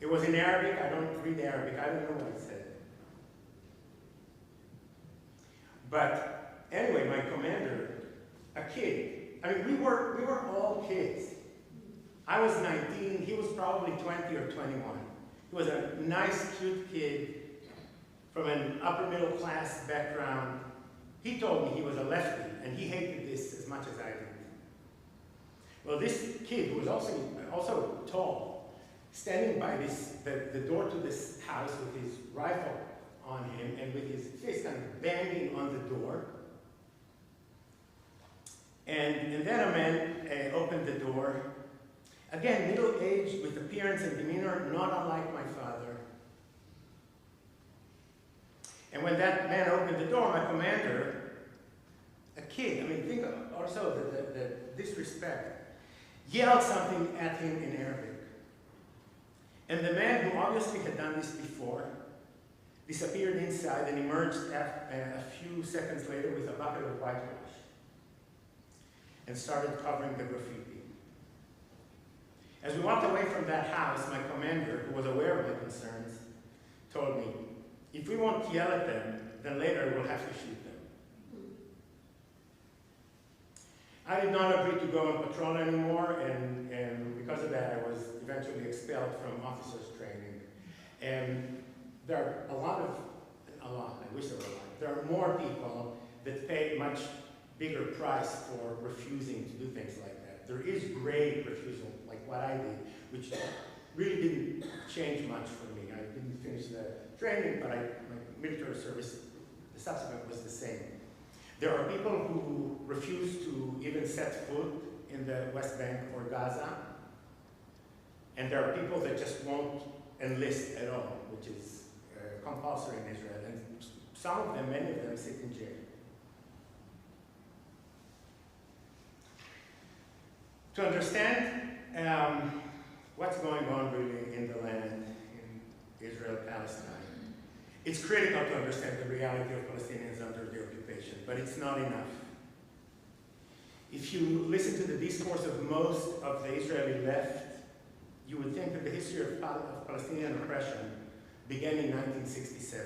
It was in Arabic. I don't read Arabic. I don't know what it said. But anyway, my commander, a kid. I mean, we were all kids. I was 19. He was probably 20 or 21. He was a nice, cute kid from an upper middle class background. He told me he was a lefty, and he hated this as much as I did. Well, this kid, who was also tall, standing by the door to this house with his rifle on him and with his fist kind of banging on the door. And then a man opened the door. Again, middle-aged, with appearance and demeanor not unlike my father. And when that man opened the door, my commander a kid, I mean, think also the disrespect, yelled something at him in Arabic. And the man who obviously had done this before disappeared inside and emerged a few seconds later with a bucket of whitewash and started covering the graffiti. As we walked away from that house, my commander, who was aware of my concerns, told me, if we won't yell at them, then later we'll have to shoot them. I did not agree to go on patrol anymore, and because of that, I was eventually expelled from officers' training. And there are I wish there were a lot, there are more people that pay much bigger price for refusing to do things like that. There is great refusal, like what I did, which really didn't change much for me. I didn't finish the training, but my military service, the subsequent was the same. There are people who refuse to even set foot in the West Bank or Gaza, and there are people that just won't enlist at all, which is compulsory in Israel, and some of them, many of them, sit in jail. To understand what's going on really in the land, in Israel, Palestine, it's critical to understand the reality of Palestinians under the occupation, but it's not enough. If you listen to the discourse of most of the Israeli left, you would think that the history of Palestinian oppression began in 1967.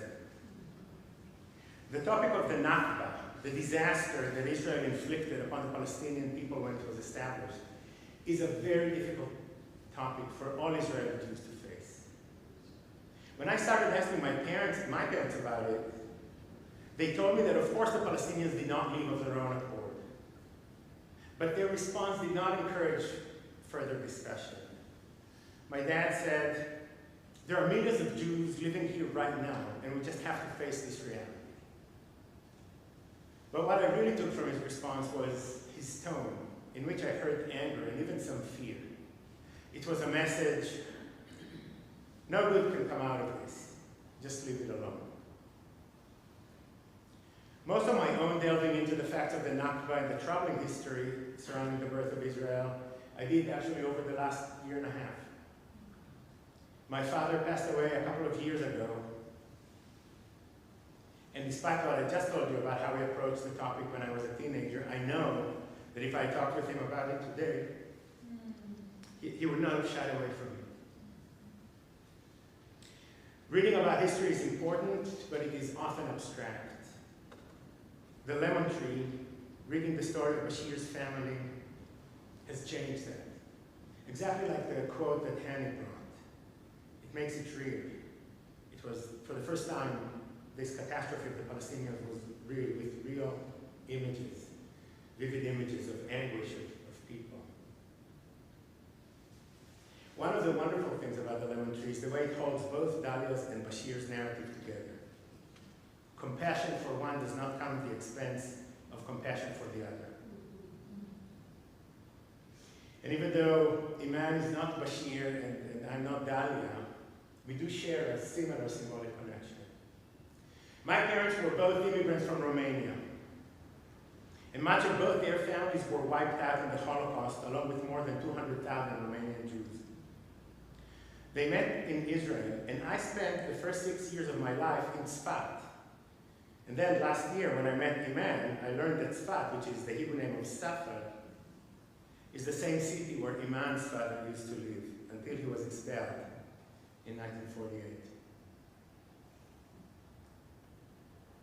The topic of the Nakba, the disaster that Israel inflicted upon the Palestinian people when it was established, is a very difficult topic for all Israeli Jews to face. When I started asking my parents about it, they told me that of course the Palestinians did not leave of their own accord. But their response did not encourage further discussion. My dad said, there are millions of Jews living here right now, and we just have to face this reality. But what I really took from his response was his tone, in which I heard anger and even some fear. It was a message, no good can come out of this, just leave it alone. Most of my own delving into the facts of the Nakba and the troubling history surrounding the birth of Israel, I did actually over the last year and a half. My father passed away a couple of years ago, and despite what I just told you about how we approached the topic when I was a teenager, I know that if I talked with him about it today, he would not have shied away from me. Reading about history is important, but it is often abstract. The lemon tree, reading the story of Bashir's family, has changed that. Exactly like the quote that Hani brought. It makes it real. It was, for the first time, this catastrophe of the Palestinians was real, with real images, vivid images of anguish of people. One of the wonderful things about the lemon tree is the way it holds both Dalia's and Bashir's narrative together. Compassion for one does not come at the expense of compassion for the other. And even though Iman is not Bashir and I'm not Dalia, we do share a similar symbolic connection. My parents were both immigrants from Romania, and much of both their families were wiped out in the Holocaust, along with more than 200,000 Romanian Jews. They met in Israel, and I spent the first 6 years of my life in Tzfat. And then last year, when I met Iman, I learned that Tzfat, which is the Hebrew name of Safar, is the same city where Iman's father used to live until he was expelled in 1948.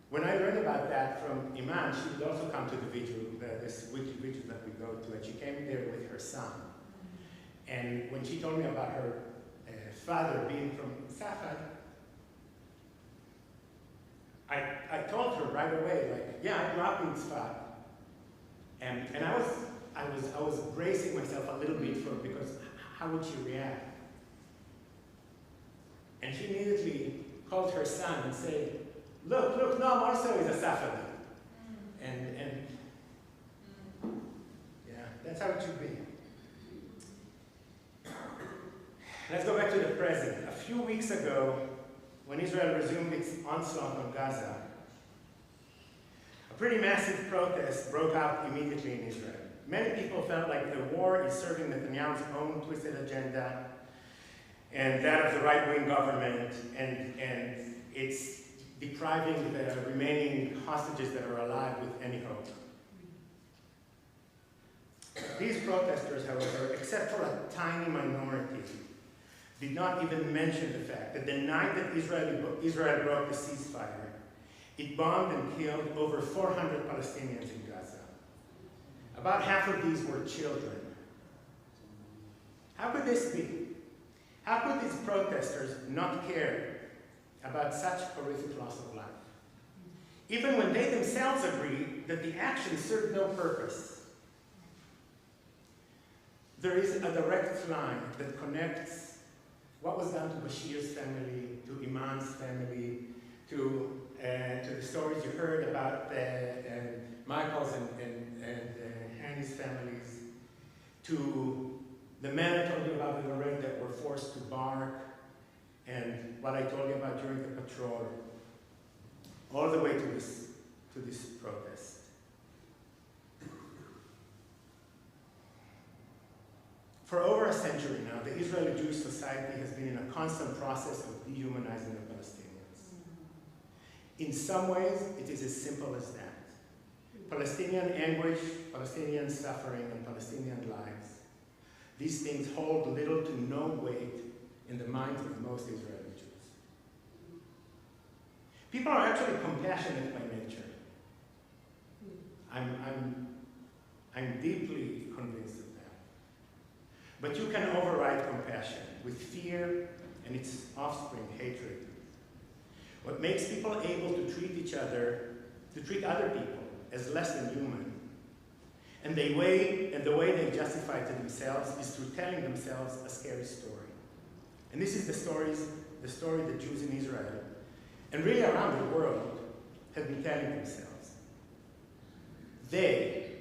When I learned about that from Iman, she would also come to the vigil, this weekly vigil that we go to, and she came there with her son. And when she told me about her father being from Safar, I told her right away, like, yeah, I grew up in Tzfat. And I was bracing myself a little bit for, because how would she react? And she immediately called her son and said, look, Noam also is a Safadi. And yeah, that's how it should be. Let's go back to the present. A few weeks ago, when Israel resumed its onslaught on Gaza, a pretty massive protest broke out immediately in Israel. Many people felt like the war is serving Netanyahu's own twisted agenda and that of the right-wing government, and it's depriving the remaining hostages that are alive with any hope. These protesters, however, except for a tiny minority, did not even mention the fact that the night that Israel broke the ceasefire, it bombed and killed over 400 Palestinians in Gaza. About half of these were children. How could this be? How could these protesters not care about such horrific loss of life, even when they themselves agree that the action served no purpose? There is a direct line that connects what was done to Bashir's family, to Iman's family, to the stories you heard about Michael's and Hani's families, to the men I told you about in Lorraine that were forced to bark, and what I told you about during the patrol, all the way to this protest. For over a century now, the Israeli Jewish society has been in a constant process of dehumanizing the Palestinians. In some ways, it is as simple as that. Palestinian anguish, Palestinian suffering, and Palestinian lives. These things hold little to no weight in the minds of most Israeli Jews. People are actually compassionate by nature. I'm deeply convinced of that. But you can override compassion with fear and its offspring, hatred. What makes people able to treat other people as less than human, and the way they justify it to themselves is through telling themselves a scary story. And this is the story that Jews in Israel, and really around the world, have been telling themselves. They,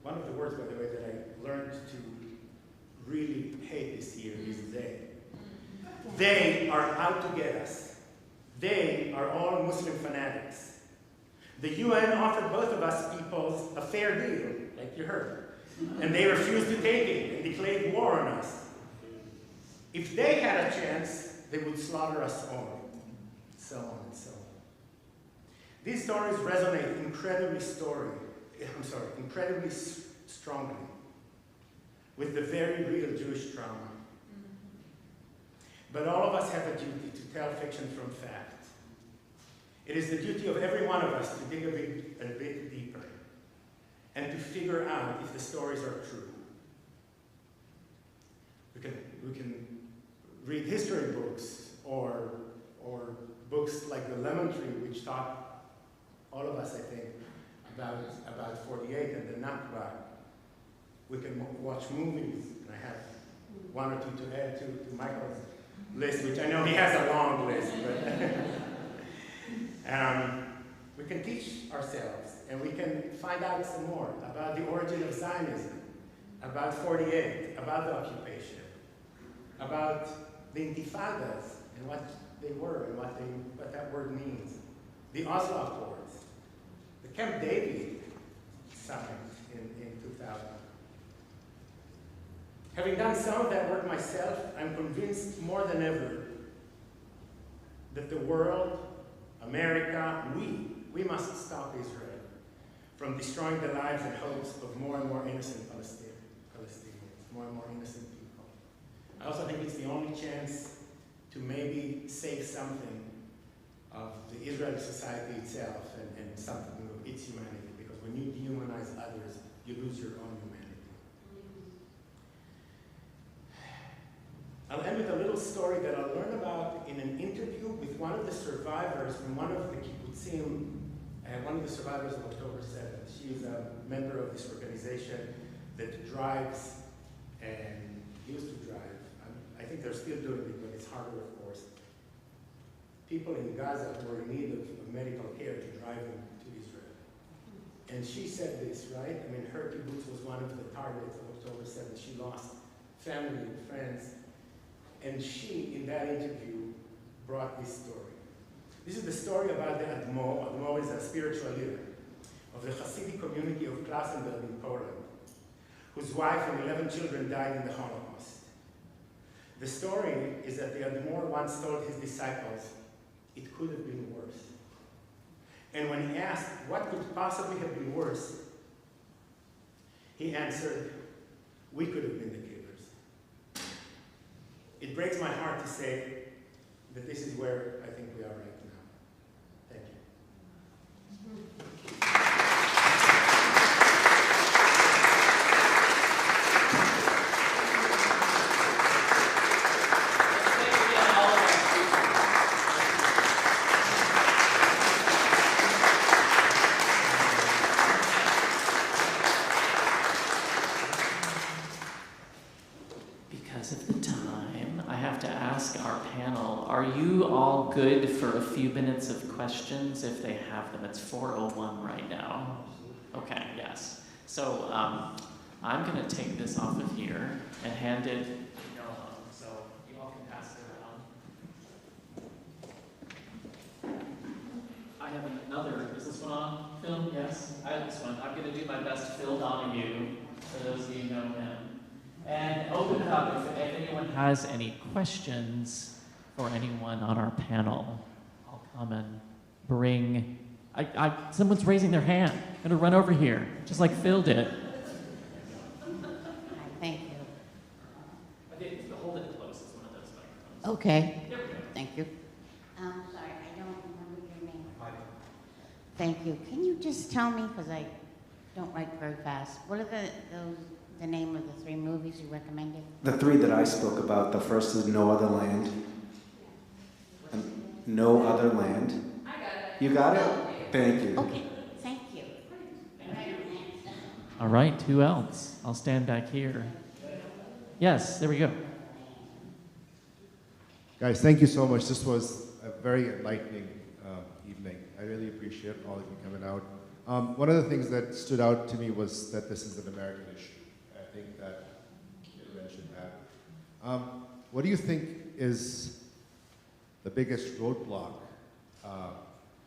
one of the words, by the way, that I learned to really hate this year is they. They are out to get us. They are all Muslim fanatics. The UN offered both of us peoples a fair deal, like you heard, and they refused to take it and declared war on us. If they had a chance, they would slaughter us all, so on and so on. These stories resonate incredibly strongly with the very real Jewish trauma. But all of us have a duty to tell fiction from fact. It is the duty of every one of us to dig a bit deeper and to figure out if the stories are true. We can read history books or books like The Lemon Tree, which taught all of us, I think, about 48 and the Nakba. We can watch movies, and I have one or two to add to Michael's list, which I know he has a long list. But we can teach ourselves, and we can find out some more about the origin of Zionism, about 48, about the occupation, about the intifadas and what they were and what that word means, the Oslo Accords, the Camp David summit in 2000. Having done some of that work myself, I'm convinced more than ever that the world, America, we must stop Israel from destroying the lives and hopes of more and more innocent Palestinians, more and more innocent people. I also think it's the only chance to maybe save something of the Israeli society itself and something of its humanity, because when you dehumanize others, you lose your own humanity. I'll end with a little story that I learned about in an interview with one of the survivors from one of the kibbutzim, and one of the survivors of October 7th. She is a member of this organization that drives, and used to drive. I think they're still doing it, but it's harder, of course. People in Gaza who are in need of medical care to drive them to Israel. And she said this, right? I mean, her kibbutz was one of the targets of October 7th. She lost family and friends. And she, in that interview, brought this story. This is the story about the Admo. Admo is a spiritual leader of the Hasidic community of Klassenberg in Poland, whose wife and 11 children died in the Holocaust. The story is that the Admor once told his disciples, "It could have been worse." And when he asked what could possibly have been worse, he answered, "We could have been the killers." It breaks my heart to say that this is where I think we are right now. Thank you. Are you all good for a few minutes of questions if they have them? It's 4:01 right now. Okay, yes. So I'm going to take this off of here and hand it to Noam, so you all can pass it around. I have another. Is this one on film? Yes? I have this one. I'm going to do my best Phil Donahue, for those of you who know him. And open it up if anyone has any questions for anyone on our panel. I'll come and bring, someone's raising their hand. I'm gonna run over here, just like Phil did. Hi, thank you. Okay, hold it close, it's one of those microphones. Okay, There we go. thank you. Sorry, I don't remember your name. Thank you. Can you just tell me, because I don't write very fast, what are the name of the 3 movies you recommended? The 3 that I spoke about, the first is No Other Land. No Other Land. I got it. You got it? Thank you. Okay, thank you. All right, who else? I'll stand back here. Yes, there we go. Guys, thank you so much. This was a very enlightening evening. I really appreciate all of you coming out. One of the things that stood out to me was that this is an American issue. I think that you mentioned that. What do you think is the biggest roadblock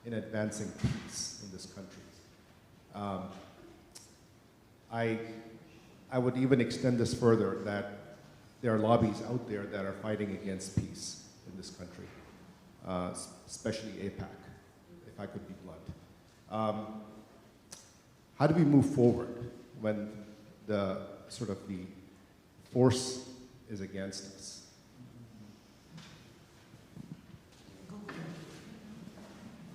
in advancing peace in this country? I would even extend this further, that there are lobbies out there that are fighting against peace in this country, especially AIPAC, if I could be blunt. How do we move forward when the force is against us?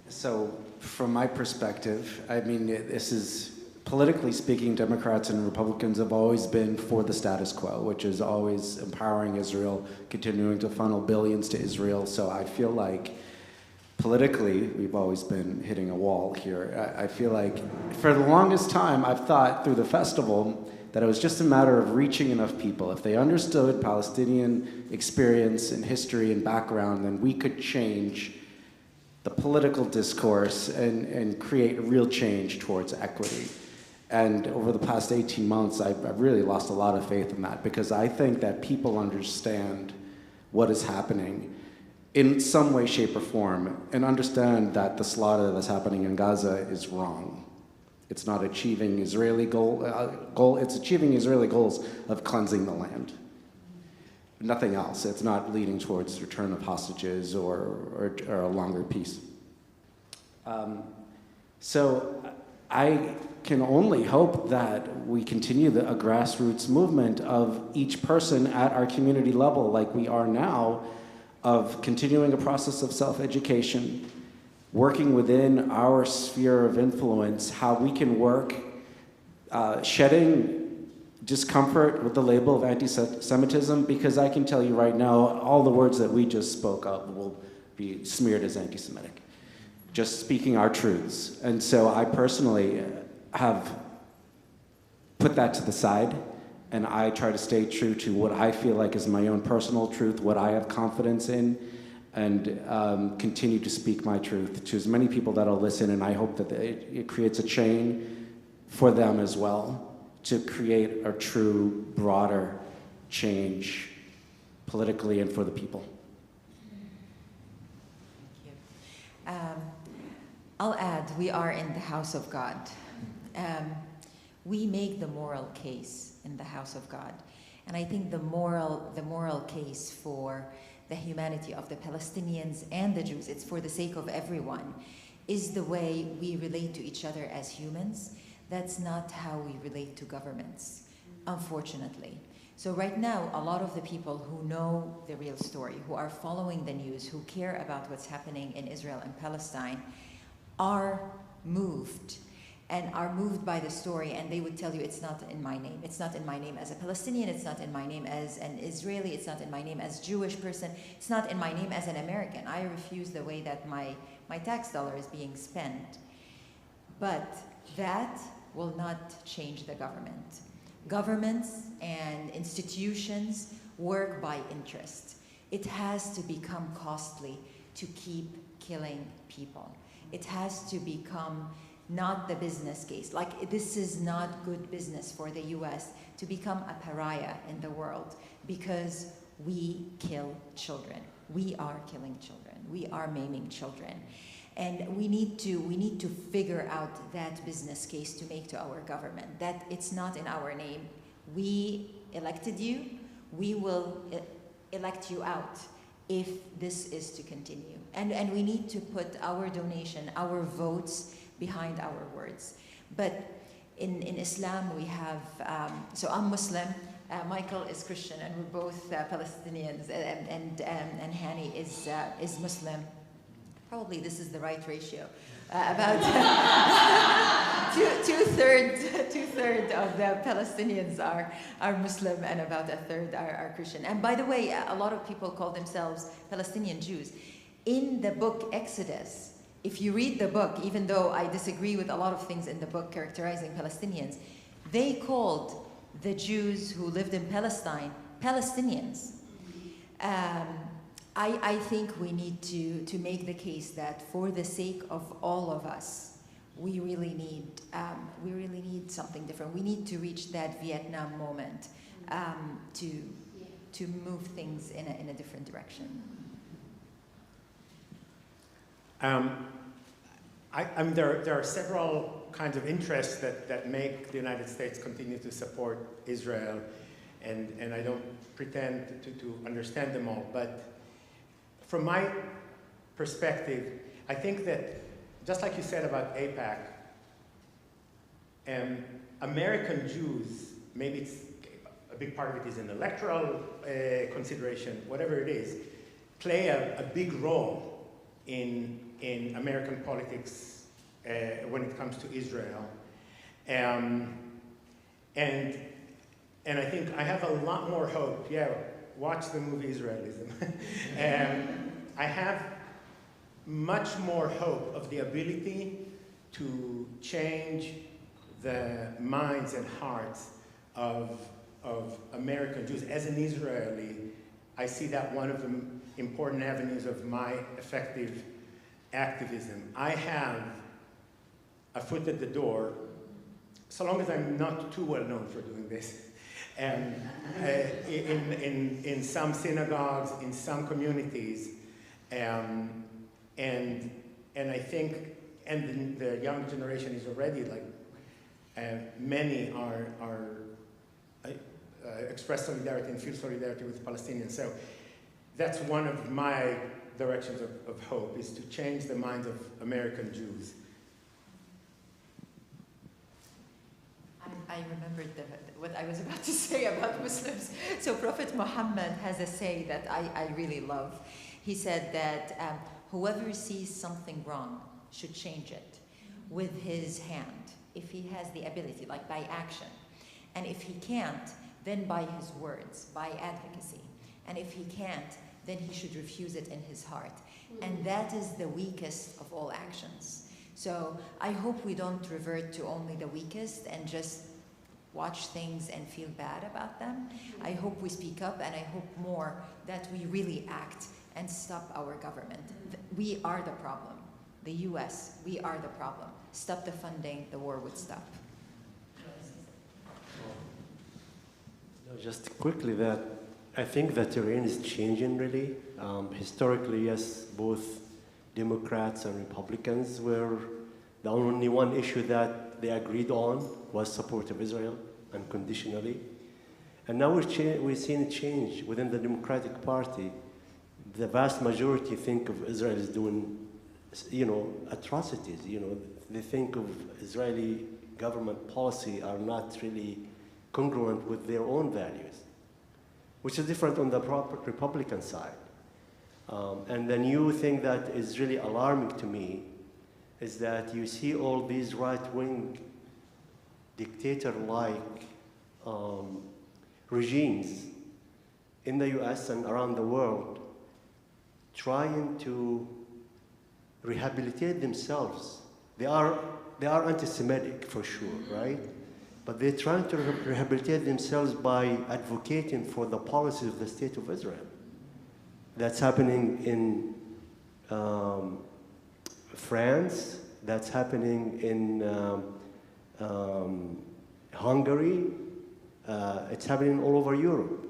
So, from my perspective, I mean, this is, politically speaking, Democrats and Republicans have always been for the status quo, which is always empowering Israel, continuing to funnel billions to Israel. So I feel like politically, we've always been hitting a wall here. I feel like for the longest time, I've thought through the festival that it was just a matter of reaching enough people. If they understood Palestinian experience and history and background, then we could change the political discourse and create a real change towards equity. And over the past 18 months, I've really lost a lot of faith in that, because I think that people understand what is happening in some way, shape, or form, and understand that the slaughter that's happening in Gaza is wrong. It's not achieving Israeli it's achieving Israeli goals of cleansing the land. Nothing else. It's not leading towards return of hostages or a longer peace. So I can only hope that we continue a grassroots movement of each person at our community level, like we are now, of continuing a process of self-education, working within our sphere of influence, how we can work, shedding discomfort with the label of anti-Semitism, because I can tell you right now, all the words that we just spoke of will be smeared as anti-Semitic, just speaking our truths. And so I personally have put that to the side, and I try to stay true to what I feel like is my own personal truth, what I have confidence in, and continue to speak my truth to as many people that'll listen, and I hope that it creates a chain for them as well, to create a true, broader change politically and for the people. Thank you. I'll add, we are in the house of God. we make the moral case in the house of God. And I think the moral case for the humanity of the Palestinians and the Jews, it's for the sake of everyone, is the way we relate to each other as humans. That's not how we relate to governments, unfortunately. So right now, a lot of the people who know the real story, who are following the news, who care about what's happening in Israel and Palestine, are moved by the story, and they would tell you, it's not in my name. It's not in my name as a Palestinian, it's not in my name as an Israeli, it's not in my name as a Jewish person, it's not in my name as an American. I refuse the way that my tax dollar is being spent. But that will not change the government. Governments and institutions work by interest. It has to become costly to keep killing people. It has to become not the business case. Like, this is not good business for the US to become a pariah in the world because we kill children. We are killing children. We are maiming children. And we need to figure out that business case to make to our government, that it's not in our name. We elected you. We will elect you out if this is to continue. And we need to put our donation, our votes behind our words. But in Islam, we have, so I'm Muslim, Michael is Christian, and we're both Palestinians, and Hani is Muslim. Probably this is the right ratio. About two-thirds of the Palestinians are Muslim, and about a third are Christian. And by the way, a lot of people call themselves Palestinian Jews. In the book Exodus, if you read the book, even though I disagree with a lot of things in the book characterizing Palestinians, they called the Jews who lived in Palestine Palestinians. I think we need to make the case that for the sake of all of us, we really need something different. We need to reach that Vietnam moment to move things in a different direction. There are several kinds of interests that make the United States continue to support Israel, and I don't pretend to understand them all, but from my perspective, I think that, just like you said about AIPAC, American Jews, maybe it's a big part of it is an electoral consideration, whatever it is, play a big role in American politics when it comes to Israel. And I think I have a lot more hope. Yeah, watch the movie Israelism. I have much more hope of the ability to change the minds and hearts of American Jews. As an Israeli, I see that one of the important avenues of my effective activism. I have a foot at the door, so long as I'm not too well known for doing this, in some synagogues, in some communities, and I think, and the young generation is already like, many are express solidarity and feel solidarity with Palestinians. So that's one of my directions of hope, is to change the minds of American Jews. I remembered what I was about to say about Muslims. So Prophet Muhammad has a say that I really love. He said that whoever sees something wrong should change it with his hand, if he has the ability, like by action. And if he can't, then by his words, by advocacy. And if he can't, then he should refuse it in his heart. And that is the weakest of all actions. So I hope we don't revert to only the weakest and just watch things and feel bad about them. I hope we speak up, and I hope more that we really act and stop our government. We are the problem. The US, we are the problem. Stop the funding, the war would stop. Just quickly, that I think the terrain is changing really. Historically, yes, both Democrats and Republicans were The only one issue that they agreed on was support of Israel unconditionally. And now we're seeing a change within the Democratic Party. The vast majority think of Israel as doing, atrocities. They think of Israeli government policy are not really congruent with their own values, which is different on the Republican side. And the new thing that is really alarming to me is that you see all these right-wing dictator-like regimes in the US and around the world trying to rehabilitate themselves. They are anti-Semitic for sure, right? But they're trying to rehabilitate themselves by advocating for the policies of the State of Israel. That's happening in France, that's happening in Hungary, it's happening all over Europe.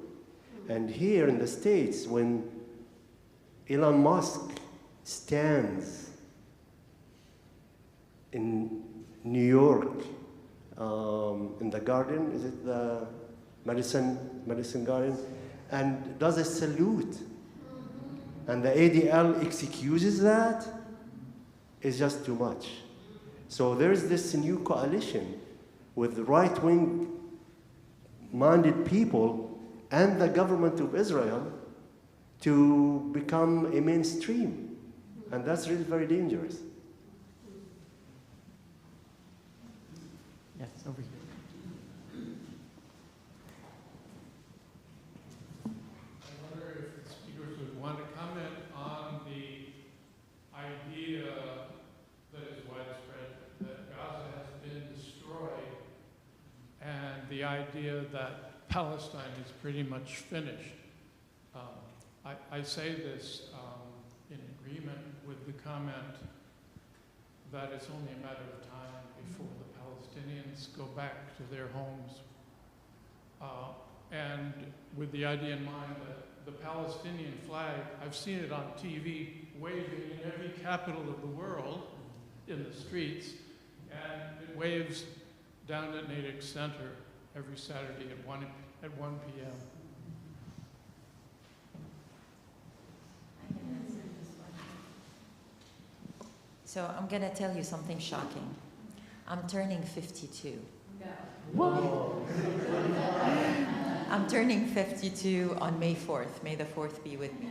And here in the States, when Elon Musk stands in New York, in the garden, is it the Madison Garden, and does a salute, and the ADL excuses that, is just too much. So there's this new coalition with right-wing minded people and the government of Israel to become a mainstream. And that's really very dangerous. Yes, over here. I wonder if the speakers would want to comment on the idea that is widespread that Gaza has been destroyed and the idea that Palestine is pretty much finished. I say this in agreement with the comment that it's only a matter of time before the Palestinians go back to their homes. And with the idea in mind that the Palestinian flag, I've seen it on TV waving in every capital of the world in the streets, and it waves down at Natick Center every Saturday at 1 p.m. So I'm going to tell you something shocking. I'm turning 52. Whoa. I'm turning 52 on May 4th. May the 4th be with me.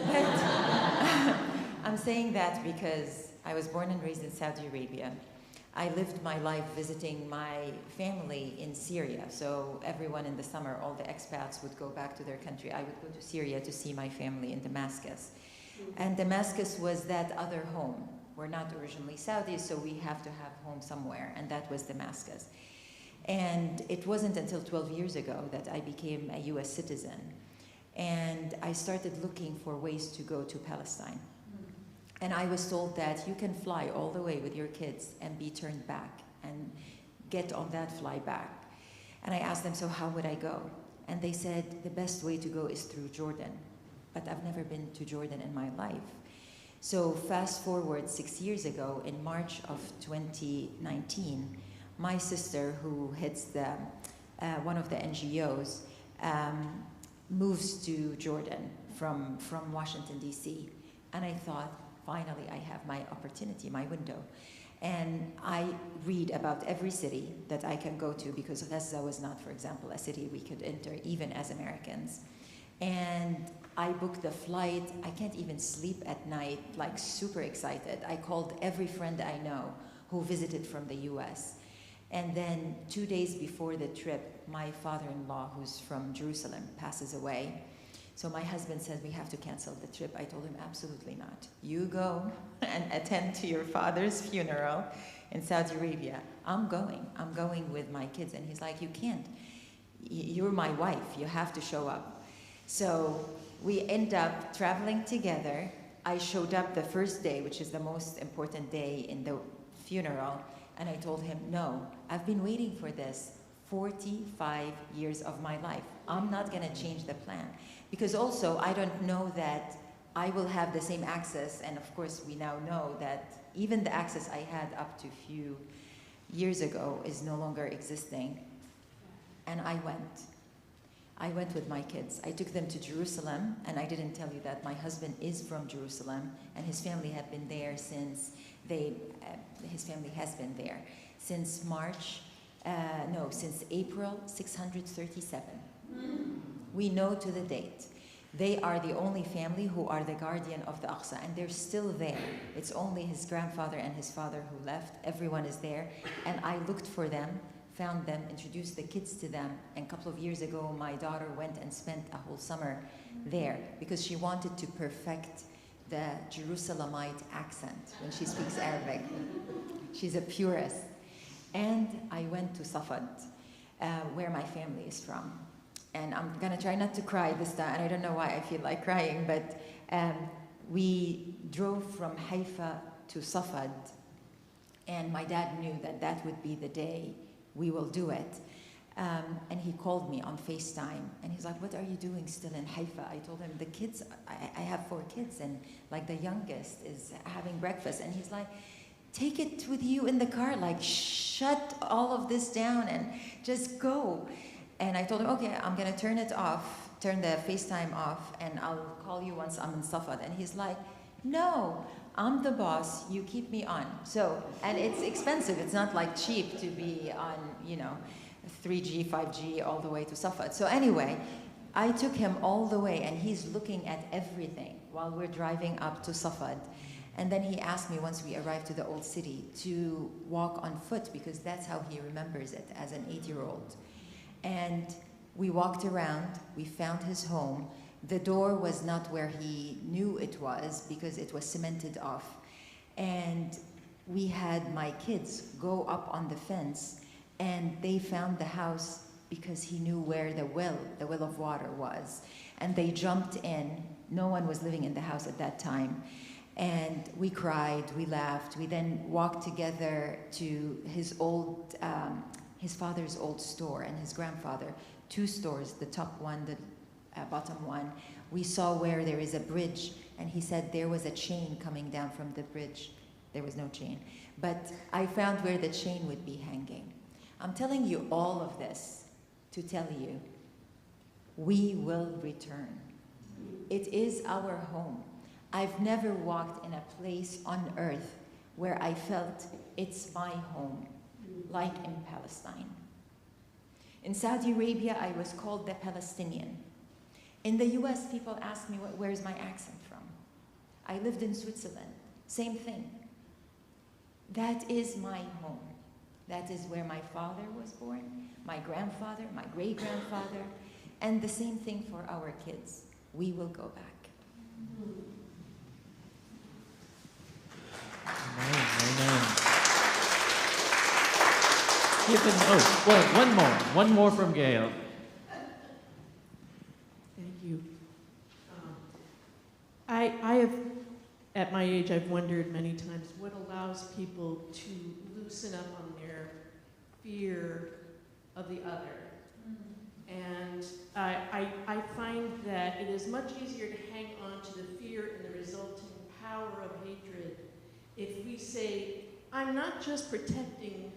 But I'm saying that because I was born and raised in Saudi Arabia. I lived my life visiting my family in Syria. So everyone in the summer, all the expats would go back to their country. I would go to Syria to see my family in Damascus. And Damascus was that other home. We're not originally Saudis, so we have to have home somewhere, and that was Damascus. And it wasn't until 12 years ago that I became a US citizen, and I started looking for ways to go to Palestine. And I was told that you can fly all the way with your kids and be turned back and get on that fly back. And I asked them, so how would I go? And they said, the best way to go is through Jordan. But I've never been to Jordan in my life. So fast forward 6 years ago, in March of 2019, my sister, who heads one of the NGOs, moves to Jordan from Washington, D.C. And I thought, finally, I have my opportunity, my window. And I read about every city that I can go to, because Gaza was not, for example, a city we could enter, even as Americans. And I booked the flight. I can't even sleep at night, like super excited. I called every friend I know who visited from the US. And then 2 days before the trip, my father-in-law, who's from Jerusalem, passes away. So my husband said, we have to cancel the trip. I told him, absolutely not. You go and attend to your father's funeral in Saudi Arabia. I'm going with my kids. And he's like, you can't. You're my wife. You have to show up. So we end up traveling together. I showed up the first day, which is the most important day in the funeral, and I told him, no, I've been waiting for this 45 years of my life. I'm not going to change the plan. Because also, I don't know that I will have the same access, and of course we now know that even the access I had up to a few years ago is no longer existing. And I went with my kids. I took them to Jerusalem, and I didn't tell you that my husband is from Jerusalem, and his family have been there since his family has been there since since April 637. We know to the date. They are the only family who are the guardian of the Aqsa, and they're still there. It's only his grandfather and his father who left. Everyone is there, and I looked for them, found them, introduced the kids to them, and a couple of years ago, my daughter went and spent a whole summer there because she wanted to perfect the Jerusalemite accent when she speaks Arabic. She's a purist. And I went to Safad, where my family is from. And I'm gonna try not to cry this time, and I don't know why I feel like crying, but we drove from Haifa to Safad, and my dad knew that that would be the day we will do it. And he called me on FaceTime, and he's like, what are you doing still in Haifa? I told him, the kids, I have 4 kids, and like the youngest is having breakfast, and he's like, take it with you in the car, like shut all of this down and just go. And I told him, okay, I'm gonna turn the FaceTime off, and I'll call you once I'm in Safad. And he's like, no, I'm the boss, you keep me on. So, and it's expensive, it's not like cheap to be on, 3G, 5G, all the way to Safad. So anyway, I took him all the way, and he's looking at everything while we're driving up to Safad. And then he asked me once we arrived to the old city to walk on foot, because that's how he remembers it as an 8-year-old. And we walked around, we found his home. The door was not where he knew it was because it was cemented off. And we had my kids go up on the fence, and they found the house because he knew where the well of water was. And they jumped in. No one was living in the house at that time. And we cried, we laughed. We then walked together to his father's old store and his grandfather, 2 stores, the top one, the bottom one. We saw where there is a bridge, and he said there was a chain coming down from the bridge. There was no chain. But I found where the chain would be hanging. I'm telling you all of this to tell you, we will return. It is our home. I've never walked in a place on earth where I felt it's my home, like in Palestine. In Saudi Arabia, I was called the Palestinian. In the US, people ask me, where's my accent from? I lived in Switzerland, same thing. That is my home. That is where my father was born, my grandfather, my great-grandfather, and the same thing for our kids. We will go back. Amen. One more from Gail. Thank you. I have, at my age, I've wondered many times what allows people to loosen up on their fear of the other. And I find that it is much easier to hang on to the fear and the resulting power of hatred if we say, I'm not just protecting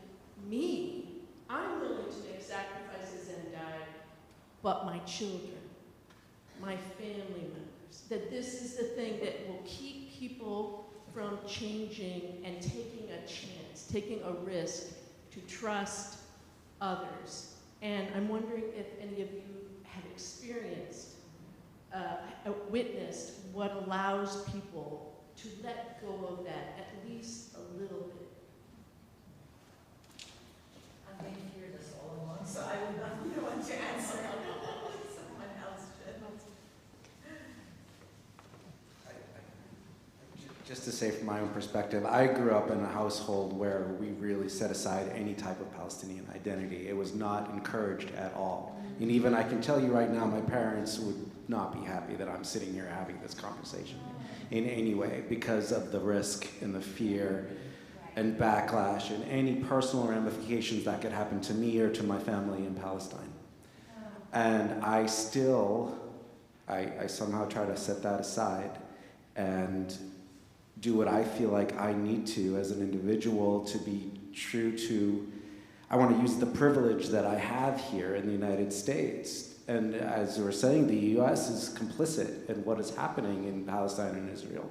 me, I'm willing to make sacrifices and die, but my children, my family members, that this is the thing that will keep people from changing and taking a chance, taking a risk to trust others. And I'm wondering if any of you have experienced, witnessed what allows people to let go of that at least a little bit. I'm going to hear this all along, so I will not be the one to answer. Someone else should. Just to say from my own perspective, I grew up in a household where we really set aside any type of Palestinian identity. It was not encouraged at all. And even I can tell you right now, my parents would not be happy that I'm sitting here having this conversation in any way because of the risk and the fear and backlash and any personal ramifications that could happen to me or to my family in Palestine. And I somehow try to set that aside and do what I feel like I need to as an individual to be true to, I want to use the privilege that I have here in the United States. And as we're saying, the US is complicit in what is happening in Palestine and Israel.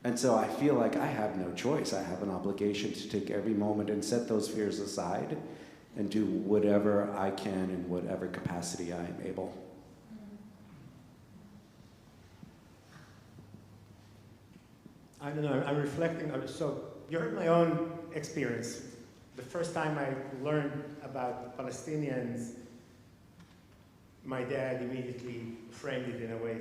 And so I feel like I have no choice. I have an obligation to take every moment and set those fears aside and do whatever I can in whatever capacity I am able. I don't know, I'm reflecting, so you heard my own experience. The first time I learned about Palestinians, my dad immediately framed it in a way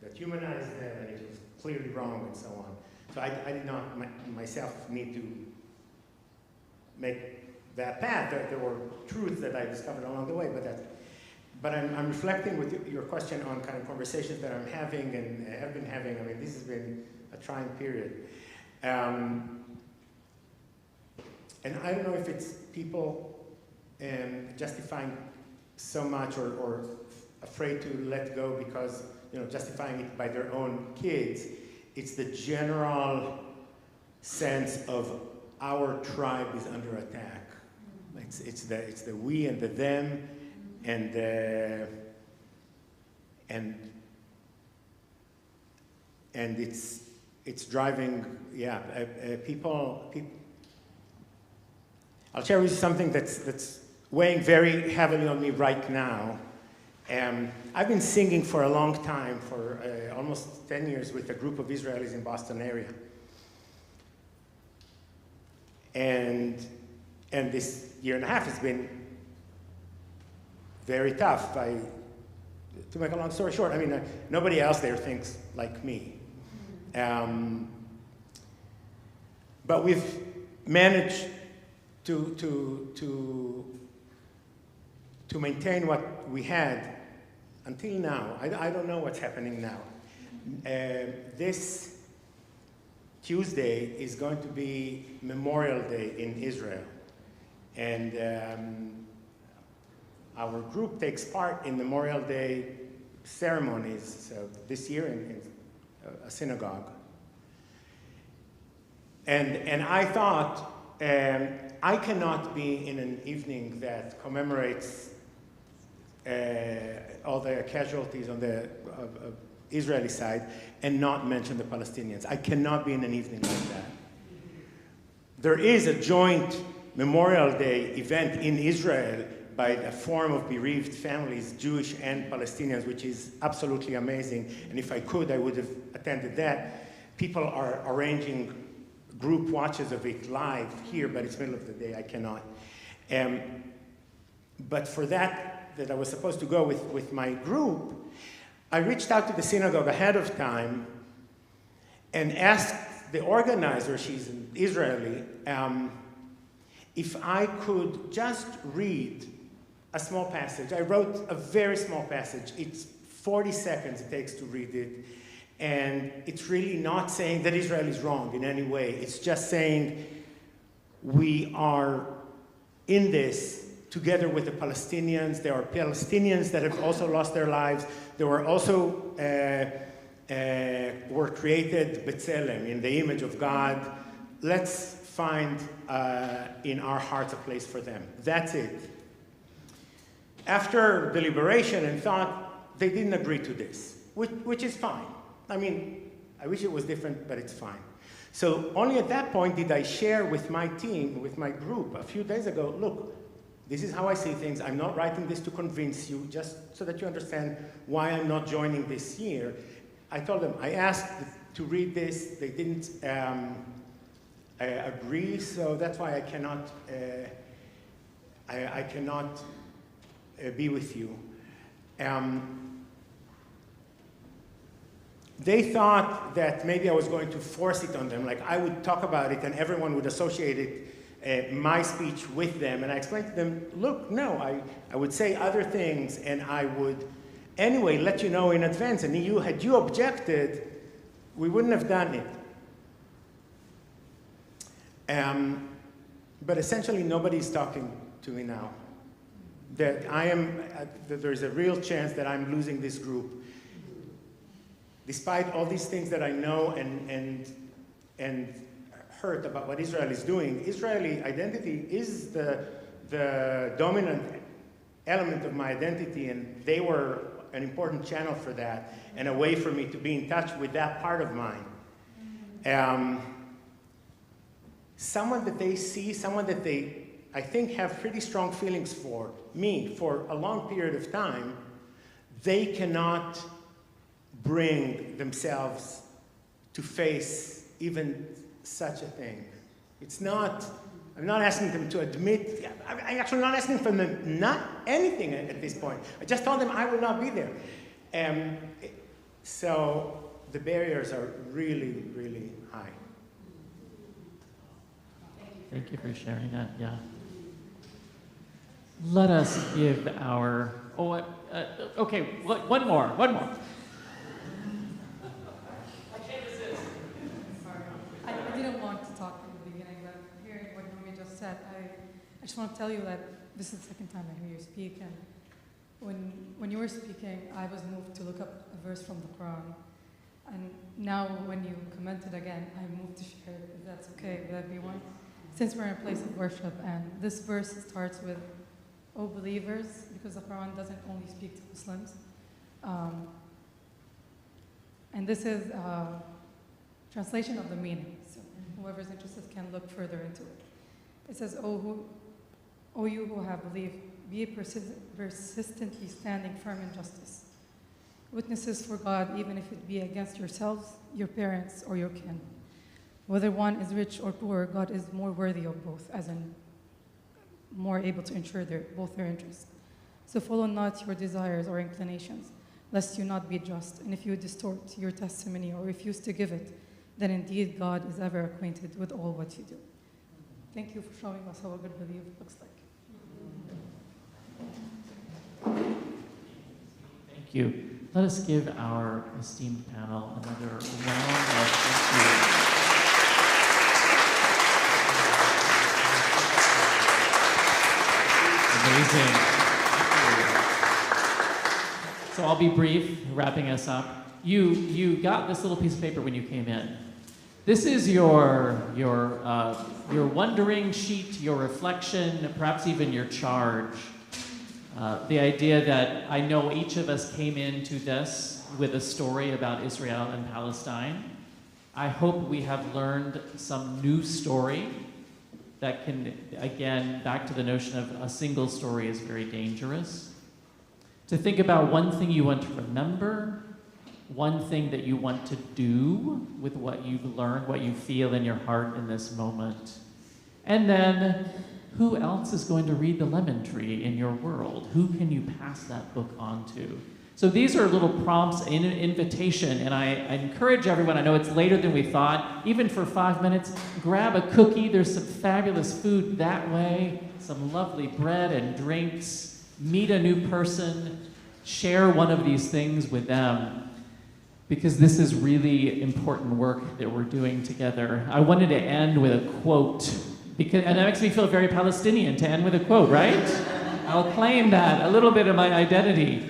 that humanized them, and it was clearly wrong and so on. So I did not myself need to make that path. There were truths that I discovered along the way, but I'm reflecting with your question on kind of conversations that I'm having and have been having. I mean, this has been a trying period. And I don't know if it's people justifying so much or afraid to let go because, justifying it by their own kids. It's the general sense of our tribe is under attack. It's the we and the them, and it's driving people. I'll share with you something that's weighing very heavily on me right now. I've been singing for a long time, for almost 10 years, with a group of Israelis in Boston area. And this year and a half has been very tough. To make a long story short, I mean, nobody else there thinks like me. But we've managed to maintain what we had until now. I don't know what's happening now. This Tuesday is going to be Memorial Day in Israel. And our group takes part in Memorial Day ceremonies, so this year in a synagogue. And I thought, I cannot be in an evening that commemorates all the casualties on the Israeli side and not mention the Palestinians. I cannot be in an evening like that. There is a joint Memorial Day event in Israel by a forum of bereaved families, Jewish and Palestinians, which is absolutely amazing. And if I could, I would have attended that. People are arranging group watches of it live here, but it's middle of the day, I cannot. But for that I was supposed to go with my group, I reached out to the synagogue ahead of time and asked the organizer, she's an Israeli, if I could just read a small passage. I wrote a very small passage. It's 40 seconds it takes to read it. And it's really not saying that Israel is wrong in any way. It's just saying we are in this together with the Palestinians. There are Palestinians that have also lost their lives. There were also were created B'Tselem, in the image of God. Let's find in our hearts a place for them. That's it. After deliberation and thought, they didn't agree to this, which is fine. I mean, I wish it was different, but it's fine. So only at that point did I share with my team, with my group, a few days ago, look, this is how I see things. I'm not writing this to convince you, just so that you understand why I'm not joining this year. I told them, I asked to read this. They didn't agree, so that's why I cannot, I cannot be with you. They thought that maybe I was going to force it on them, like I would talk about it and everyone would associate it, my speech with them. And I explained to them, look, no, I would say other things and I would anyway let you know in advance. And had you objected, we wouldn't have done it. But essentially nobody's talking to me now. That there's a real chance that I'm losing this group. despite all these things that I know and heard about what Israel is doing, Israeli identity is the dominant element of my identity, and they were an important channel for that and a way for me to be in touch with that part of mine. Someone that they see, someone that they, I think, have pretty strong feelings for me for a long period of time, they cannot bring themselves to face even such a thing. It's not, I'm not asking them to admit, I'm actually not asking from them not anything at this point. I just told them I will not be there. So the barriers are really, really high. Thank you for sharing that, yeah. Let us give our, okay, one more. I can't resist. Sorry. I didn't want to talk in the beginning, but hearing what Noam just said, I just want to tell you that this is the second time I hear you speak, and when you were speaking, I was moved to look up a verse from the Quran. And now when you commented again, I'm moved to share it, if that's okay with everyone. Since we're in a place of worship, and this verse starts with, "O believers," because the Quran doesn't only speak to Muslims. And this is a translation of the meaning, so whoever's interested can look further into it. It says, O you who have believed, be persistently standing firm in justice. Witnesses for God, even if it be against yourselves, your parents, or your kin. Whether one is rich or poor, God is more worthy of both, as in more able to ensure both their interests. So follow not your desires or inclinations, lest you not be just. And if you distort your testimony or refuse to give it, then indeed God is ever acquainted with all what you do. Thank you for showing us how a good believer looks like. Thank you. Let us give our esteemed panel another round of thank you. Amazing. So I'll be brief, wrapping us up. You got this little piece of paper when you came in. This is your wondering sheet, your reflection, perhaps even your charge. The idea that I know each of us came into this with a story about Israel and Palestine. I hope we have learned some new story that can, again, back to the notion of a single story is very dangerous. To think about one thing you want to remember, one thing that you want to do with what you've learned, what you feel in your heart in this moment. And then, who else is going to read the lemon tree in your world? Who can you pass that book on to? So these are little prompts in an invitation, and I encourage everyone, I know it's later than we thought, even for 5 minutes, grab a cookie. There's some fabulous food that way, some lovely bread and drinks, meet a new person, share one of these things with them, because this is really important work that we're doing together. I wanted to end with a quote, and that makes me feel very Palestinian to end with a quote, right? I'll claim that, a little bit of my identity.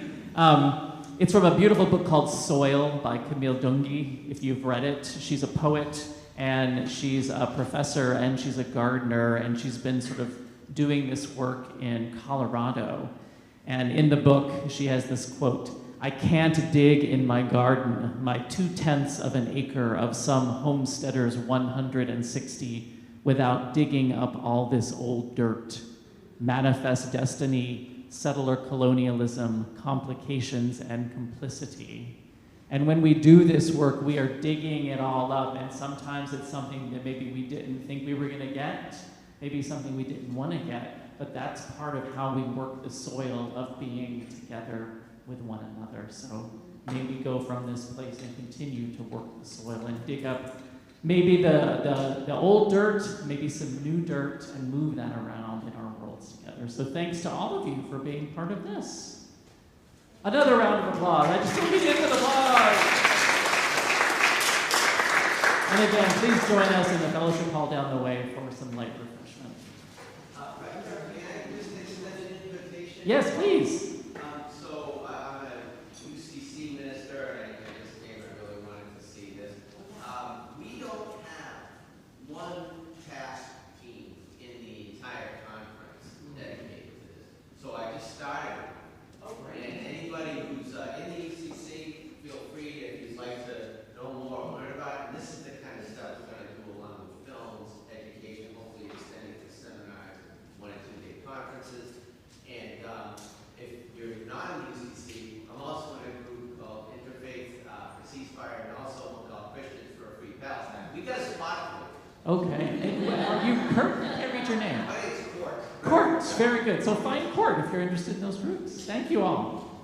It's from a beautiful book called Soil by Camille Dungy, if you've read it. She's a poet, and she's a professor, and she's a gardener, and she's been sort of doing this work in Colorado. And in the book, she has this quote, "I can't dig in my garden, my 2/10 of an acre of some homesteader's 160, without digging up all this old dirt. Manifest destiny, settler colonialism, complications, and complicity." And when we do this work, we are digging it all up, and sometimes it's something that maybe we didn't think we were going to get, maybe something we didn't want to get, but that's part of how we work the soil of being together with one another. So may we go from this place and continue to work the soil and dig up maybe the old dirt, maybe some new dirt, and move that around in our worlds together. So thanks to all of you for being part of this. Another round of applause. I just don't get into the applause. And again, please join us in the fellowship hall down the way for some light refreshment. Can I just extend an invitation? Yes, please. So I'm a UCC minister, and I just gave a really Okay. And are you Kurt? I can't read your name. Court. Very good. So find Court if you're interested in those groups. Thank you all.